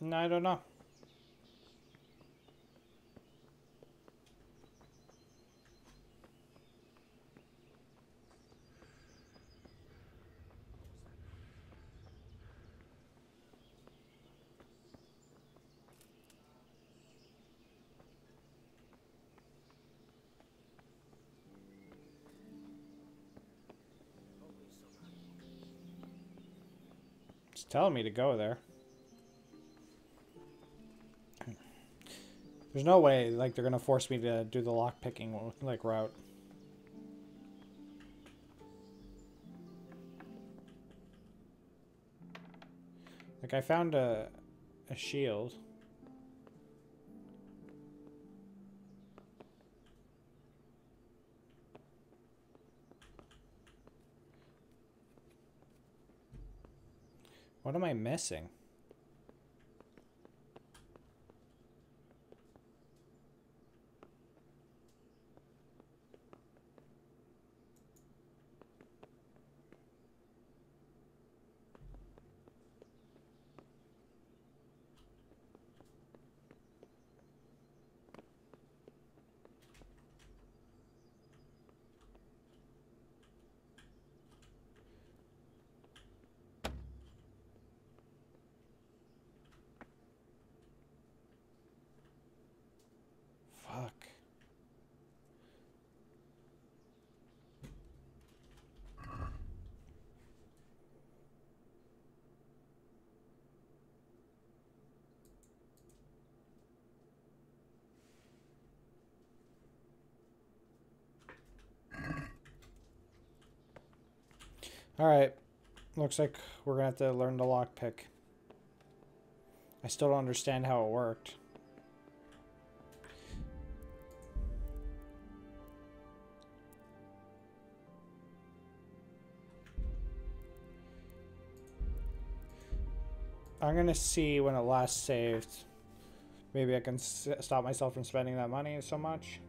No, I don't know. It's telling me to go there. There's no way, like, they're gonna force me to do the lockpicking, like, route. Like, I found a shield. What am I missing? Fuck. Alright. Looks like we're gonna have to learn the lockpick. I still don't understand how it worked. I'm gonna see when it last saved. Maybe I can stop myself from spending that money so much.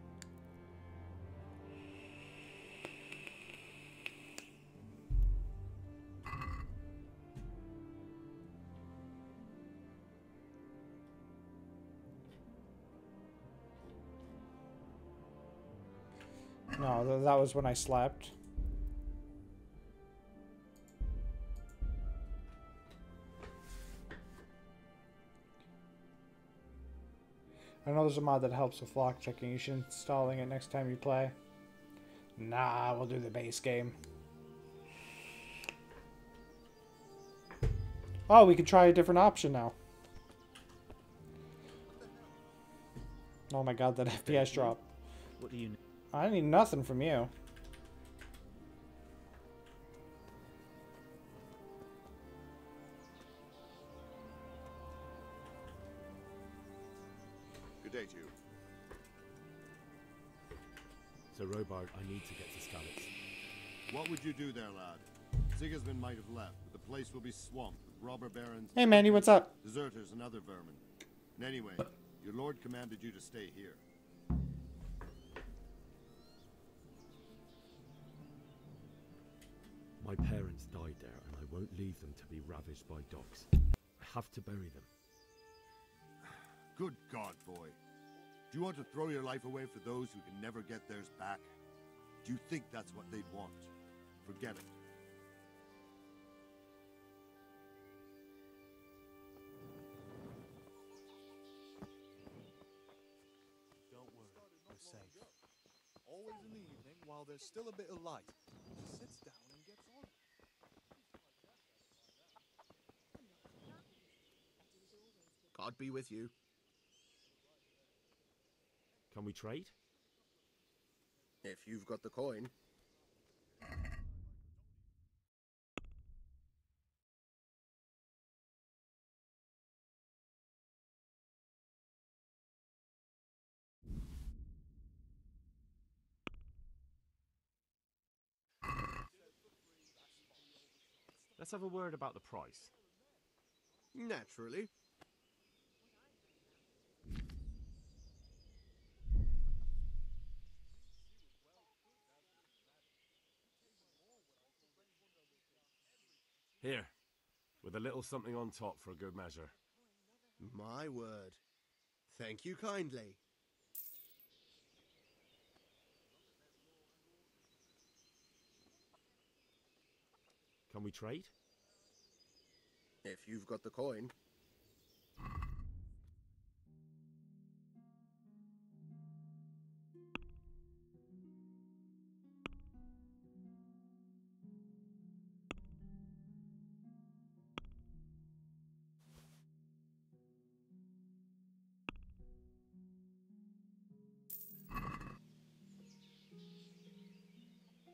No, that was when I slept. I know there's a mod that helps with lock checking. You should installing it next time you play. Nah, we'll do the base game. Oh, we could try a different option now. Oh my god, that FPS drop. What do you need? I need nothing from you. Good day to you. Sir Robard, I need to get to Skalitz. What would you do there, lad? Sigismund might have left, but the place will be swamped with robber barons... Hey Mandy, what's up? ...deserters and other vermin. Anyway, your lord commanded you to stay here. My parents died there, and I won't leave them to be ravaged by dogs. I have to bury them. Good God, boy. Do you want to throw your life away for those who can never get theirs back? Do you think that's what they'd want? Forget it. Don't worry, we're safe. Always in the evening, while there's still a bit of light, he sits down and gets on. God be with you. Can we trade? If you've got the coin. Let's have a word about the price. Naturally. Here, with a little something on top for a good measure. My word. Thank you kindly. Can we trade? If you've got the coin.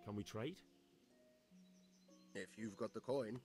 Can we trade? If you've got the coin.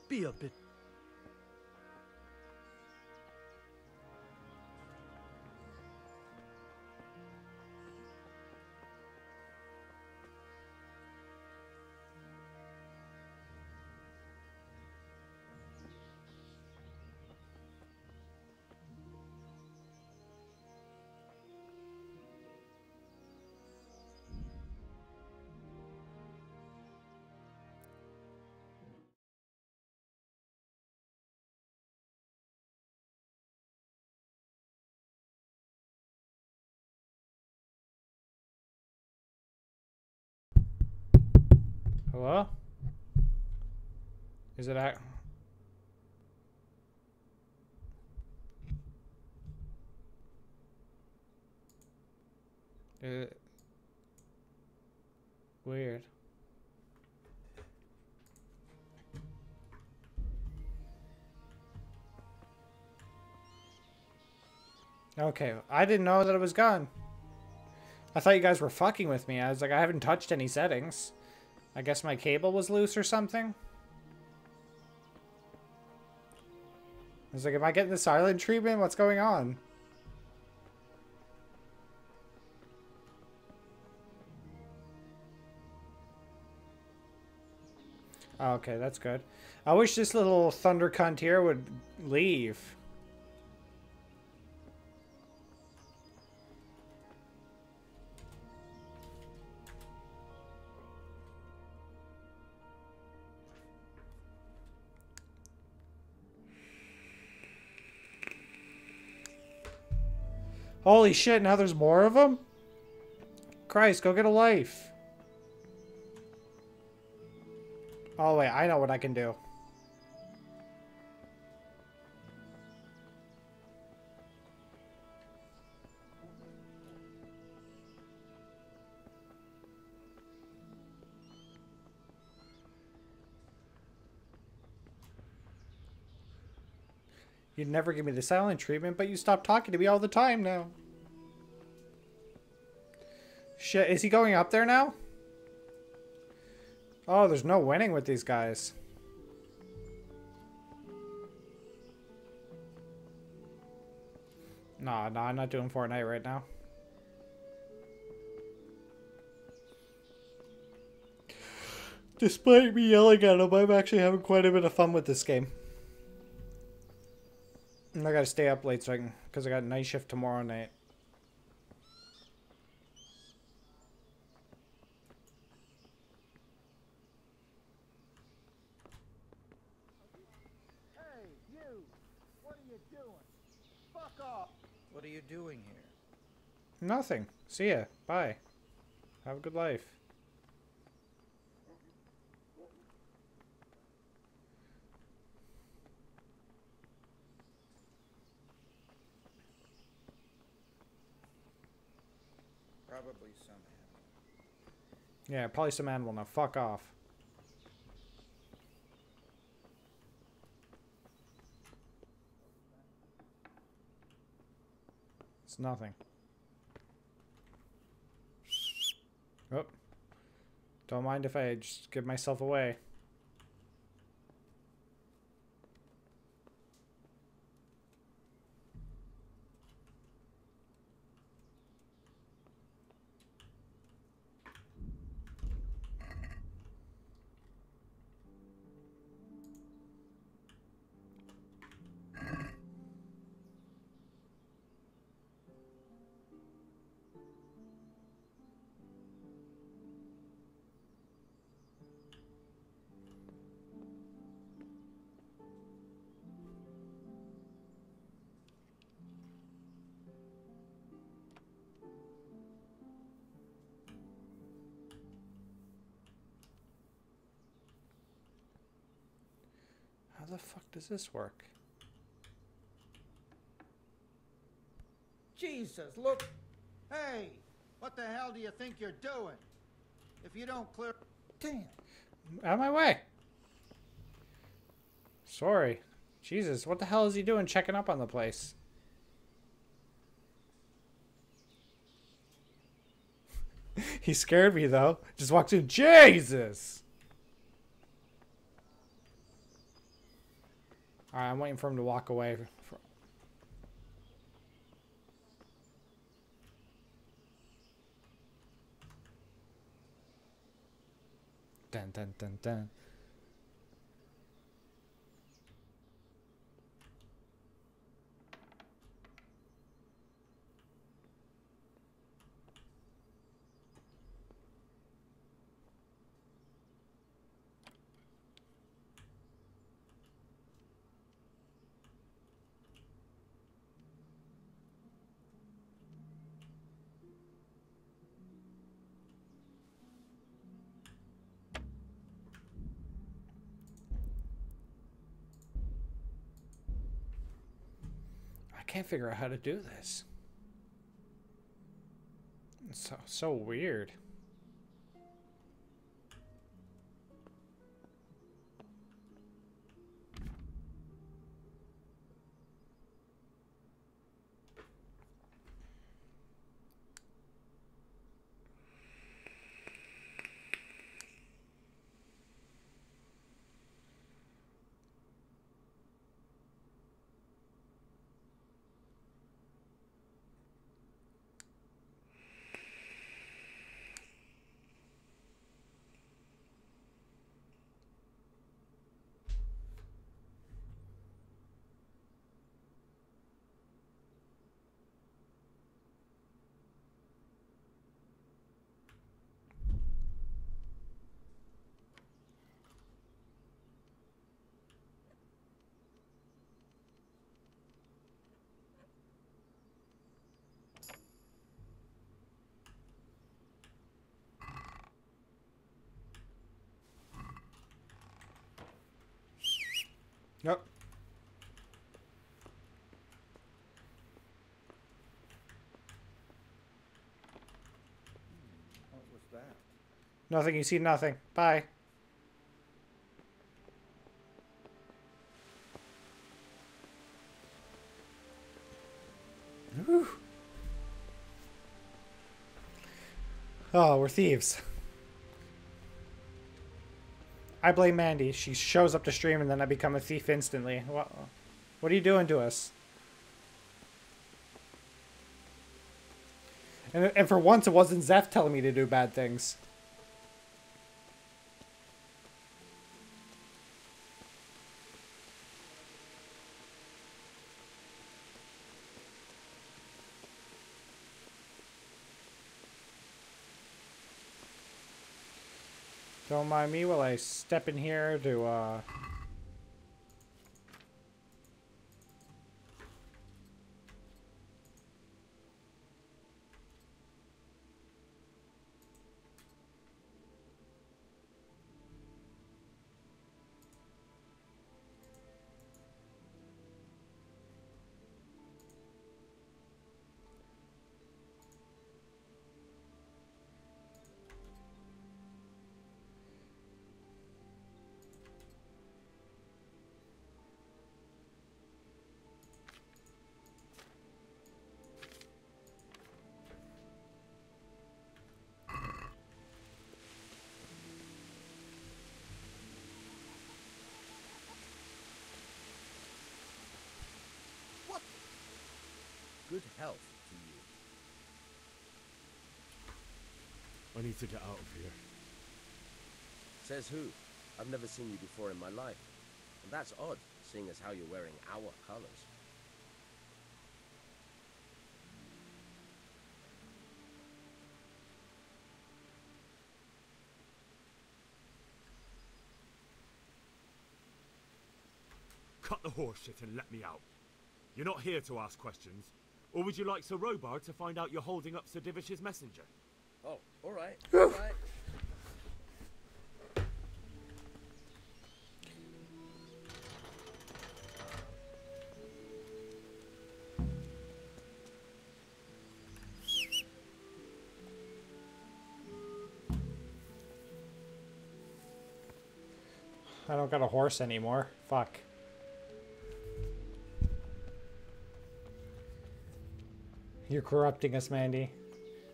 Be a bit. Hello? Is it at... Weird. Okay, I didn't know that it was gone. I thought you guys were fucking with me. I was like, I haven't touched any settings. I guess my cable was loose or something. I was like, am I getting the silent treatment? What's going on? Oh, okay, that's good. I wish this little thunder cunt here would leave. Holy shit, now there's more of them? Christ, go get a life. Oh, wait, I know what I can do. You'd never give me the silent treatment, but you stop talking to me all the time now. Shit, is he going up there now? Oh, there's no winning with these guys. Nah, I'm not doing Fortnite right now. Despite me yelling at him, I'm actually having quite a bit of fun with this game. And I gotta stay up late so I can, because I got a night shift tomorrow night. Hey, you! What are you doing? Fuck off! What are you doing here? Nothing. See ya. Bye. Have a good life. Probably some animal. Yeah, probably some animal. Now fuck off. It's nothing. Oh. Don't mind if I just give myself away. How the fuck does this work? Jesus, look! Hey! What the hell do you think you're doing? If you don't clear... Damn! Out of my way! Sorry. Jesus, what the hell is he doing checking up on the place? He scared me though. Just walked in. Jesus! Alright, I'm waiting for him to walk away. Dun dun dun dun. I can't figure out how to do this. It's so weird. Yep. What was that? Nothing. You see nothing. Bye. Oh, we're thieves. I blame Mandy. She shows up to stream and then I become a thief instantly. What are you doing to us? And for once, it wasn't Zeph telling me to do bad things. Don't mind me while I step in here to, Good health to you. I need to get out of here. Says who? I've never seen you before in my life. And that's odd, seeing as how you're wearing our colors. Cut the horse shit and let me out. You're not here to ask questions. Or would you like Sir Robard to find out you're holding up Sir Divish's messenger? Oh, alright, alright. I don't got a horse anymore. Fuck. You're corrupting us, Mandy.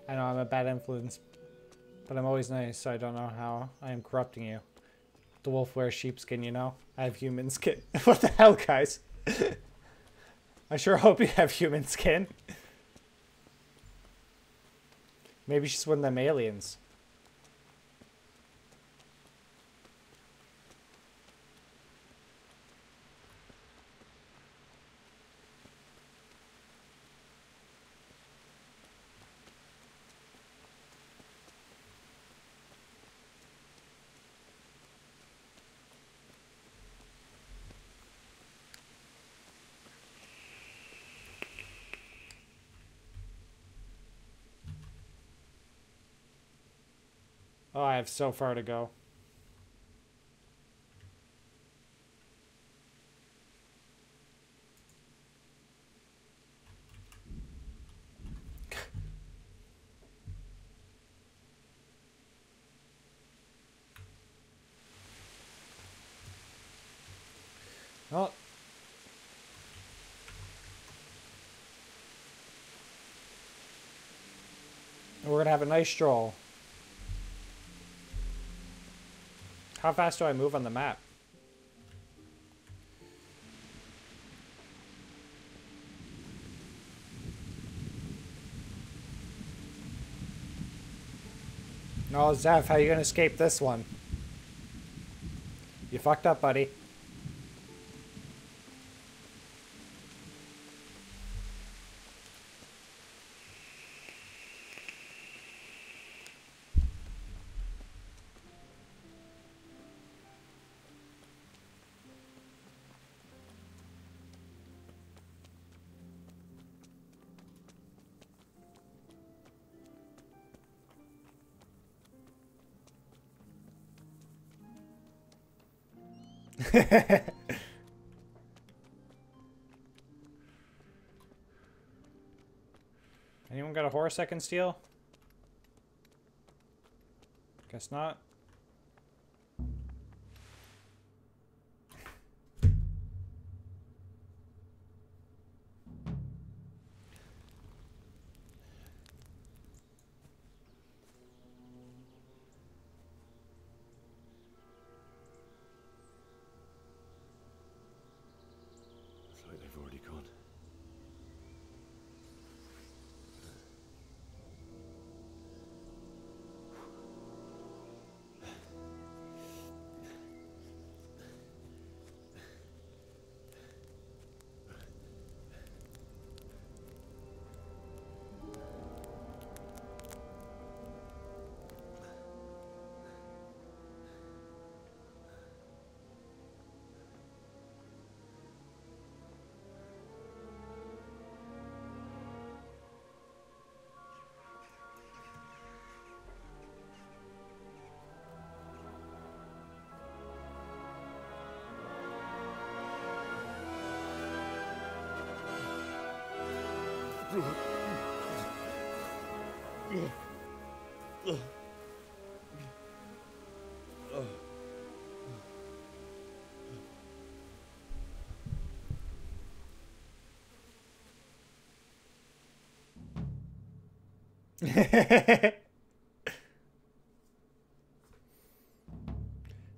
I know I'm a bad influence, but I'm always nice, so I don't know how I am corrupting you. The wolf wears sheepskin, you know? I have human skin. What the hell, guys? I sure hope you have human skin. Maybe she's one of them aliens. Oh, I have so far to go. Oh. We're gonna have a nice stroll. How fast do I move on the map? No, Zeph, how you gonna escape this one? You fucked up, buddy. Anyone got a horse I can steal? Guess not.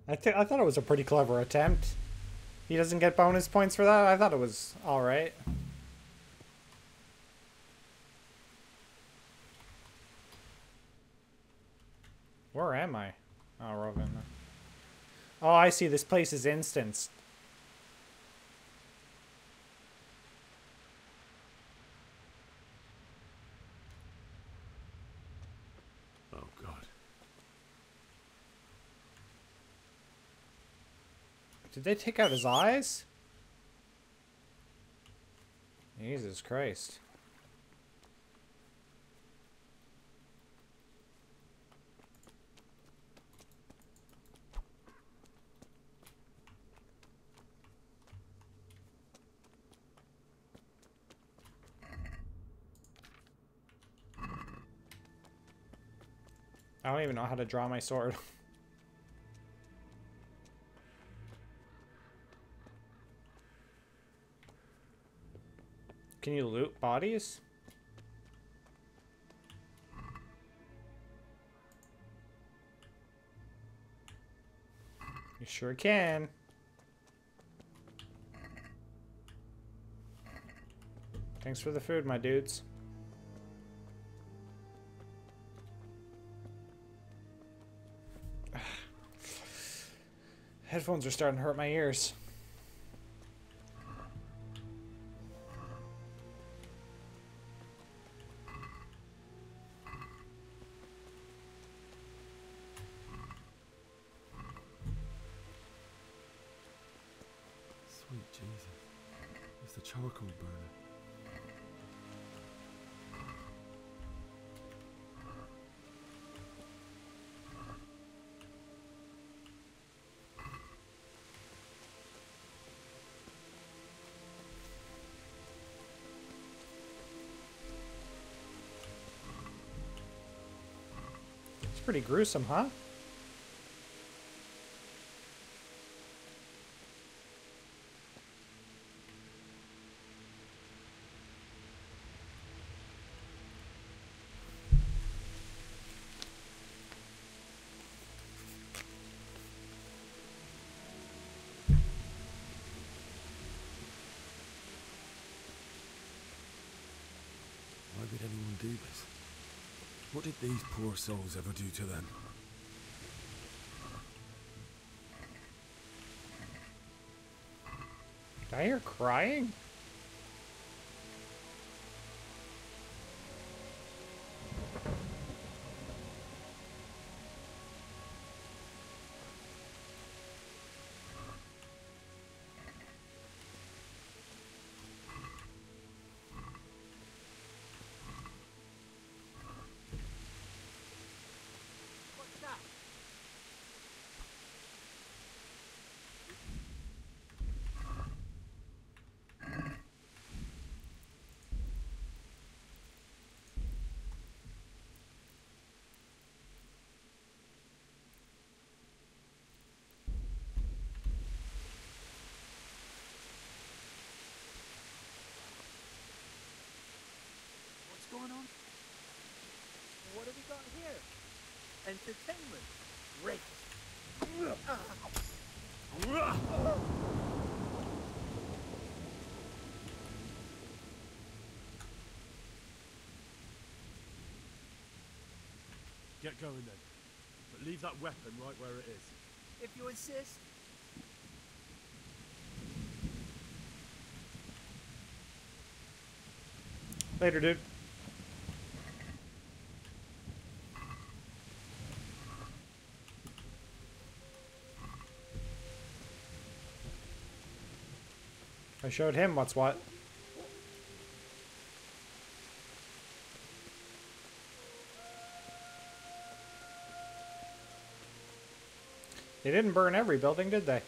I thought it was a pretty clever attempt. He doesn't get bonus points for that? I thought it was alright. Where am I? Oh, Robin. Oh, I see. This place is instanced. Oh, God. Did they take out his eyes? Jesus Christ. I don't even know how to draw my sword. Can you loot bodies? You sure can. Thanks for the food, my dudes. Headphones are starting to hurt my ears. Sweet Jesus. It's the charcoal burner. It's pretty gruesome, huh? Why would anyone do this? What did these poor souls ever do to them? Did I hear crying? What's that? What's going on? What have we got here? Entertainment. Great. Get going then. But leave that weapon right where it is. If you insist. Later, dude. I showed him what's what. They didn't burn every building, did they?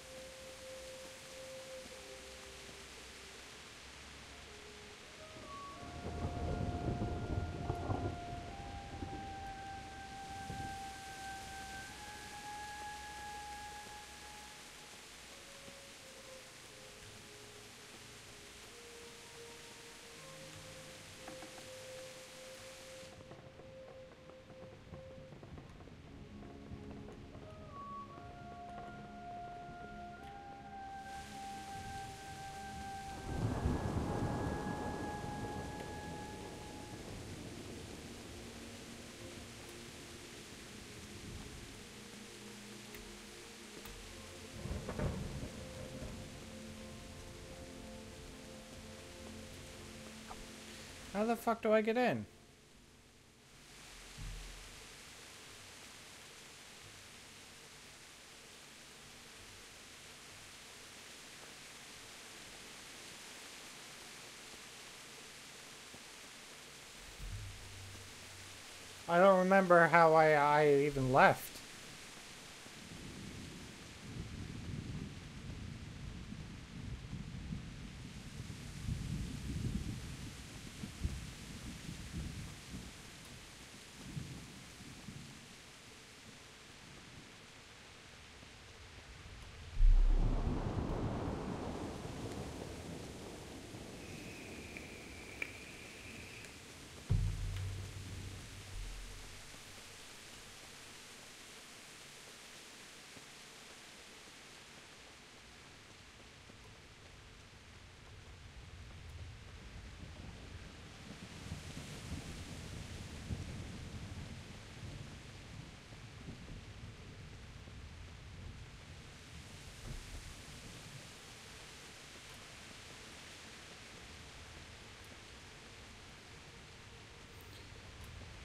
How the fuck do I get in? I don't remember how I even left.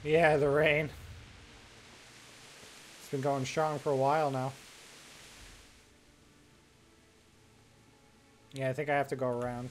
Yeah, the rain. It's been going strong for a while now. Yeah, I think I have to go around.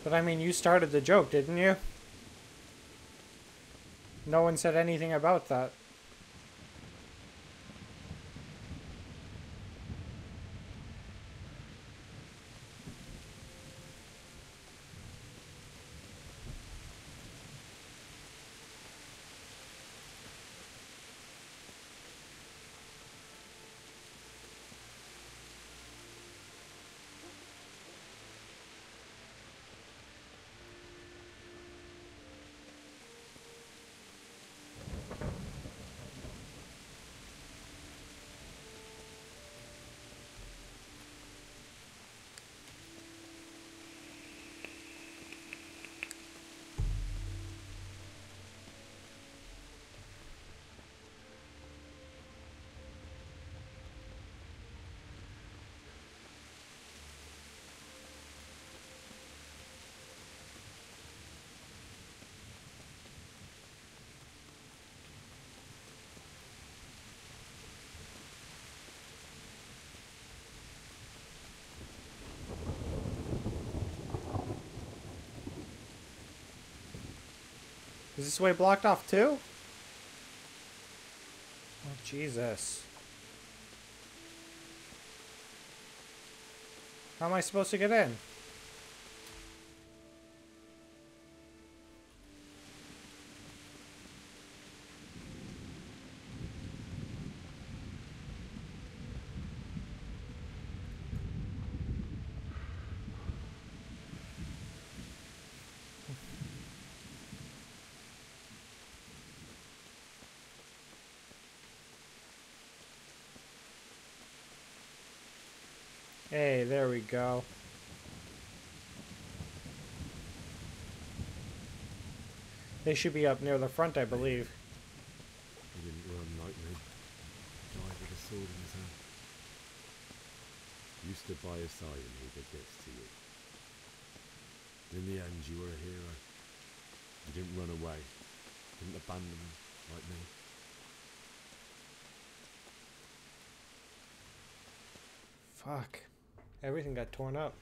But I mean, you started the joke, didn't you? No one said anything about that. Is this way blocked off too? Oh, Jesus. How am I supposed to get in? Hey, there we go. They should be up near the front, I believe. He didn't run like me. Died with a sword in his hand. You stood by his side and he did this to you. In the end, you were a hero. You didn't run away. Didn't abandon him like me. Fuck. Everything got torn up.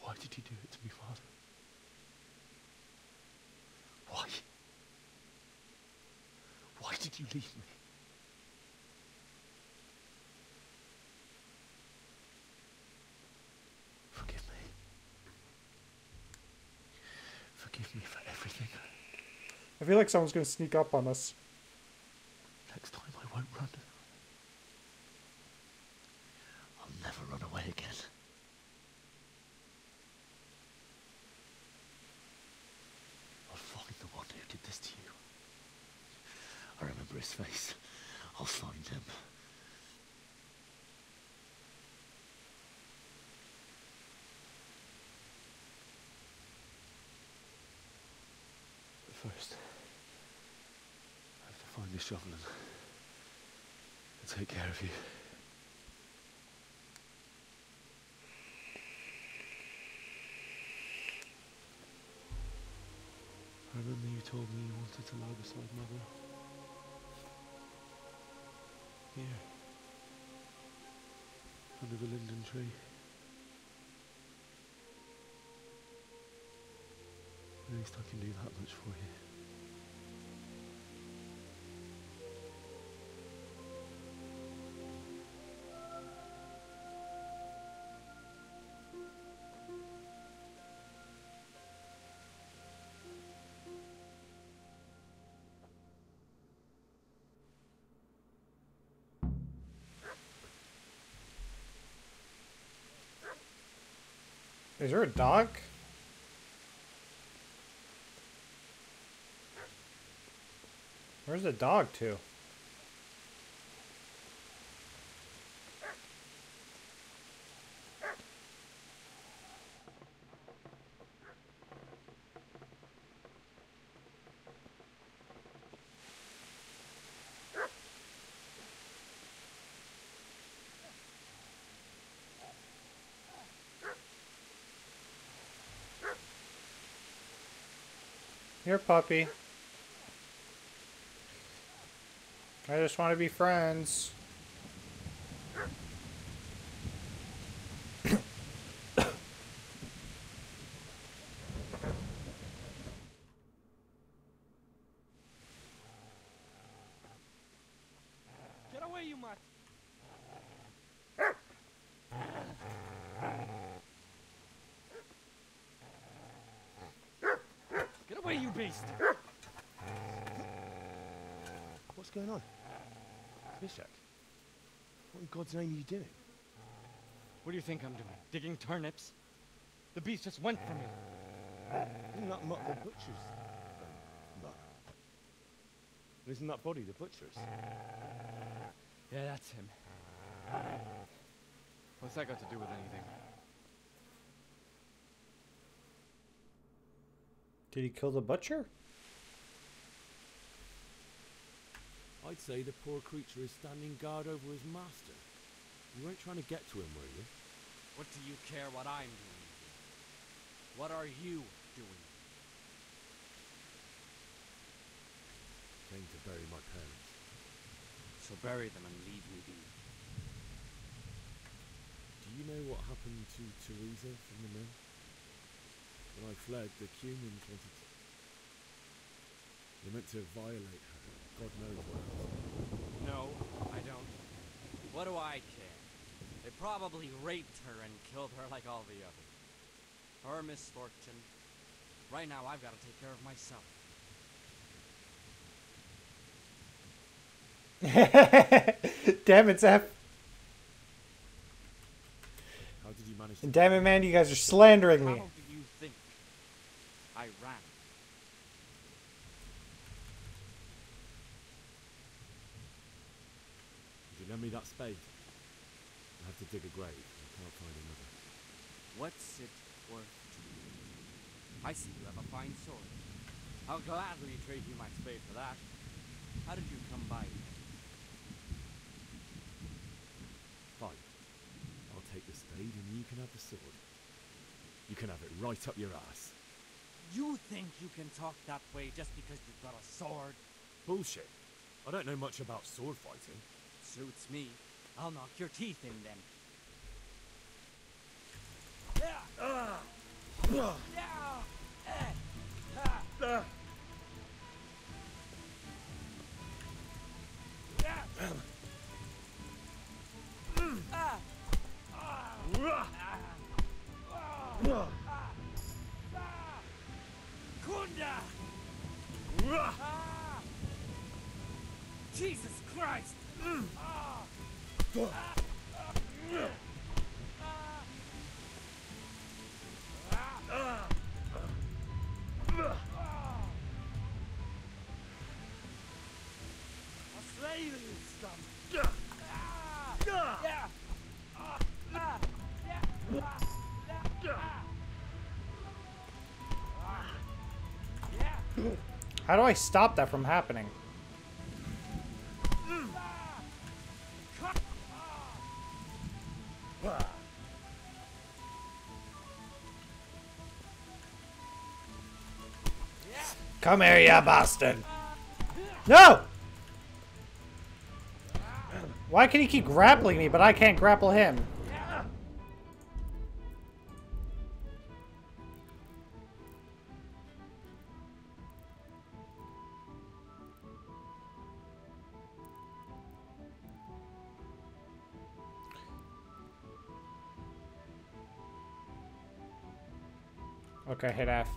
Why did you do it to me, Father? Why? Why did you leave me? Forgive me. feel like someone's gonna sneak up on us. Next time I won't run. I'll never run away again. I'll find the one who did this to you. I remember his face. I'll find him. But first, I have to find the shovel and take care of you. I remember you told me you wanted to lie beside Mother. Here. Under the linden tree. At least I can do that much for you. Is there a dog? Where's the dog to? Here, puppy. I just want to be friends. Get away, you mutt! Get away, you beast! What's going on? Bishak, what in God's name are you doing? What do you think I'm doing? Digging turnips? The beast just went from me. Isn't that mutt the butcher's? Mutt. Isn't that body the butcher's? Yeah, that's him. What's that got to do with anything? Did he kill the butcher? I'd say the poor creature is standing guard over his master. You weren't trying to get to him, were you? What do you care what I'm doing? What are you doing? Came to bury my parents. So bury them and leave me be. Do you know what happened to Teresa from the mill? When I fled, the Cumans wanted to... They meant to violate her. God knows what else. No, I don't. What do I care? They probably raped her and killed her like all the others. Her misfortune. Right now, I've got to take care of myself. Damn it, Zeph. How did you manage to... Damn it, man, you guys are slandering me. How do you think I ran? Would you lend me that spade? I have to dig a grave. I can't find another. What's it worth to you? I see you have a fine sword. I'll gladly trade you my spade for that. How did you come by it? Fine. I'll take the spade and you can have the sword. You can have it right up your ass. You think you can talk that way just because you've got a sword? Bullshit. I don't know much about sword fighting. Suits me. I'll knock your teeth in then. Kunda! Jesus Christ! I'll slay you, you scum! How do I stop that from happening? Come here, you bastard! No! Why can he keep grappling me, but I can't grapple him? Okay, hit F.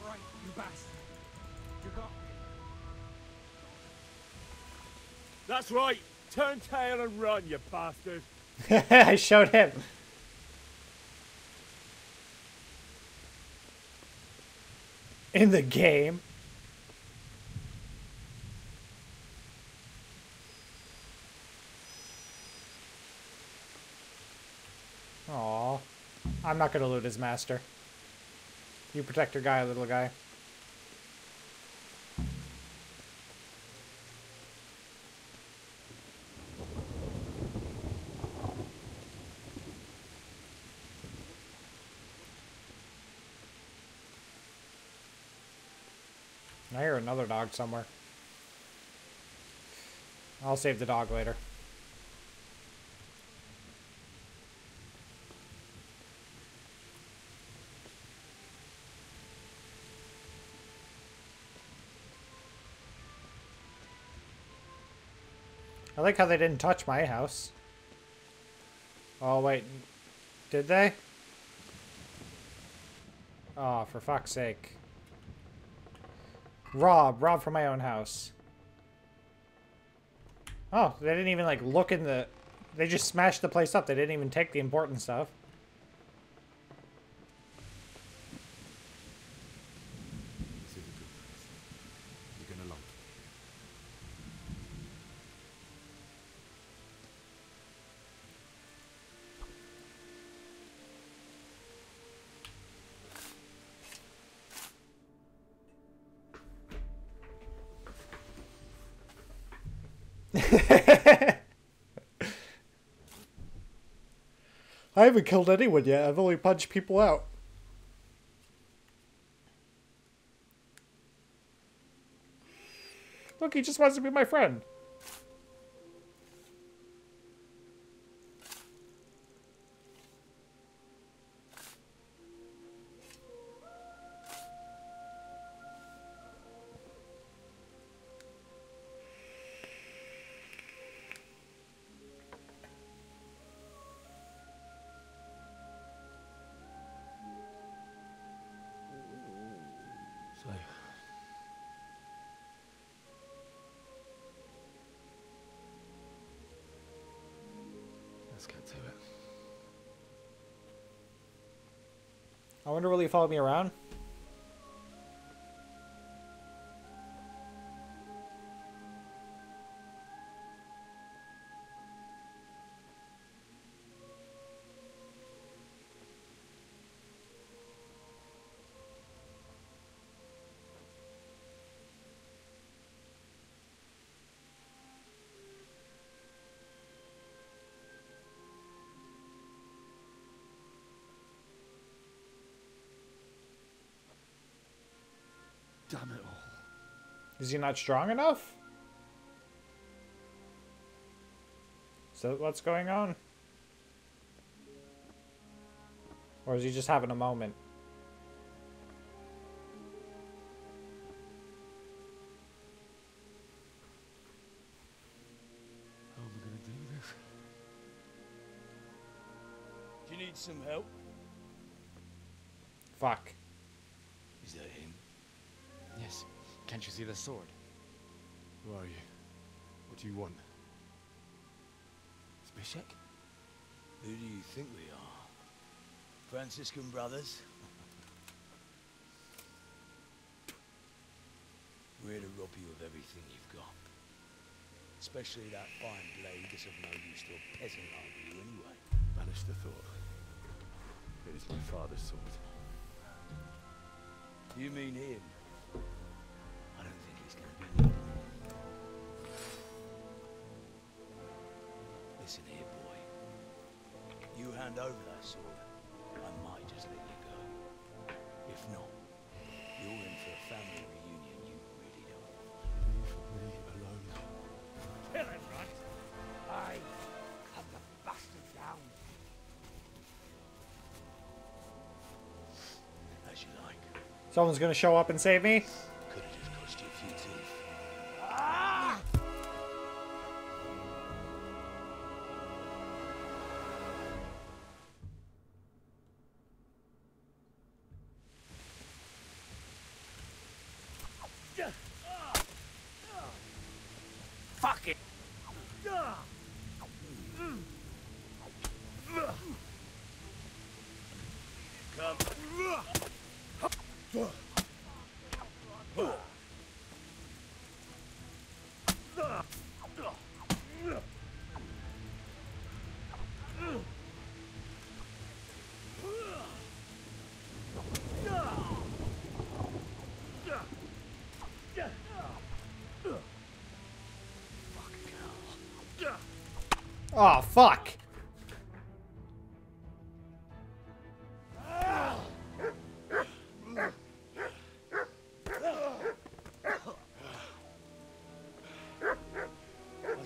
Alright, you bastard. You got me. That's right. Turn tail and run, you bastard. I showed him. In the game. Aw. I'm not gonna loot his master. You protect your guy, little guy. I hear another dog somewhere. I'll save the dog later. I like how they didn't touch my house. Oh, wait. Did they? Oh, for fuck's sake. Rob from my own house. Oh, they didn't even, like, look in the... They just smashed the place up. They didn't even take the important stuff. This is a good place. You're gonna like it. I haven't killed anyone yet. I've only punched people out. Look, he just wants to be my friend. So, let's get to it. I wonder will he follow me around? Damn it all. Is he not strong enough? So what's going on? Or is he just having a moment? How am I going to do this? Do you need some help? Fuck. Is that him? Yes. Can't you see the sword? Who are you? What do you want? Zbyszek? Who do you think we are? Franciscan brothers? We're to rob you of everything you've got. Especially that fine blade that's of no use to a peasant like you anyway. Banish the thought. It is my father's sword. You mean him? I don't think he's gonna be needing it. Listen here, boy. You hand over that sword, I might just let you go. If not, you're in for a family reunion you really don't want. Leave me alone. Kill him, Runt. Aye. Cut the bastard down. As you like. Someone's gonna show up and save me? Could have just cost you a few teeth. Ah! Fuck it. Come. Oh, fuck. I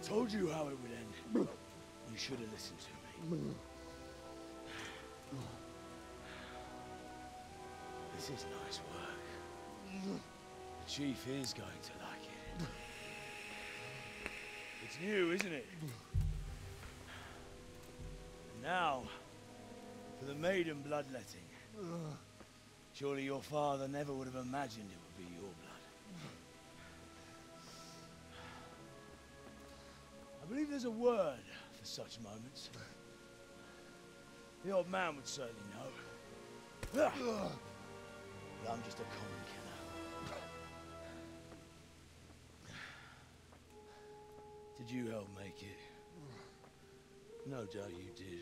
told you how it would end. You should have listened to me. This is nice work. The chief is going to like it. It's new, isn't it? Now, for the maiden bloodletting. Surely your father never would have imagined it would be your blood. I believe there's a word for such moments. The old man would certainly know. But I'm just a common killer. Did you help make it? No doubt you did.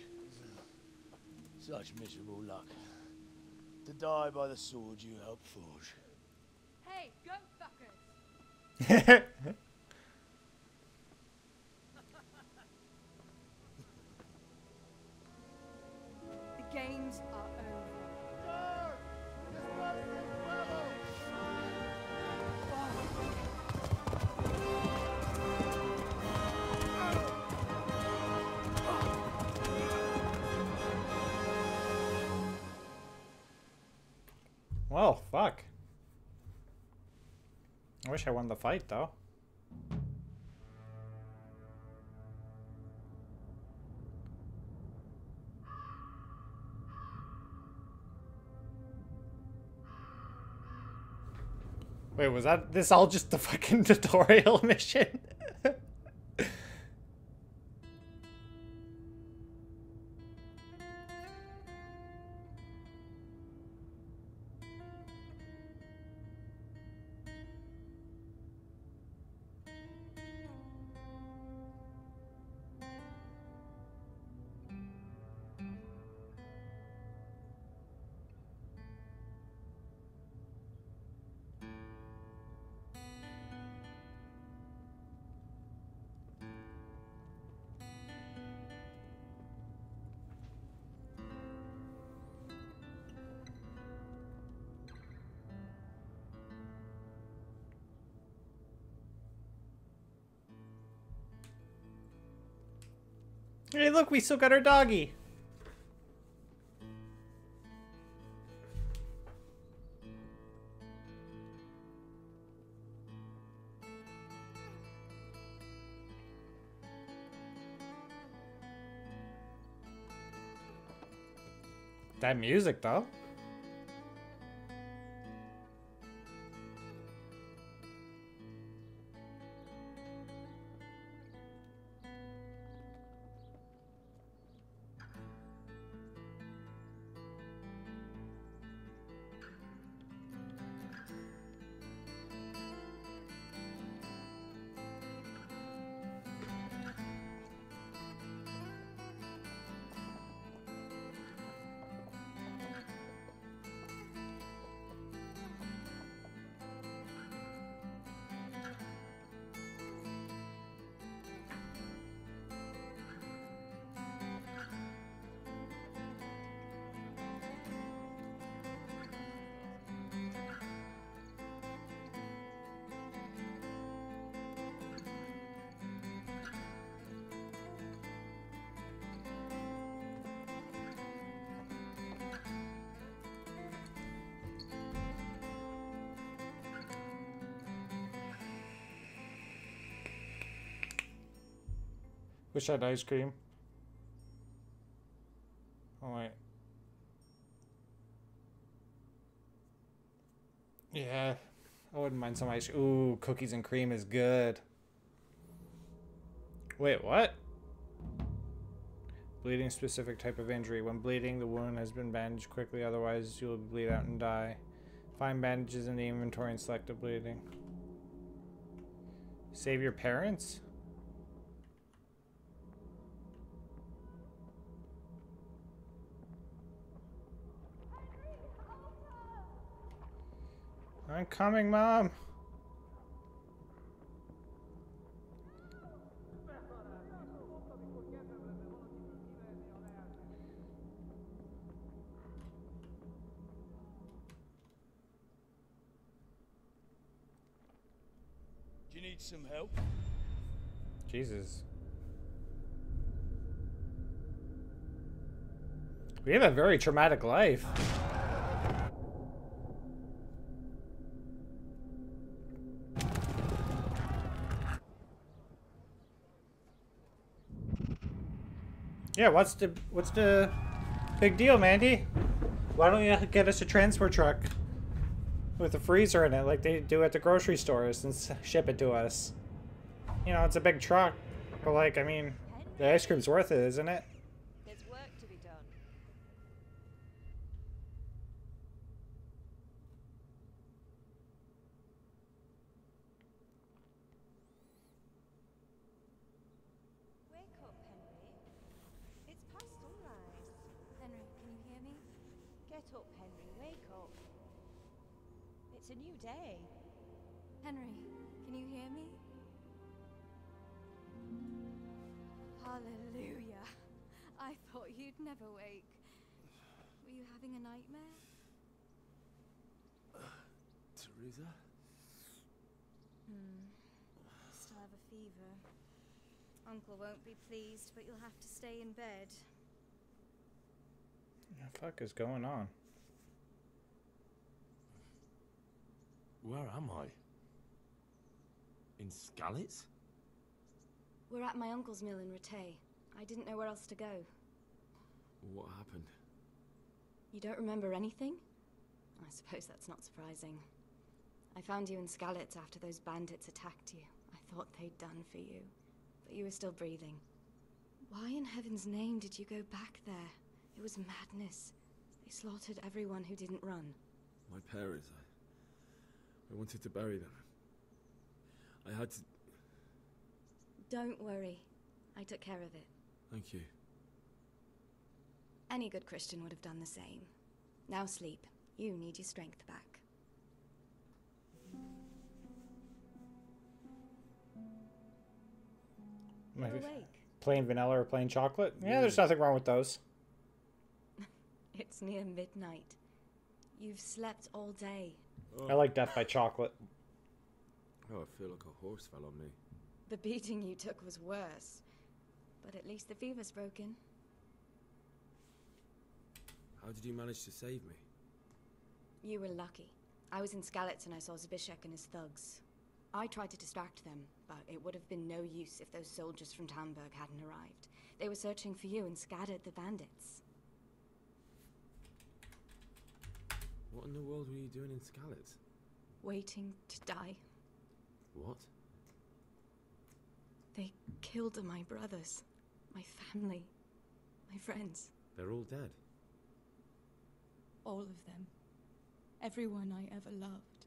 Such miserable luck. To die by the sword you helped forge. Hey, goat fuckers! The games are over. Well, fuck. I wish I won the fight, though. Wait, was this all just the fucking tutorial mission? Hey, look, we still got our doggy. That music, though. Wish I had ice cream. Oh, wait. Yeah. I wouldn't mind some ice. Ooh, cookies and cream is good. Wait, what? Bleeding, specific type of injury. When bleeding, the wound has been bandaged quickly, otherwise you will bleed out and die. Find bandages in the inventory and select the bleeding. Save your parents? I'm coming, Mom. Do you need some help? Jesus. We have a very traumatic life. Yeah, what's the big deal, Mandy? Why don't you get us a transport truck with a freezer in it like they do at the grocery stores and ship it to us? You know, it's a big truck, but like, I mean, the ice cream's worth it, isn't it? There's work to be done. Wake up, Henry. It's past sunrise. Henry, can you hear me? Get up, Henry. Wake up. It's a new day. Henry, can you hear me? Hallelujah. I thought you'd never wake. Were you having a nightmare? Teresa? Still have a fever. Uncle won't be pleased, but you'll have to stay in bed. What the fuck is going on? Where am I? In Skalitz? We're at my uncle's mill in Rattay. I didn't know where else to go. What happened? You don't remember anything? I suppose that's not surprising. I found you in Skalitz after those bandits attacked you. I thought they'd done for you, but you were still breathing. Why in heaven's name did you go back there? It was madness. They slaughtered everyone who didn't run. My parents, I wanted to bury them. I had to... Don't worry. I took care of it. Thank you. Any good Christian would have done the same. Now sleep. You need your strength back. You're awake. Plain vanilla or plain chocolate? Yeah, there's nothing wrong with those. It's near midnight. You've slept all day. I like death by chocolate. Oh, I feel like a horse fell on me. The beating you took was worse. but at least the fever's broken. How did you manage to save me? You were lucky. I was in Skalitz and I saw Zbyszek and his thugs. I tried to distract them, but it would have been no use if those soldiers from Talmberg hadn't arrived. They were searching for you and scattered the bandits. What in the world were you doing in Skalitz? Waiting to die. What? They killed my brothers, my family, my friends. They're all dead. All of them. Everyone I ever loved.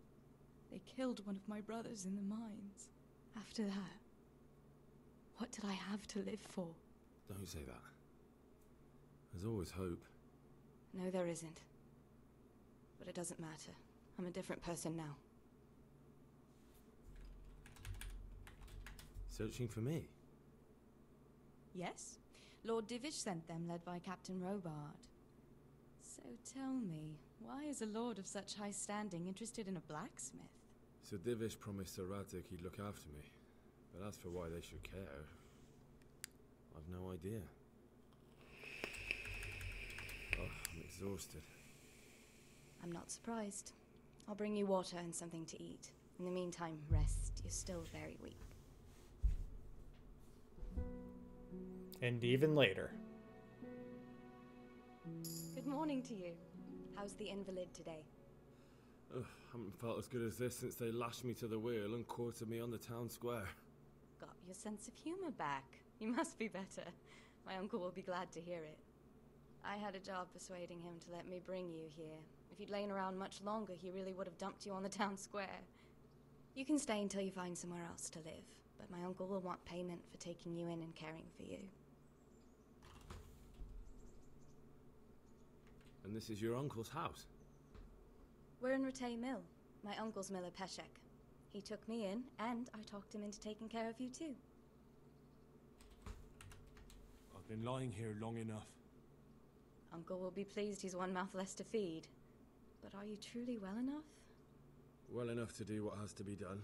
They killed one of my brothers in the mines. After that, what did I have to live for? Don't say that. There's always hope. No, there isn't. But it doesn't matter. I'm a different person now. Searching for me? Yes. Lord Divish sent them, led by Captain Robard. So tell me, why is a lord of such high standing interested in a blacksmith? So Divish promised Sir Radzik he'd look after me. But as for why they should care, I've no idea. Oh, I'm exhausted. I'm not surprised. I'll bring you water and something to eat. In the meantime, rest. You're still very weak. And even later. Good morning to you. How's the invalid today? Ugh, haven't felt as good as this since they lashed me to the wheel and quartered me on the town square. Got your sense of humor back. You must be better. My uncle will be glad to hear it. I had a job persuading him to let me bring you here. If you'd lain around much longer, he really would have dumped you on the town square. You can stay until you find somewhere else to live, but my uncle will want payment for taking you in and caring for you. And this is your uncle's house? We're in Ratay Mill. My uncle's miller Peshek. He took me in, and I talked him into taking care of you too. I've been lying here long enough. Uncle will be pleased he's one mouth less to feed. But are you truly well enough? Well enough to do what has to be done.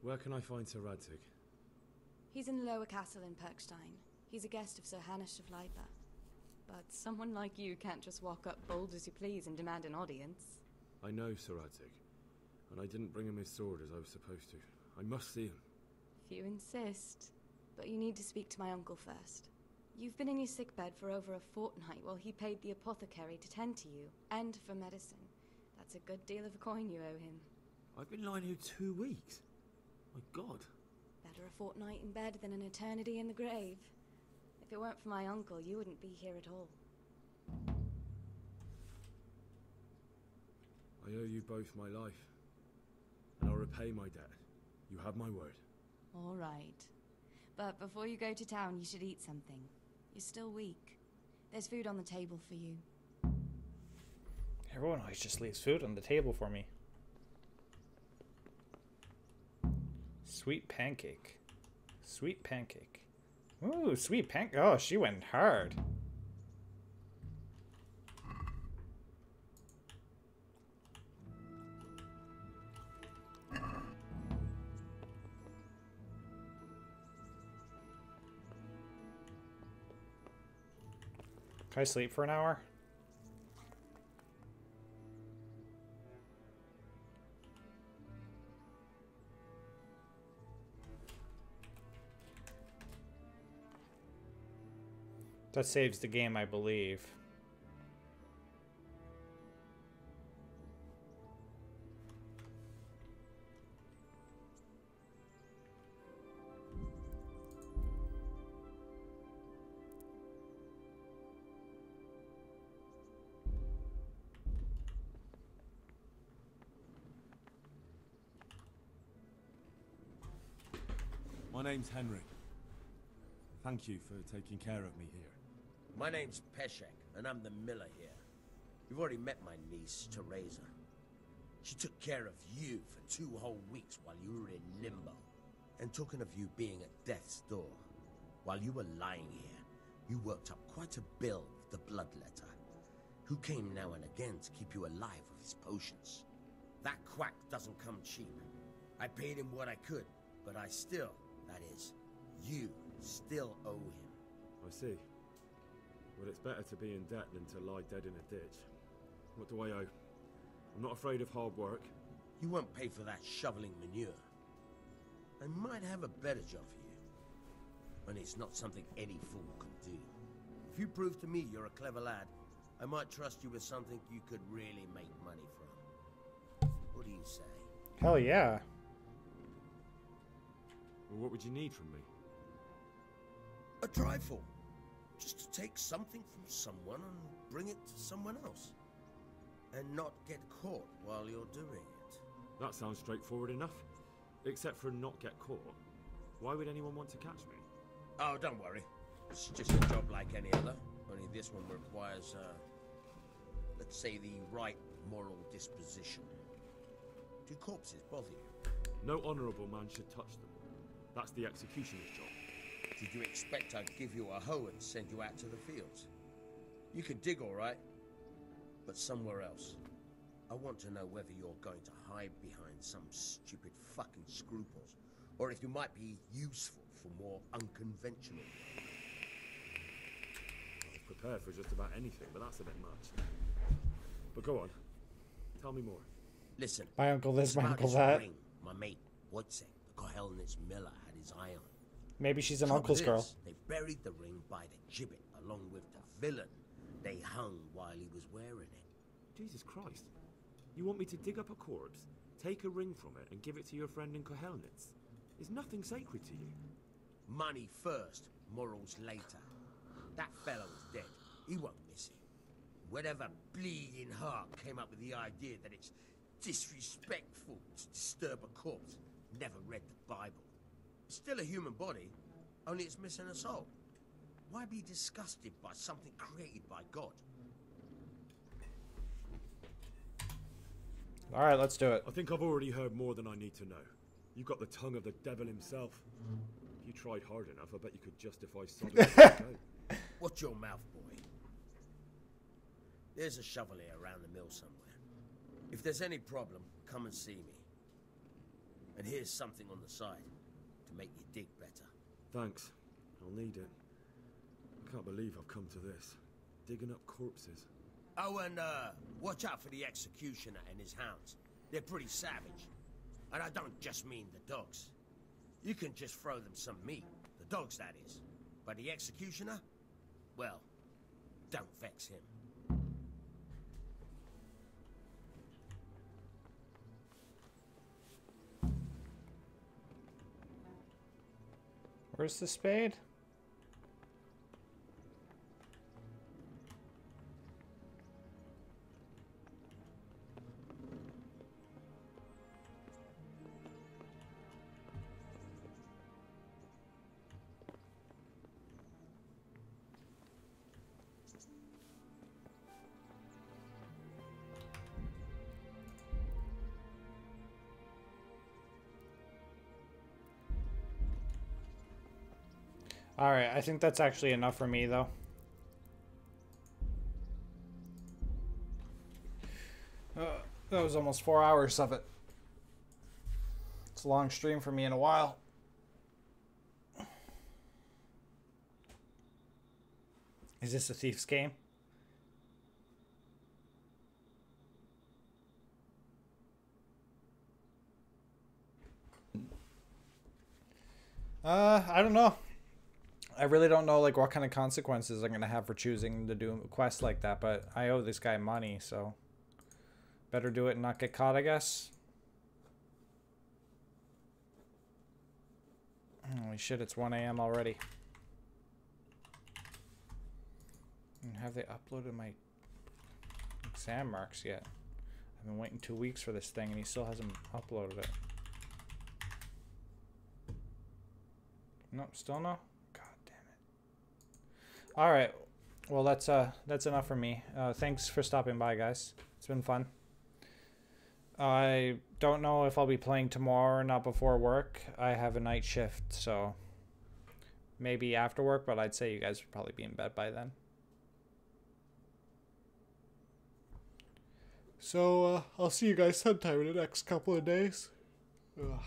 Where can I find Sir Radzik? He's in the lower castle in Perkstein. He's a guest of Sir Hanush of Leipa. But someone like you can't just walk up bold as you please and demand an audience. I know Sir Radzik, and I didn't bring him his sword as I was supposed to. I must see him. If you insist. But you need to speak to my uncle first. You've been in your sickbed for over a fortnight while he paid the apothecary to tend to you, and for medicine. That's a good deal of coin you owe him. I've been lying here 2 weeks. My God. Better a fortnight in bed than an eternity in the grave. If it weren't for my uncle, you wouldn't be here at all. I owe you both my life, and I'll repay my debt. You have my word. All right. But before you go to town, you should eat something. You're still weak. There's food on the table for you. Everyone always just leaves food on the table for me. Sweet pancake. Sweet pancake. Ooh, sweet pancake. Oh, she went hard. Can I sleep for an hour? That saves the game, I believe. My name's Henry. Thank you for taking care of me here. My name's Peshek, and I'm the miller here. You've already met my niece, Teresa. She took care of you for 2 whole weeks while you were in limbo. And talking of you being at death's door, while you were lying here, you worked up quite a bill with the bloodletter, who came now and again to keep you alive with his potions. That quack doesn't come cheap. I paid him what I could, but I still, that is, you, still owe him. I see. Well, it's better to be in debt than to lie dead in a ditch. What do I owe? I'm not afraid of hard work. You won't pay for that shoveling manure. I might have a better job for you. And it's not something any fool can do. If you prove to me you're a clever lad, I might trust you with something you could really make money from. What do you say? Hell yeah. Well, what would you need from me? A trifle. Just to take something from someone and bring it to someone else. And not get caught while you're doing it. That sounds straightforward enough. Except for not get caught. Why would anyone want to catch me? Oh, don't worry. It's just a job like any other. Only this one requires, let's say, the right moral disposition. Do corpses bother you? No honourable man should touch them. That's the executioner's job. Did you expect I'd give you a hoe and send you out to the fields? You can dig all right, but somewhere else. I want to know whether you're going to hide behind some stupid fucking scruples, or if you might be useful for more unconventional work. I was prepared for just about anything, but that's a bit much. But go on. Tell me more. Listen. My uncle this, it's my about uncle this that. ring my mate, Wojciech, the Kohelnitz miller, had his eye on. Maybe she's an Trouble uncle's is, girl. They buried the ring by the gibbet, along with the villain they hung while he was wearing it. Jesus Christ. You want me to dig up a corpse, take a ring from it, and give it to your friend in Kohelnitz? Is nothing sacred to you? Money first, morals later. That fellow's dead. He won't miss it. Whatever bleeding heart came up with the idea that it's disrespectful to disturb a corpse never read the Bible. It's still a human body, only it's missing a soul. Why be disgusted by something created by God? All right, let's do it. I think I've already heard more than I need to know. You've got the tongue of the devil himself. If you tried hard enough, I bet you could justify sodomy. Watch your mouth, boy. There's a shovel here around the mill somewhere. If there's any problem, come and see me. And here's something on the side to make you dig better. Thanks. I'll need it. I can't believe I've come to this. Digging up corpses. Oh, and watch out for the executioner and his hounds. They're pretty savage. And I don't just mean the dogs. You can just throw them some meat. The dogs, that is. But the executioner? Well, don't vex him. Where's the spade? Alright, I think that's actually enough for me, though. That was almost 4 hours of it. It's a long stream for me in a while. Is this a thief's game? I don't know. I really don't know like what kind of consequences I'm gonna have for choosing to do a quest like that, but I owe this guy money, so better do it and not get caught, I guess. Holy shit, it's 1 AM already. And have they uploaded my exam marks yet? I've been waiting 2 weeks for this thing and he still hasn't uploaded it. No, still no? God damn it. Alright. Well, that's enough for me. Thanks for stopping by, guys. It's been fun. I don't know if I'll be playing tomorrow or not before work. I have a night shift, so maybe after work, but I'd say you guys would probably be in bed by then. So, I'll see you guys sometime in the next couple of days. Ugh.